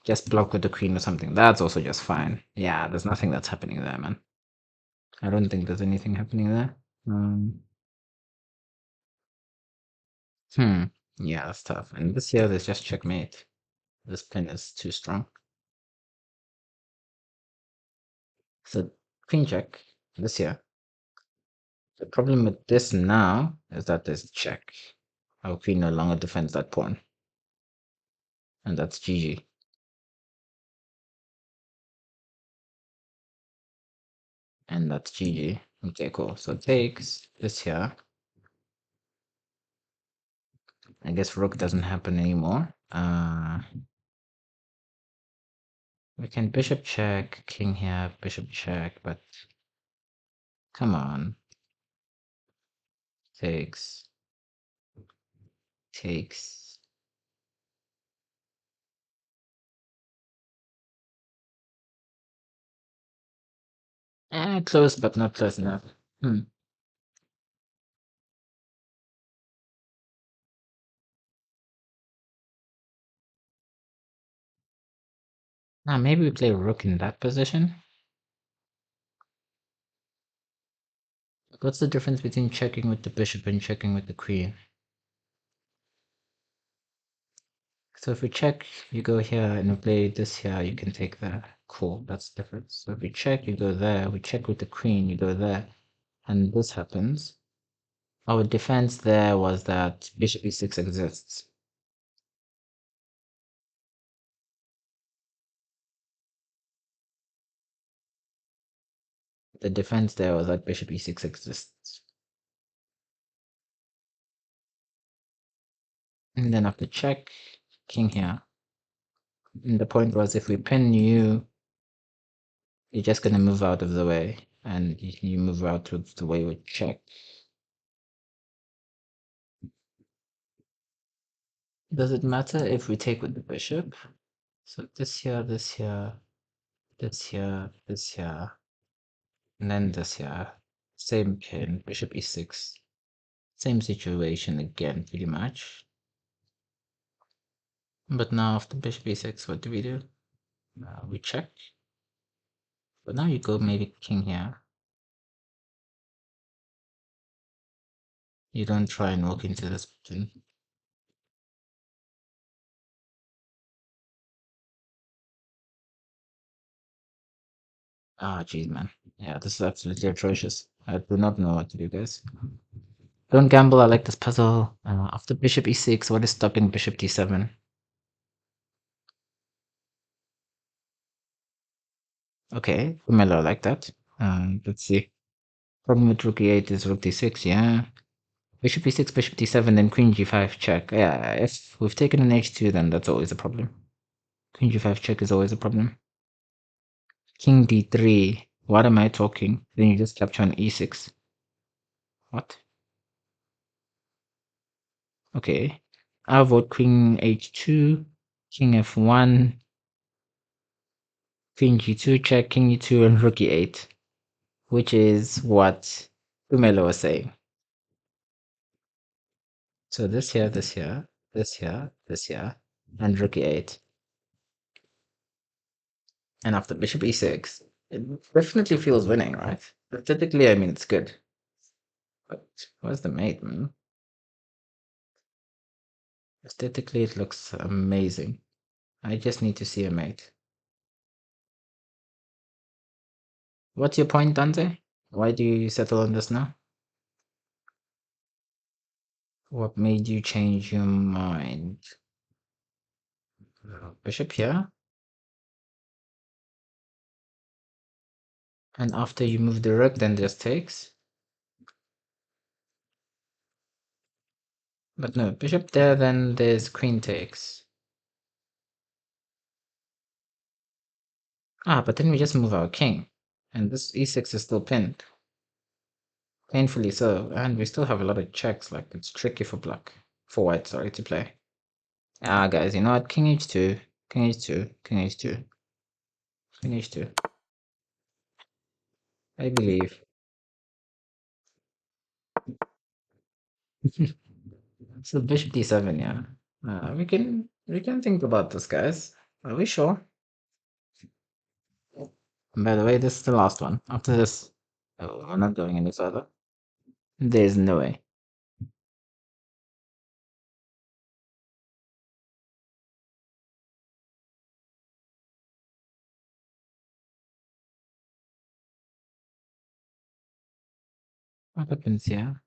Just block with the queen or something. That's also just fine. Yeah, there's nothing that's happening there, man. I don't think there's anything happening there. Yeah, that's tough. And this here, there's just checkmate. This pin is too strong. So queen check. This here. The problem with this now is that there's check. Our queen no longer defends that pawn. And that's GG. And that's GG. Okay, cool. So takes this here. I guess rook doesn't happen anymore. We can bishop check, king here, bishop check, but come on. Takes. Takes. Close, but not close enough. Now maybe we play rook in that position. What's the difference between checking with the bishop and checking with the queen? So if we check, you go here, and we play this here, you can take there. Cool, that's the difference. So if we check, you go there. We check with the queen, you go there. And this happens. Our defense there was that bishop e6 exists. The defense there was that bishop e6 exists. And then after check, king here. And the point was if we pin you, you're just going to move out of the way. And you move out of the way with check. Does it matter if we take with the bishop? So this here, this here, this here, this here, and then this here. Same pin, bishop e6. Same situation again, pretty much. But now after bishop e6, what do? We check. But now you go maybe king here. You don't try and walk into this pin. Ah, jeez, man. Yeah, this is absolutely atrocious. I do not know what to do, guys. Don't gamble, I like this puzzle. After bishop e6, what is stopping bishop d7? Okay, Fumelo, I like that. Let's see. Problem with rook e8 is rook d6, yeah. Bishop e6, bishop d7, then queen g5 check. Yeah, if we've taken an h2, then that's always a problem. Queen g5 check is always a problem. King d3. What am I talking? Then you just capture on e6. What? Okay. I'll vote queen h2, king f1, queen g2 check, king e2, and rook e8, which is what Fumelo was saying. So this here, this here, this here, this here, and rook e8. And after bishop e6, it definitely feels winning, right? Aesthetically, I mean, it's good. But where's the mate, man? Aesthetically, it looks amazing. I just need to see a mate. What's your point, Dante? Why do you settle on this now? What made you change your mind? Bishop here? And after you move the rook, then just takes? But no, bishop there, then there's queen takes. Ah, but then we just move our king. And this e6 is still pinned. Painfully so. And we still have a lot of checks, like it's tricky for black. For white, sorry, to play. Ah, guys, you know what? King h2, king h2, king h2, king h2. I believe. So bishop d7, yeah. We can think about this, guys. Are we sure? And by the way, this is the last one. After this, oh, we're not going any further. There's no way. What happens here?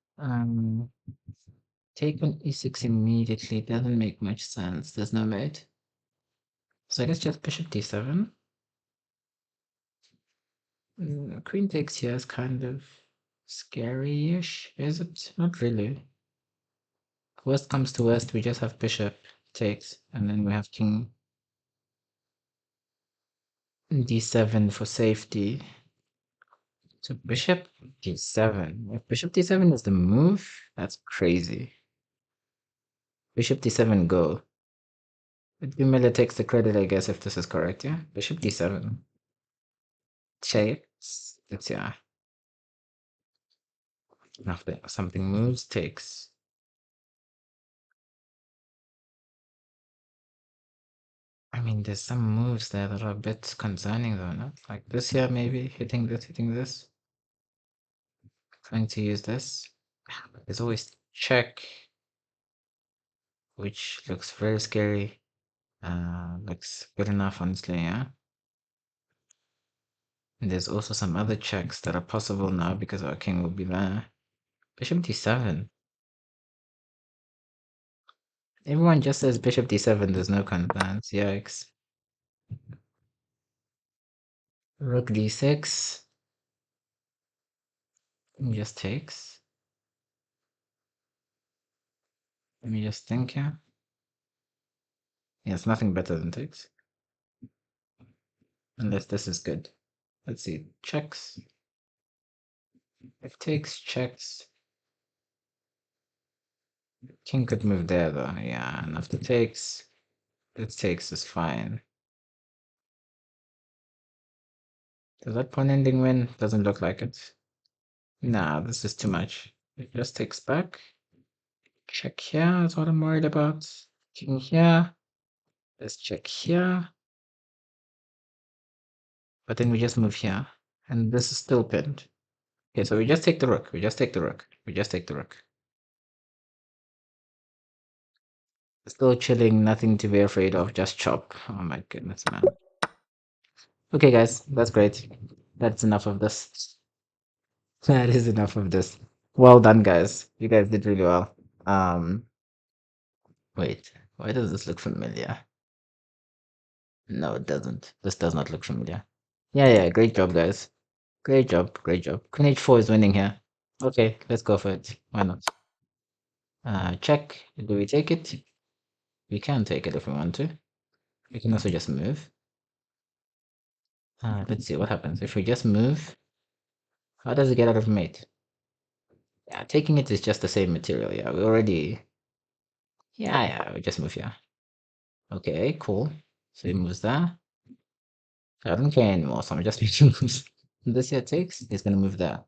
Take on e6 immediately doesn't make much sense. There's no mate. So I guess just bishop d7. Queen takes here is kind of scary-ish, is it? Not really. Worst comes to worst, we just have bishop takes, and then we have king d7 for safety. So bishop d7. If bishop d7 is the move, that's crazy. Bishop d7 go. Dumela takes the credit, I guess, if this is correct, yeah? Bishop d7. Checks. It's yeah. After something moves, takes. I mean, mean, there's some moves there that are a bit concerning though, no? Like this here, maybe hitting this. Trying to use this. There's always check, which looks very scary. Looks good enough, honestly, yeah. And there's also some other checks that are possible now because our king will be there. Bishop d7. Everyone just says bishop d7, there's no concerns. Yikes. Rook d6. Just takes. Let me just think here. Yeah, it's nothing better than takes. Unless this is good. Let's see. Checks. If takes, checks. King could move there though. Yeah, and after takes, this takes is fine. Does that pawn ending win? Doesn't look like it. Nah, this is too much. It just takes back. Check here is what I'm worried about. King here. Let's check here. But then we just move here. And this is still pinned. Okay, so we just take the rook. We just take the rook. We just take the rook. Still chilling, nothing to be afraid of, just chop. Oh my goodness, man. Okay, guys, that's great. That's enough of this. That is enough of this. Well done, guys. You guys did really well. Wait, why does this look familiar? No, it doesn't. This does not look familiar. Yeah, great job, guys. Great job, great job. Queen h4 is winning here. Okay, let's go for it. Why not? Check. Do we take it? We can take it if we want to. We can also just move. Let's see what happens. If we just move, how does it get out of mate? Yeah, taking it is just the same material. Yeah, we already. Yeah, we just move here. Okay, cool. So he moves there. I don't care anymore, so I'm just making moves. This here takes, he's gonna move there.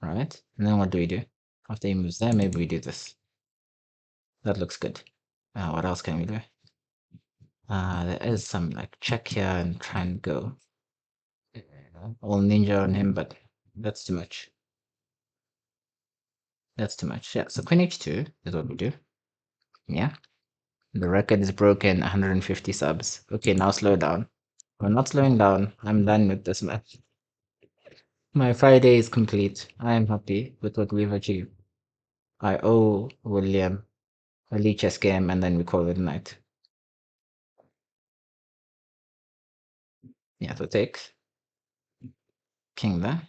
Right? And then what do we do? After he moves there, maybe we do this. That looks good. What else can we do? There is some like check here and try and go all ninja on him, but that's too much. That's too much. Yeah, so queen h2 is what we do. Yeah. The record is broken, 150 subs. Okay, now slow down. We're not slowing down. I'm done with this match. My Friday is complete. I am happy with what we've achieved. I owe William a Lee chess game and then we call it a night. Yeah, so take king there.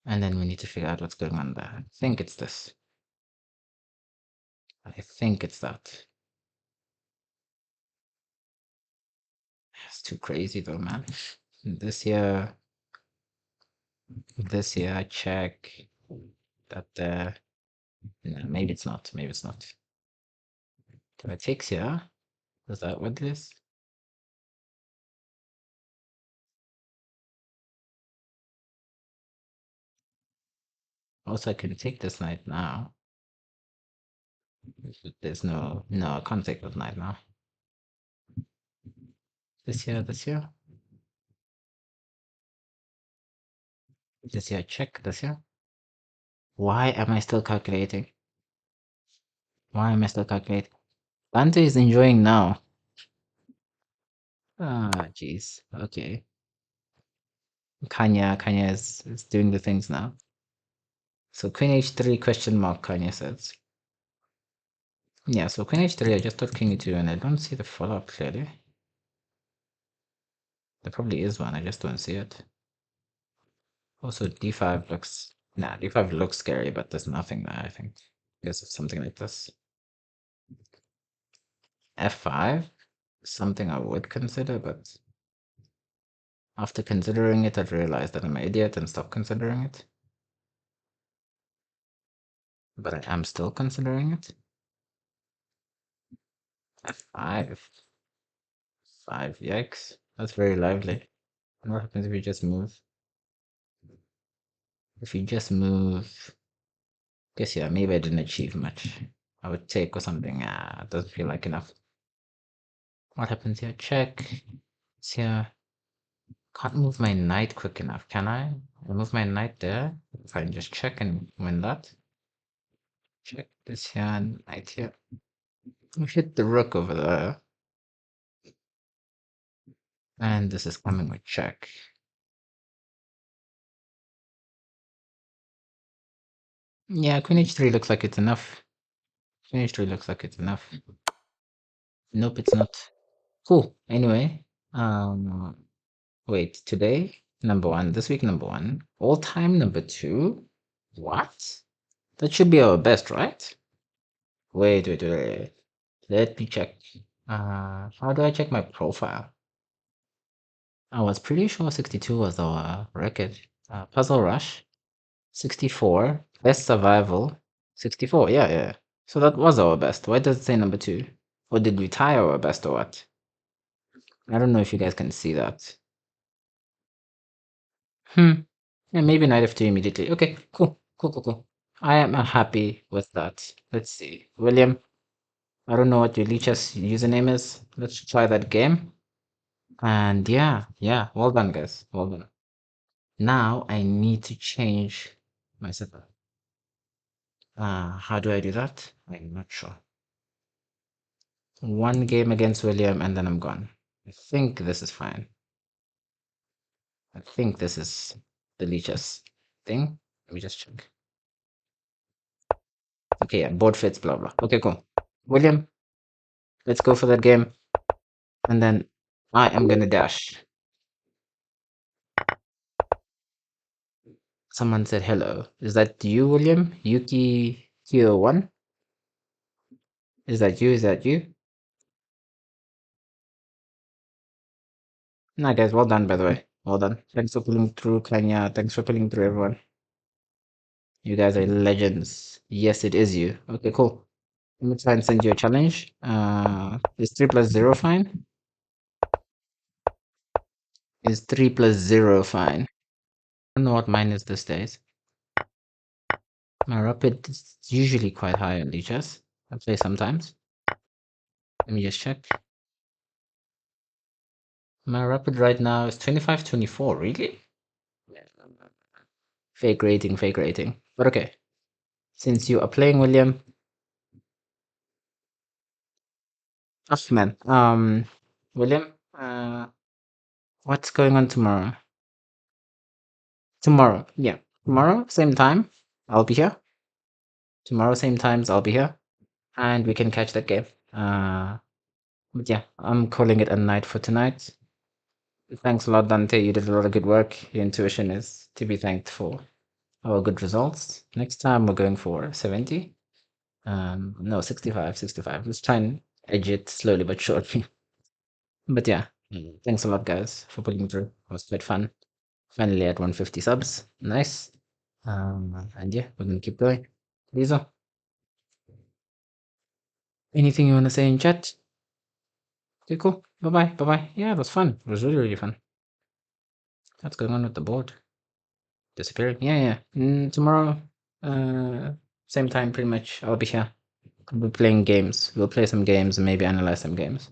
And then we need to figure out what's going on there. I think it's this. I think it's that. It's too crazy though, man. This year, check. That there. No, maybe it's not. Maybe it's not. Do I take here? Is that what it is? Also, I can take this knight now. There's no, I can't take that knight now. This here, This here, check, this here. Why am I still calculating? Why am I still calculating? Bante is enjoying now. Ah, jeez. Okay. Kanya is doing the things now. So queen h3 question mark, Kanya says. Yeah, so queen h3, I just thought king e2, and I don't see the follow-up clearly. There probably is one, I just don't see it. Also, d5 looks... Nah, d5 looks scary, but there's nothing there, I think. Because of something like this. f5? Something I would consider, but... After considering it, I've realized that I'm an idiot and stopped considering it. But I am still considering it. f5. 5, yikes. That's very lively. And what happens if you just move? If you just move... Guess yeah, maybe I didn't achieve much. I would take or something. It doesn't feel like enough. What happens here? Check. It's here. Can't move my knight quick enough, can I? I move my knight there. If I can just check and win that. Check this here and knight here. We hit the rook over there. And this is coming with check. Yeah, queen h3 looks like it's enough. Queen h3 looks like it's enough. Nope, it's not. Cool. Anyway, wait, today, number one. This week, number one. All time, number two. What? That should be our best, right? Wait. Let me check. How do I check my profile? I was pretty sure 62 was our record. Puzzle Rush, 64. Best Survival, 64. Yeah. So that was our best. Why does it say number two? Or did we tie our best or what? I don't know if you guys can see that. Yeah, maybe knight f2 immediately. Okay, cool. I am happy with that. Let's see. William, I don't know what your Lichess username is. Let's try that game. And yeah, well done, guys. Well done. Now I need to change my setup. How do I do that? I'm not sure. One game against William and then I'm gone. I think this is fine. I think this is the Lichess thing. Let me just check. Okay, yeah, board fits, blah, blah. Okay, cool. William, let's go for that game. And then I am gonna dash. Someone said hello. Is that you, William? Yuki Kyo 1? Is that you? Is that you? Nah, guys, well done, by the way. Well done. Thanks for pulling through, Kenya. Thanks for pulling through, everyone. You guys are legends. Yes, it is you. Okay, cool. Let me try and send you a challenge. Is 3 plus 0 fine? Is 3 plus 0 fine? I don't know what mine is these days. My rapid is usually quite high on Lichess. I play sometimes. Let me just check. My rapid right now is 25-24. Really? Fake rating. But okay. Since you are playing William. Oh man. William, what's going on tomorrow? Tomorrow, yeah. Tomorrow, same time, I'll be here. Tomorrow, same times, I'll be here. And we can catch that game. But yeah, I'm calling it a night for tonight. Thanks a lot, Dante. You did a lot of good work. Your intuition is to be thanked for our good results. Next time we're going for 70. No, 65. Let's try and edge it slowly but surely. But yeah, thanks a lot, guys, for putting me through. It was quite fun. Finally at 150 subs. Nice. And yeah, we're gonna keep going. Lisa, anything you wanna say in chat? Okay, cool. Bye bye. Yeah, it was fun. It was really fun. What's going on with the board? Disappearing? Yeah. Tomorrow, same time pretty much. I'll be here. We'll be playing games. We'll play some games and maybe analyze some games.